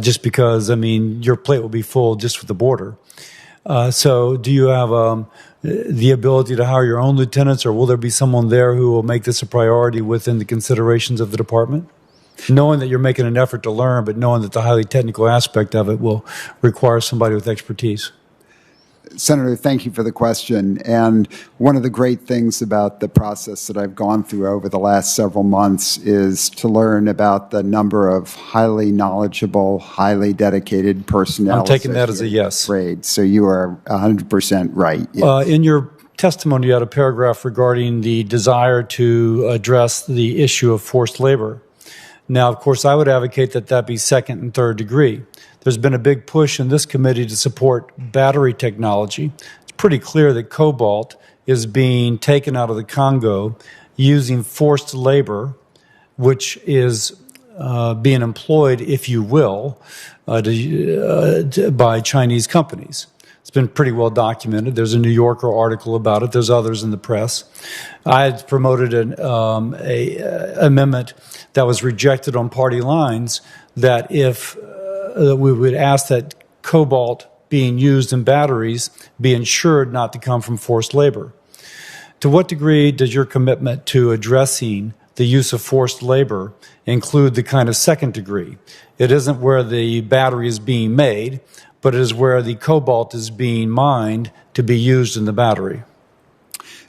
just because, I mean, your plate will be full just with the border. So do you have the ability to hire your own lieutenants, or will there be someone there who will make this a priority within the considerations of the department? Knowing that you're making an effort to learn, but knowing that the highly technical aspect of it will require somebody with expertise. Senator, thank you for the question. And one of the great things about the process that I've gone through over the last several months is to learn about the number of highly knowledgeable, highly dedicated personnel. I'm taking that as a yes. Trade. So you are 100% right. Yes. In your testimony, you had a paragraph regarding the desire to address the issue of forced labor. Now, of course, I would advocate that that be second and third degree. There's been a big push in this committee to support battery technology. It's pretty clear that cobalt is being taken out of the Congo using forced labor, which is being employed, if you will, by Chinese companies. It's been pretty well documented. There's a New Yorker article about it. There's others in the press. I had promoted an amendment that was rejected on party lines that if we would ask that cobalt being used in batteries be ensured not to come from forced labor. To what degree does your commitment to addressing the use of forced labor include the kind of second degree? It isn't where the battery is being made, but it is where the cobalt is being mined to be used in the battery.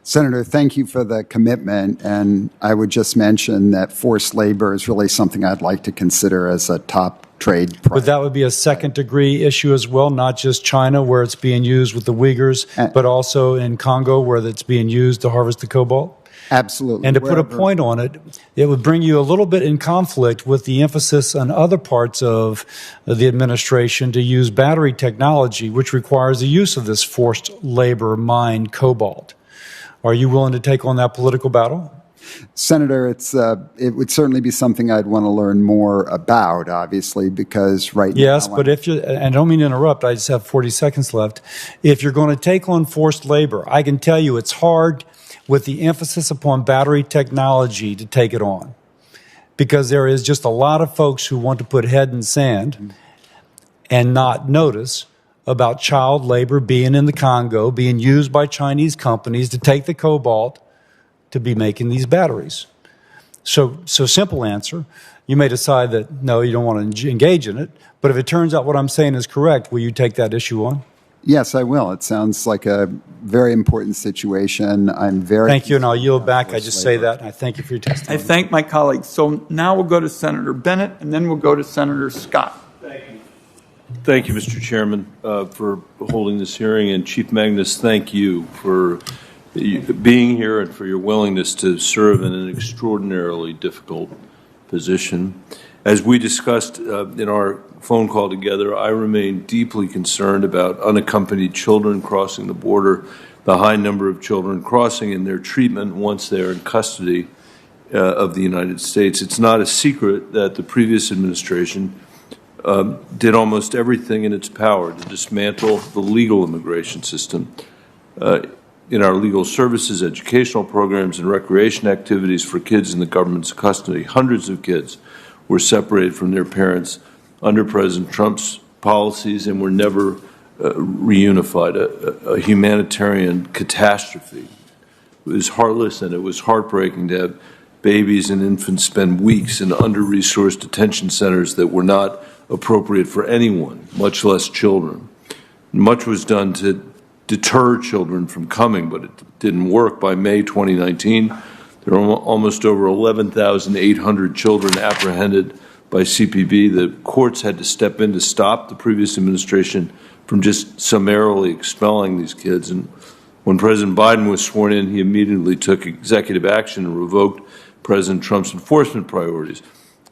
Senator, thank you for the commitment. And I would just mention that forced labor is really something I'd like to consider as a top trade priority. But that would be a second degree issue as well, not just China where it's being used with the Uyghurs, but also in Congo where it's being used to harvest the cobalt? Absolutely. And to put a point on it, it would bring you a little bit in conflict with the emphasis on other parts of the administration to use battery technology, which requires the use of this forced labor mined cobalt. Are you willing to take on that political battle? Senator, it would certainly be something I'd want to learn more about, obviously, because right now... Yes, but if you, and I don't mean to interrupt, I just have 40 seconds left. If you're going to take on forced labor, I can tell you it's hard with the emphasis upon battery technology to take it on, because there is just a lot of folks who want to put head in sand and not notice about child labor being in the Congo, being used by Chinese companies to take the cobalt to be making these batteries. So simple answer. You may decide that, no, you don't want to engage in it. But if it turns out what I'm saying is correct, will you take that issue on? Yes, I will. It sounds like a very important situation. I'm very Thank you, and I'll yield back. I just say that, and I thank you for your testimony. I thank my colleagues. So now we'll go to Senator Bennett, and then we'll go to Senator Scott. Thank you, Mr. Chairman, for holding this hearing. And Chief Magnus, thank you for being here and for your willingness to serve in an extraordinarily difficult position. As we discussed in our phone call together, I remain deeply concerned about unaccompanied children crossing the border, the high number of children crossing, and their treatment once they're in custody of the United States. It's not a secret that the previous administration did almost everything in its power to dismantle the legal immigration system. In our legal services, educational programs, and recreation activities for kids in the government's custody, hundreds of kids were separated from their parents under President Trump's policies and were never reunified, a humanitarian catastrophe. It was heartless and it was heartbreaking to have babies and infants spend weeks in under-resourced detention centers that were not appropriate for anyone, much less children. Much was done to deter children from coming, but it didn't work. By May 2019, there were almost over 11,800 children apprehended by CPB. The courts had to step in to stop the previous administration from just summarily expelling these kids. And when President Biden was sworn in, he immediately took executive action and revoked President Trump's enforcement priorities.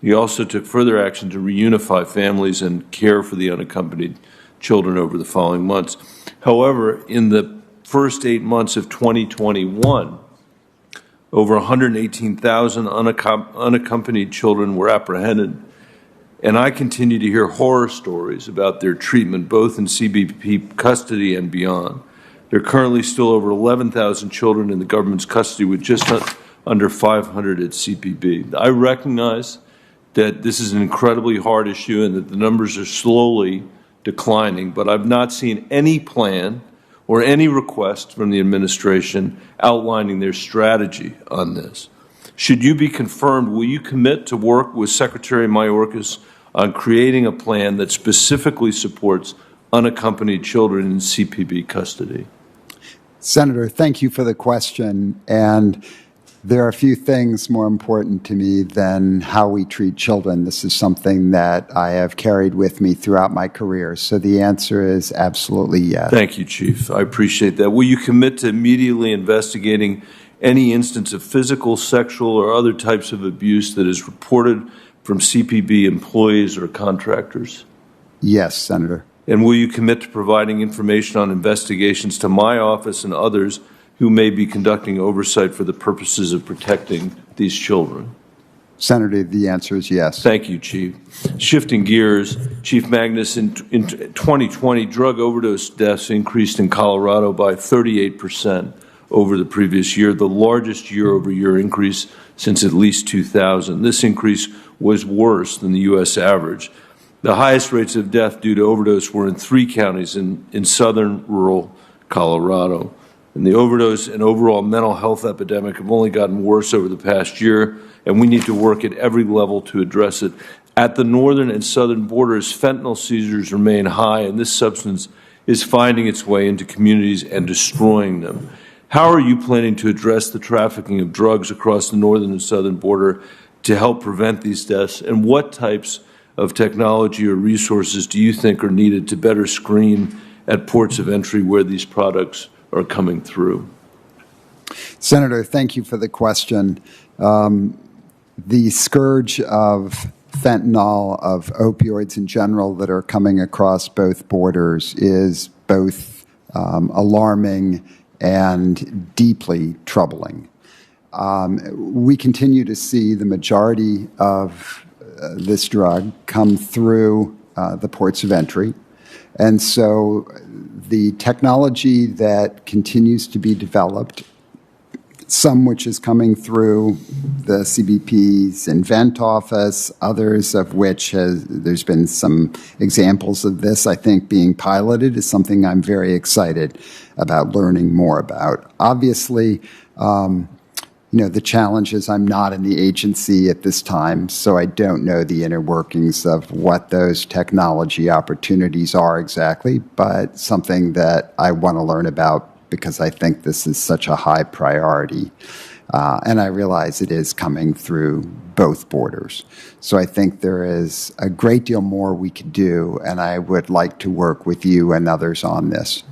He also took further action to reunify families and care for the unaccompanied children over the following months. However, in the first 8 months of 2021, over 118,000 unaccompanied children were apprehended, and I continue to hear horror stories about their treatment both in CBP custody and beyond. There are currently still over 11,000 children in the government's custody, with just under 500 at CPB. I recognize that this is an incredibly hard issue and that the numbers are slowly declining, but I've not seen any plan or any request from the administration outlining their strategy on this. Should you be confirmed, will you commit to work with Secretary Mayorkas on creating a plan that specifically supports unaccompanied children in CPB custody? Senator, thank you for the question. And there are a few things more important to me than how we treat children. This is something that I have carried with me throughout my career. So the answer is absolutely yes. Thank you, Chief. I appreciate that. Will you commit to immediately investigating any instance of physical, sexual, or other types of abuse that is reported from CPB employees or contractors? Yes, Senator. And will you commit to providing information on investigations to my office and others who may be conducting oversight for the purposes of protecting these children? Senator, the answer is yes. Thank you, Chief. Shifting gears, Chief Magnus, in 2020, drug overdose deaths increased in Colorado by 38% over the previous year, the largest year-over-year increase since at least 2000. This increase was worse than the U.S. average. The highest rates of death due to overdose were in 3 counties in southern rural Colorado. And the overdose and overall mental health epidemic have only gotten worse over the past year, and we need to work at every level to address it. At the northern and southern borders, fentanyl seizures remain high, and this substance is finding its way into communities and destroying them. How are you planning to address the trafficking of drugs across the northern and southern border to help prevent these deaths? And what types of technology or resources do you think are needed to better screen at ports of entry where these products are coming through? Senator, thank you for the question. The scourge of fentanyl, of opioids in general that are coming across both borders is both alarming and deeply troubling. We continue to see the majority of this drug come through the ports of entry. And so the technology that continues to be developed some which is coming through the CBP's Invent office, others of which there's been some examples of this, I think, being piloted is something I'm very excited about learning more about. Obviously, the challenge is I'm not in the agency at this time, so I don't know the inner workings of what those technology opportunities are exactly, but something that I want to learn about because I think this is such a high priority. And I realize it is coming through both borders. So I think there is a great deal more we could do, and I would like to work with you and others on this.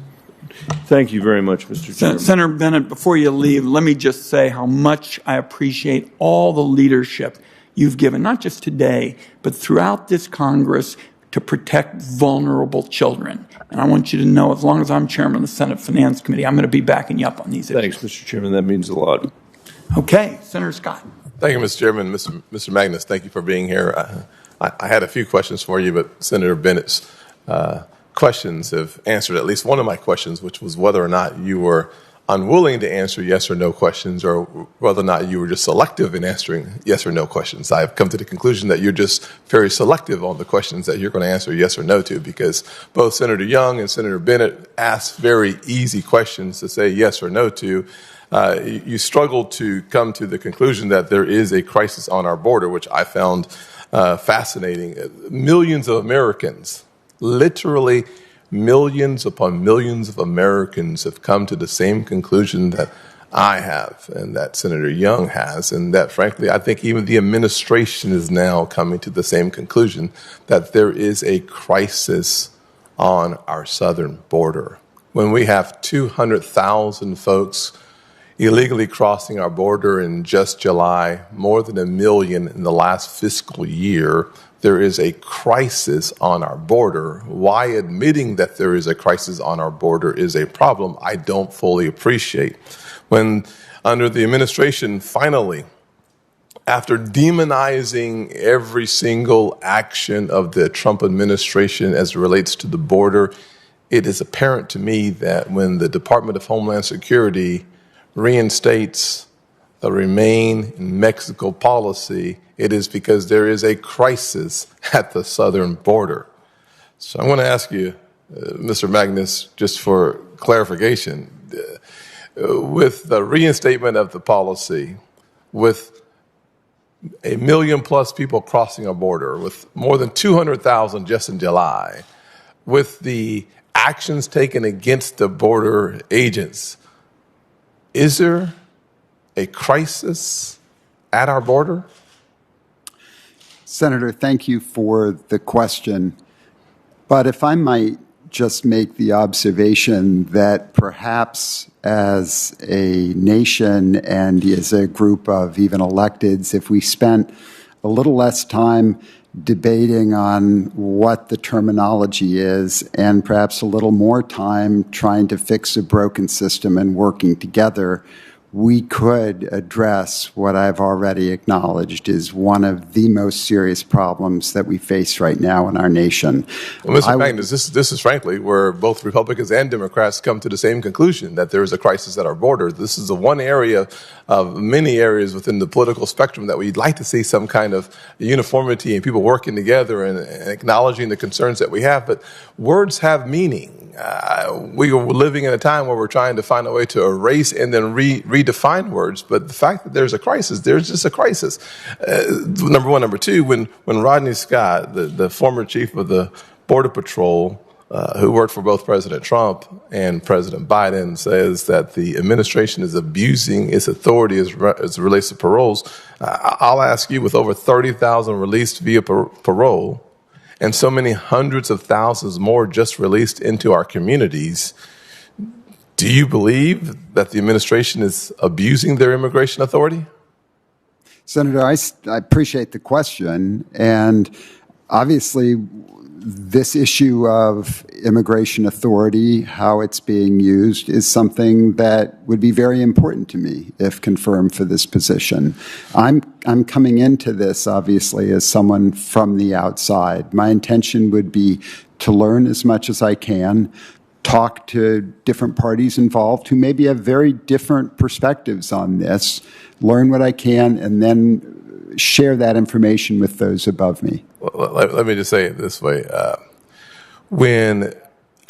Thank you very much, Mr. Chairman. Senator Bennett, before you leave, let me just say how much I appreciate all the leadership you've given, not just today, but throughout this Congress, to protect vulnerable children. And I want you to know, as long as I'm chairman of the Senate Finance Committee, I'm going to be backing you up on these issues. Thanks, Mr. Chairman. That means a lot. Okay, Senator Scott. Thank you, Mr. Chairman. Mr. Magnus, thank you for being here. I had a few questions for you, but Senator Bennett's questions have answered at least one of my questions, which was whether or not you were unwilling to answer yes or no questions, or whether or not you were just selective in answering yes or no questions. I've come to the conclusion that you're just very selective on the questions that you're going to answer yes or no to, because both Senator Young and Senator Bennett asked very easy questions to say yes or no to. You struggled to come to the conclusion that there is a crisis on our border, which I found fascinating. Millions of Americans, literally millions upon millions of Americans, have come to the same conclusion that I have and that Senator Young has, and that, frankly, I think even the administration is now coming to the same conclusion, that there is a crisis on our southern border. When we have 200,000 folks illegally crossing our border in just July, more than 1 million in the last fiscal year, there is a crisis on our border. Why admitting that there is a crisis on our border is a problem, I don't fully appreciate. When under the administration, finally, after demonizing every single action of the Trump administration as it relates to the border, it is apparent to me that when the Department of Homeland Security reinstates the Remain in Mexico policy, it is because there is a crisis at the southern border. So I want to ask you, Mr. Magnus, just for clarification, with the reinstatement of the policy, with 1 million plus people crossing our border, with more than 200,000 just in July, with the actions taken against the border agents, is there a crisis at our border? Senator, thank you for the question. But if I might just make the observation that perhaps as a nation and as a group of even electeds, if we spent a little less time debating on what the terminology is and perhaps a little more time trying to fix a broken system and working together, we could address what I've already acknowledged is one of the most serious problems that we face right now in our nation. Well, Mr. Magnus, this is frankly where both Republicans and Democrats come to the same conclusion, that there is a crisis at our border. This is the one area of many areas within the political spectrum that we'd like to see some kind of uniformity and people working together and acknowledging the concerns that we have. But words have meaning. We are living in a time where we're trying to find a way to erase and then redefine words. But the fact that there's a crisis, there's just a crisis. Number one. Number two, when Rodney Scott, the former chief of the Border Patrol, who worked for both President Trump and President Biden, says that the administration is abusing its authority as it relates to paroles, I'll ask you, with over 30,000 released via parole, and so many hundreds of thousands more just released into our communities, do you believe that the administration is abusing their immigration authority? Senator, I appreciate the question. And obviously, this issue of immigration authority, how it's being used, is something that would be very important to me if confirmed for this position. I'm coming into this, obviously, as someone from the outside. My intention would be to learn as much as I can, talk to different parties involved who maybe have very different perspectives on this, learn what I can, and then share that information with those above me. Well, let me just say it this way. When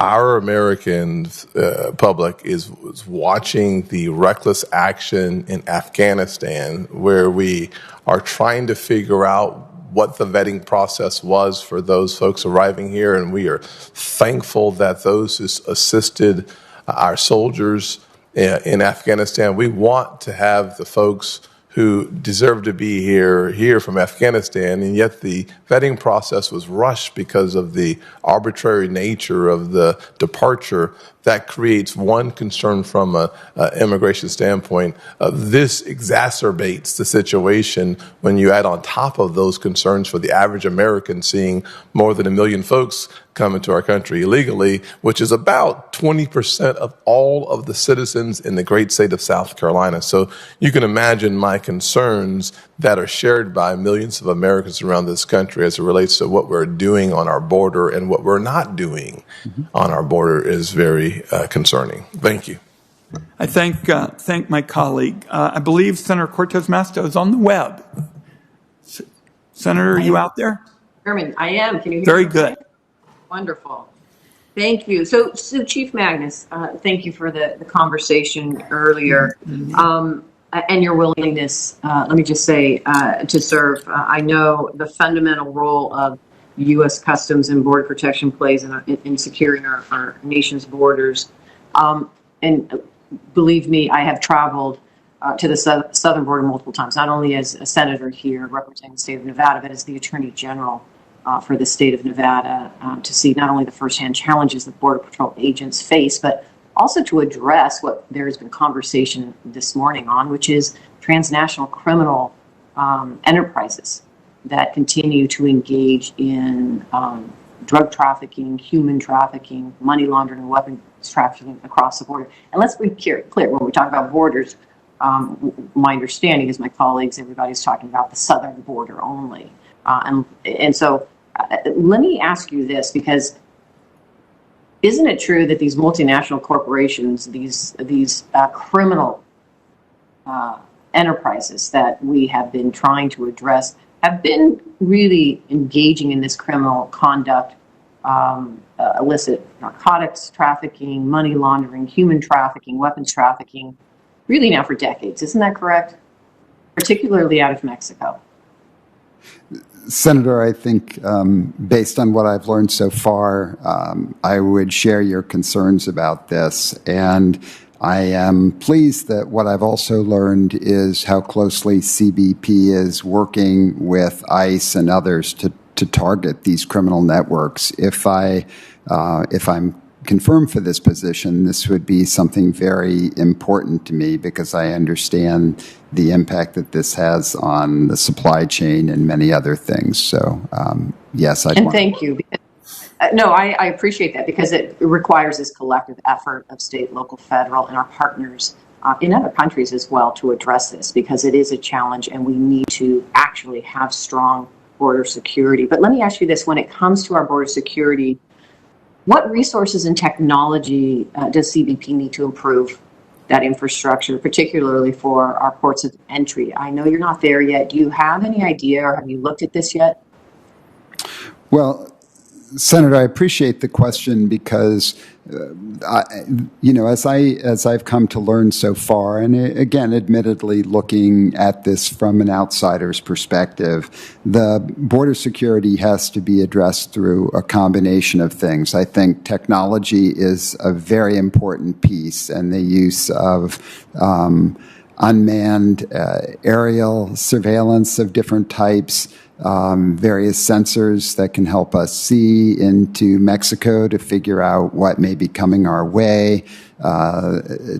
our American public is watching the reckless action in Afghanistan, where we are trying to figure out what the vetting process was for those folks arriving here, and we are thankful that those who assisted our soldiers in Afghanistan, we want to have the folks who deserve to be here from Afghanistan, and yet the vetting process was rushed because of the arbitrary nature of the departure. That creates one concern from an immigration standpoint. This exacerbates the situation when you add on top of those concerns for the average American seeing more than 1 million folks come into our country illegally, which is about 20% of all of the citizens in the great state of South Carolina. So you can imagine my concerns that are shared by millions of Americans around this country as it relates to what we're doing on our border and what we're not doing on our border is very concerning. Thank you. I thank my colleague. I believe Senator Cortez Masto is on the web. Senator, are you out there? Chairman, I am. Can you hear me? Very good. Wonderful. Thank you. So Chief Magnus, thank you for the conversation earlier and your willingness, let me just say, to serve. I know the fundamental role of U.S. Customs and Border Protection plays in securing our nation's borders. And believe me, I have traveled to the southern border multiple times, not only as a senator here representing the state of Nevada, but as the Attorney General for the state of Nevada, to see not only the firsthand challenges that Border Patrol agents face, but also to address what there has been conversation this morning on, which is transnational criminal enterprises that continue to engage in drug trafficking, human trafficking, money laundering, and weapons trafficking across the border. And let's be clear, when we talk about borders, my understanding is my colleagues, everybody's talking about the southern border only. And so let me ask you this, because isn't it true that these multinational corporations, these criminal enterprises that we have been trying to address, have been really engaging in this criminal conduct, illicit narcotics trafficking, money laundering, human trafficking, weapons trafficking, really now for decades. Isn't that correct? Particularly out of Mexico. Senator, I think based on what I've learned so far, I would share your concerns about this. And I am pleased that what I've also learned is how closely CBP is working with ICE and others to target these criminal networks. If I'm confirmed for this position, this would be something very important to me because I understand the impact that this has on the supply chain and many other things. So, yes, thank you. No, I appreciate that because it requires this collective effort of state, local, federal, and our partners in other countries as well to address this because it is a challenge and we need to actually have strong border security. But let me ask you this, when it comes to our border security, what resources and technology does CBP need to improve that infrastructure, particularly for our ports of entry? I know you're not there yet. Do you have any idea or have you looked at this yet? Well, Senator, I appreciate the question because, as I've come to learn so far, and again, admittedly, looking at this from an outsider's perspective, the border security has to be addressed through a combination of things. I think technology is a very important piece, and the use of unmanned aerial surveillance of different types, various sensors that can help us see into Mexico to figure out what may be coming our way,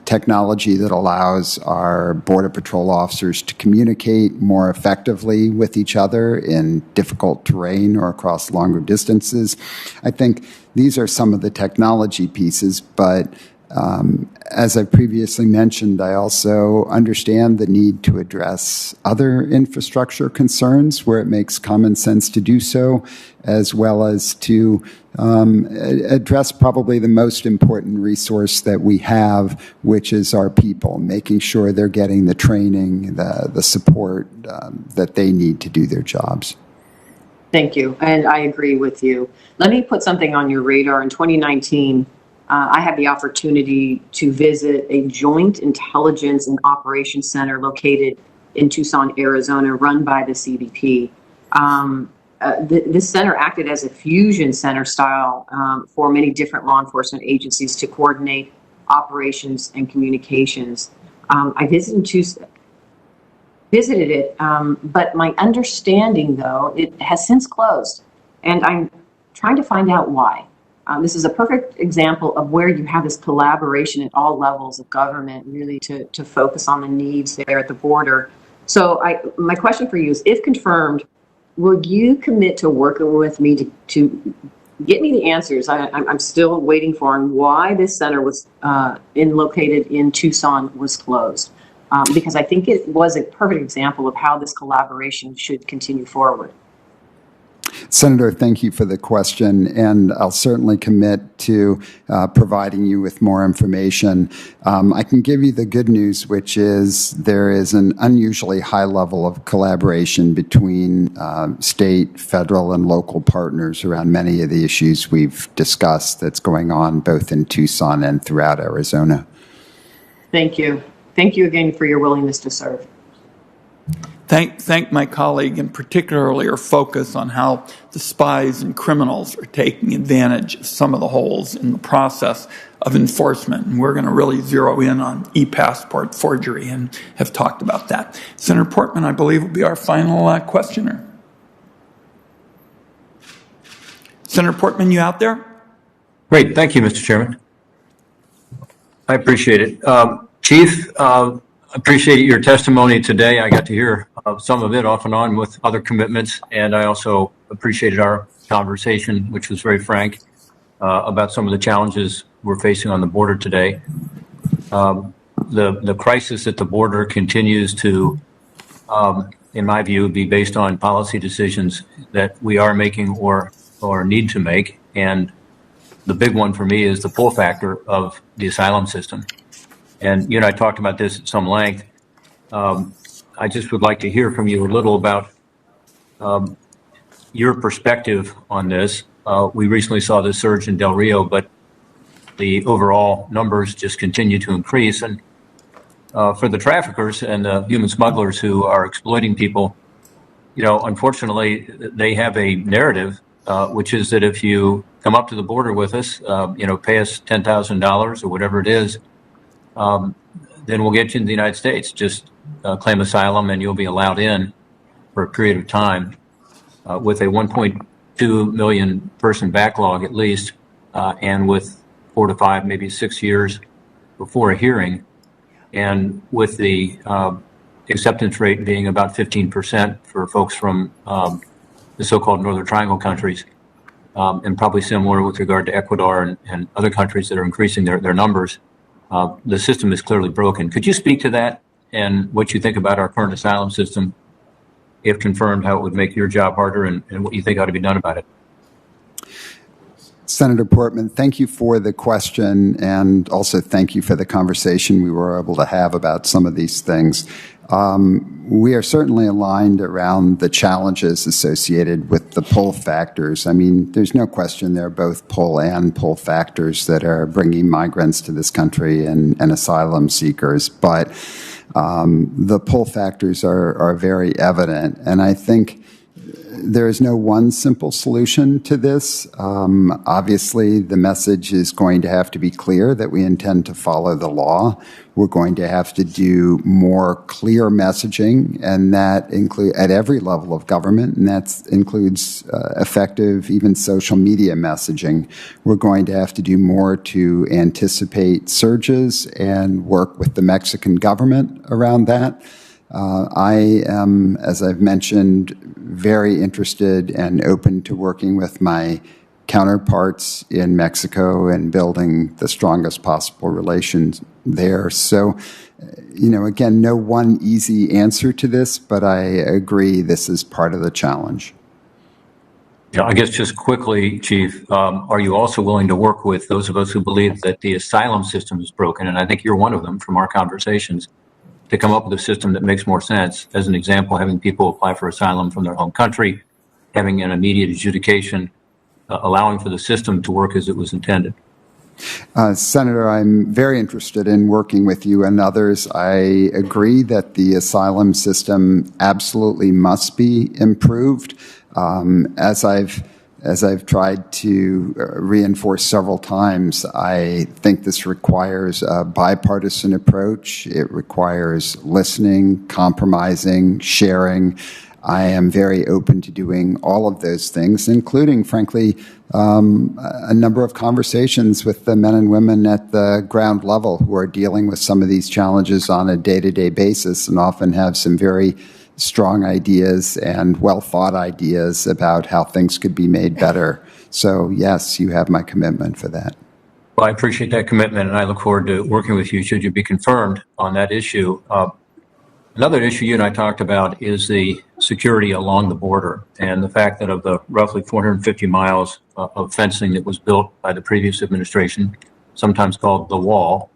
technology that allows our Border Patrol officers to communicate more effectively with each other in difficult terrain or across longer distances. I think these are some of the technology pieces, but As I previously mentioned, I also understand the need to address other infrastructure concerns where it makes common sense to do so, as well as to address probably the most important resource that we have, which is our people, making sure they're getting the training, the support that they need to do their jobs. Thank you, and I agree with you. Let me put something on your radar. In 2019, I had the opportunity to visit a joint intelligence and operations center located in Tucson, Arizona, run by the CBP. This center acted as a fusion center style for many different law enforcement agencies to coordinate operations and communications. I visited it, but my understanding, though, it has since closed, and I'm trying to find out why. This is a perfect example of where you have this collaboration at all levels of government, really to focus on the needs there at the border. So my question for you is, if confirmed, will you commit to working with me to get me the answers I'm still waiting for on why this center was located in Tucson was closed? Because I think it was a perfect example of how this collaboration should continue forward. Senator, thank you for the question, and I'll certainly commit to providing you with more information. I can give you the good news, which is there is an unusually high level of collaboration between state, federal, and local partners around many of the issues we've discussed that's going on both in Tucson and throughout Arizona. Thank you. Thank you again for your willingness to serve. Thank my colleague, and particularly her focus on how the spies and criminals are taking advantage of some of the holes in the process of enforcement. And we're going to really zero in on e-passport forgery and have talked about that. Senator Portman, I believe, will be our final questioner. Senator Portman, you out there? Great. Thank you, Mr. Chairman. I appreciate it. Chief, appreciate your testimony today. I got to hear some of it off and on with other commitments, and I also appreciated our conversation, which was very frank, about some of the challenges we're facing on the border today. The crisis at the border continues to, in my view, be based on policy decisions that we are making or need to make, and the big one for me is the pull factor of the asylum system. And you and I talked about this at some length. I just would like to hear from you a little about your perspective on this. We recently saw the surge in Del Rio, but the overall numbers just continue to increase. And for the traffickers and the human smugglers who are exploiting people, unfortunately, they have a narrative, which is that if you come up to the border with us, pay us $10,000 or whatever it is, then we'll get you into the United States. Just claim asylum and you'll be allowed in for a period of time with a 1.2 million person backlog at least, and with 4 to 5, maybe 6 years before a hearing, and with the acceptance rate being about 15% for folks from the so-called Northern Triangle countries, and probably similar with regard to Ecuador and other countries that are increasing their numbers. The system is clearly broken. Could you speak to that and what you think about our current asylum system, if confirmed, how it would make your job harder and what you think ought to be done about it? Senator Portman, thank you for the question, and also thank you for the conversation we were able to have about some of these things. We are certainly aligned around the challenges associated with the pull factors. I mean, there's no question there are both pull and pull factors that are bringing migrants to this country and asylum seekers, but the pull factors are very evident, and I think there is no one simple solution to this. Obviously, the message is going to have to be clear that we intend to follow the law. We're going to have to do more clear messaging, and that include at every level of government, and that includes effective, even social media messaging. We're going to have to do more to anticipate surges and work with the Mexican government around that. I am, as I've mentioned, very interested and open to working with my counterparts in Mexico and building the strongest possible relations there. So, again, no one easy answer to this, but I agree this is part of the challenge. Yeah, I guess just quickly, Chief, are you also willing to work with those of us who believe that the asylum system is broken? And I think you're one of them from our conversations, to come up with a system that makes more sense. As an example, having people apply for asylum from their home country, having an immediate adjudication, allowing for the system to work as it was intended. Senator, I'm very interested in working with you and others. I agree that the asylum system absolutely must be improved. As I've tried to reinforce several times, I think this requires a bipartisan approach. It requires listening, compromising, sharing. I am very open to doing all of those things, including, frankly, a number of conversations with the men and women at the ground level who are dealing with some of these challenges on a day-to-day basis and often have some very strong ideas and well-thought ideas about how things could be made better. So, yes, you have my commitment for that. Well, I appreciate that commitment, and I look forward to working with you should you be confirmed on that issue. Another issue you and I talked about is the security along the border and the fact that of the roughly 450 miles of fencing that was built by the previous administration, sometimes called the wall,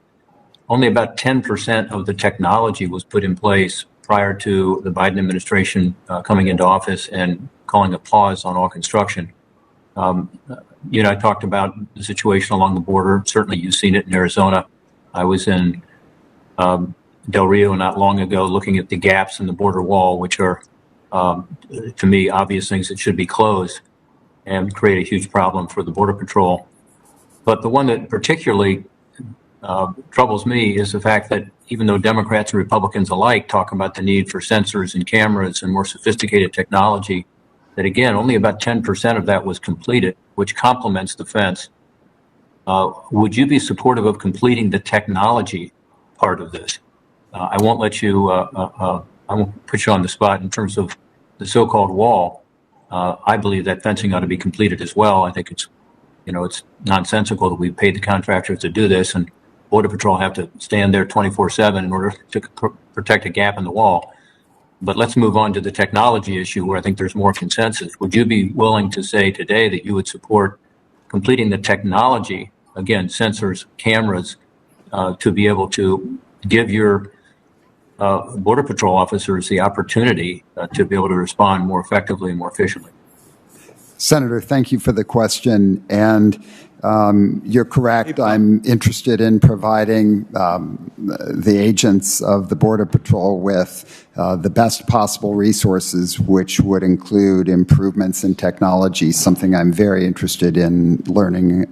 only about 10% of the technology was put in place prior to the Biden administration coming into office and calling a pause on all construction. You and I talked about the situation along the border. Certainly you've seen it in Arizona. I was in Del Rio not long ago looking at the gaps in the border wall, which are, to me, obvious things that should be closed and create a huge problem for the Border Patrol. But the one that particularly troubles me is the fact that even though Democrats and Republicans alike talk about the need for sensors and cameras and more sophisticated technology, that again, only about 10% of that was completed, which complements the fence. Would you be supportive of completing the technology part of this? I won't let you, I won't put you on the spot in terms of the so-called wall. I believe that fencing ought to be completed as well. I think it's, it's nonsensical that we paid the contractors to do this and Border Patrol have to stand there 24/7 in order to protect a gap in the wall. But let's move on to the technology issue where I think there's more consensus. Would you be willing to say today that you would support completing the technology, again, sensors, cameras, to be able to give your Border Patrol officers the opportunity to be able to respond more effectively and more efficiently? Senator, thank you for the question. And you're correct. I'm interested in providing the agents of the Border Patrol with the best possible resources, which would include improvements in technology, something I'm very interested in learning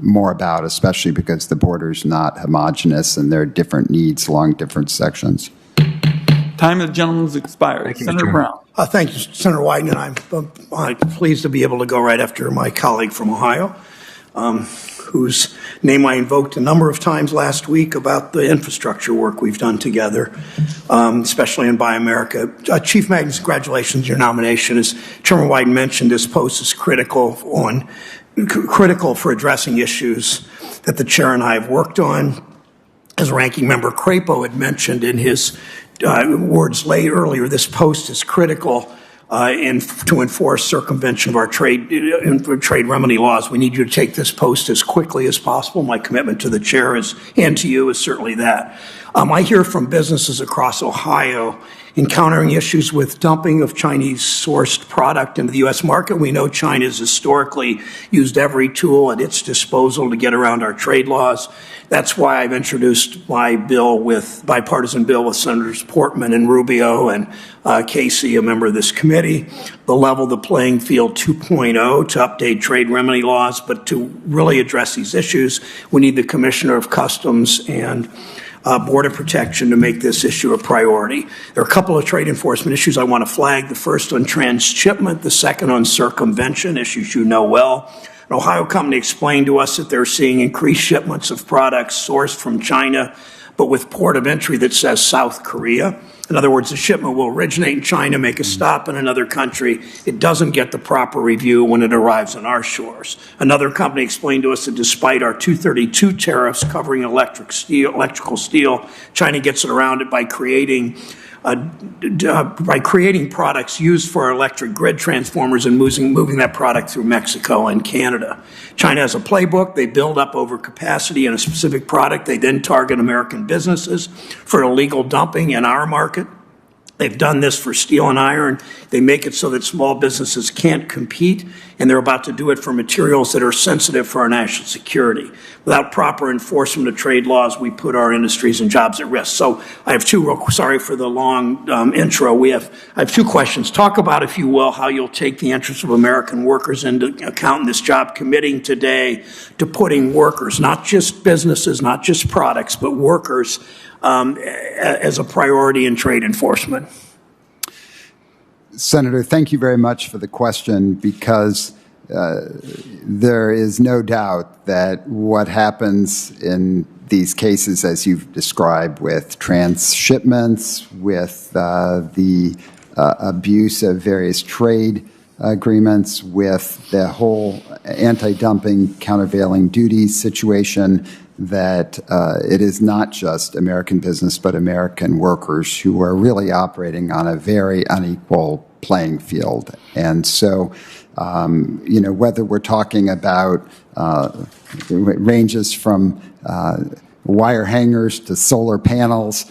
more about, especially because the border's not homogeneous and there are different needs along different sections. Time of the gentleman's expired. Senator Brown. Thank you, Senator Wyden, and I'm pleased to be able to go right after my colleague from Ohio, whose name I invoked a number of times last week about the infrastructure work we've done together, especially in Buy America. Chief Magnus, congratulations on your nomination. As Chairman Wyden mentioned, this post is critical for addressing issues that the chair and I have worked on. As Ranking Member Crapo had mentioned in his words earlier, this post is critical to enforce circumvention of our trade remedy laws. We need you to take this post as quickly as possible. My commitment to the chair and to you is certainly that. I hear from businesses across Ohio encountering issues with dumping of Chinese-sourced product into the U.S. market. We know China has historically used every tool at its disposal to get around our trade laws. That's why I've introduced my bipartisan bill with Senators Portman and Rubio and Casey, a member of this committee, the Level the Playing Field 2.0 to update trade remedy laws. But to really address these issues, we need the Commissioner of Customs and Border Protection to make this issue a priority. There are a couple of trade enforcement issues I want to flag. The first on transshipment, the second on circumvention, issues you know well. An Ohio company explained to us that they're seeing increased shipments of products sourced from China, but with port of entry that says South Korea. In other words, the shipment will originate in China, make a stop in another country. It doesn't get the proper review when it arrives on our shores. Another company explained to us that despite our 232 tariffs covering electrical steel, China gets it around it by creating products used for electric grid transformers and moving that product through Mexico and Canada. China has a playbook. They build up overcapacity in a specific product. They then target American businesses for illegal dumping in our market. They've done this for steel and iron. They make it so that small businesses can't compete, and they're about to do it for materials that are sensitive for our national security. Without proper enforcement of trade laws, we put our industries and jobs at risk. So I have sorry for the long intro. I have two questions. Talk about, if you will, how you'll take the interests of American workers into account in this job, committing today to putting workers, not just businesses, not just products, but workers, as a priority in trade enforcement. Senator, thank you very much for the question, because there is no doubt that what happens in these cases, as you've described, with transshipments, with the abuse of various trade agreements, with the whole anti-dumping, countervailing duties situation, that it is not just American business, but American workers who are really operating on a very unequal playing field. And so, whether we're talking about it ranges from wire hangers to solar panels,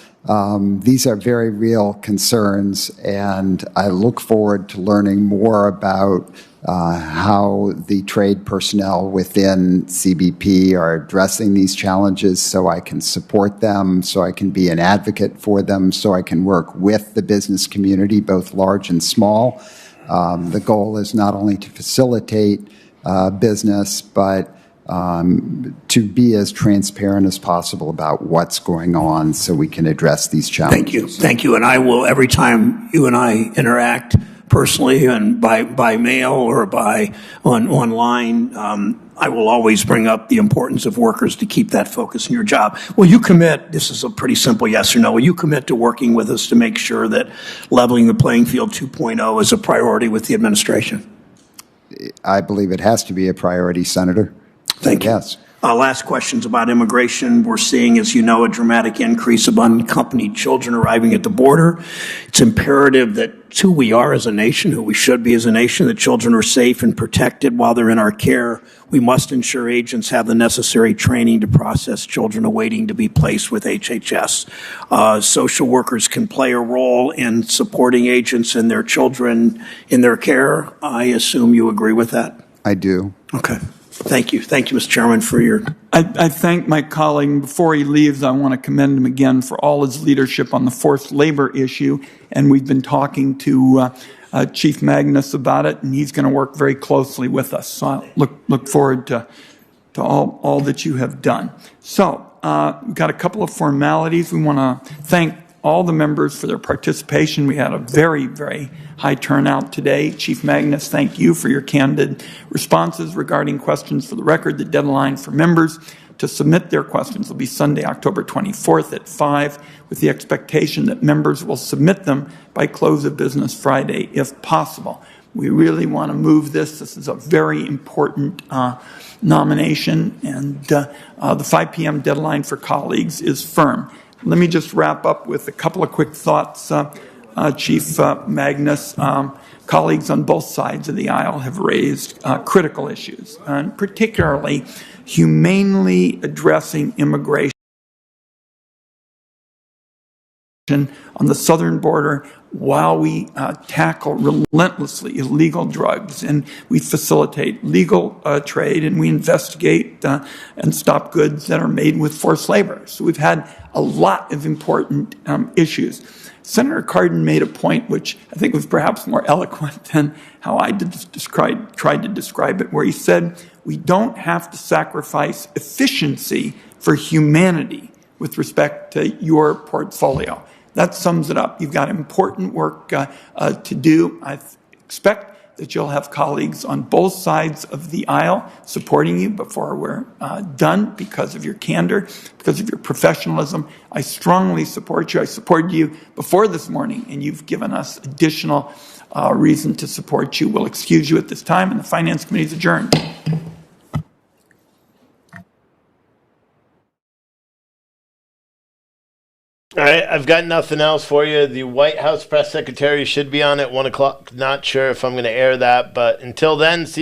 these are very real concerns, and I look forward to learning more about how the trade personnel within CBP are addressing these challenges, so I can support them, so I can be an advocate for them, so I can work with the business community, both large and small. The goal is not only to facilitate business, but to be as transparent as possible about what's going on so we can address these challenges. Thank you. And I will, every time you and I interact personally and by mail or online, I will always bring up the importance of workers to keep that focus in your job. Will you commit, this is a pretty simple yes or no, will you commit to working with us to make sure that leveling the playing field 2.0 is a priority with the administration? I believe it has to be a priority, Senator. Thank you. Yes. Last questions about immigration. We're seeing, as you know, a dramatic increase of unaccompanied children arriving at the border. It's imperative that it's who we are as a nation, who we should be as a nation, that children are safe and protected while they're in our care. We must ensure agents have the necessary training to process children awaiting to be placed with HHS. Social workers can play a role in supporting agents and their children in their care. I assume you agree with that? I do. Okay. Thank you. Thank you, Mr. Chairman, for your... I thank my colleague. Before he leaves, I want to commend him again for all his leadership on the forced labor issue. And we've been talking to Chief Magnus about it, and he's going to work very closely with us. So I look forward to all that you have done. So we've got a couple of formalities. We want to thank all the members for their participation. We had a very, very high turnout today. Chief Magnus, thank you for your candid responses regarding questions for the record. The deadline for members to submit their questions will be Sunday, October 24th at 5, with the expectation that members will submit them by close of business Friday, if possible. We really want to move this. This is a very important nomination, and the 5 p.m. deadline for colleagues is firm. Let me just wrap up with a couple of quick thoughts, Chief Magnus. Colleagues on both sides of the aisle have raised critical issues, and particularly humanely addressing immigration on the southern border while we tackle relentlessly illegal drugs, and we facilitate legal trade, and we investigate and stop goods that are made with forced labor. So we've had a lot of important issues. Senator Cardin made a point which I think was perhaps more eloquent than how I tried to describe it, where he said, we don't have to sacrifice efficiency for humanity with respect to your portfolio. That sums it up. You've got important work to do. I expect that you'll have colleagues on both sides of the aisle supporting you before we're done because of your candor, because of your professionalism. I strongly support you. I supported you before this morning, and you've given us additional reason to support you. We'll excuse you at this time, and the Finance Committee is adjourned. All right, I've got nothing else for you. The White House press secretary should be on at 1 o'clock. Not sure if I'm going to air that, but until then, see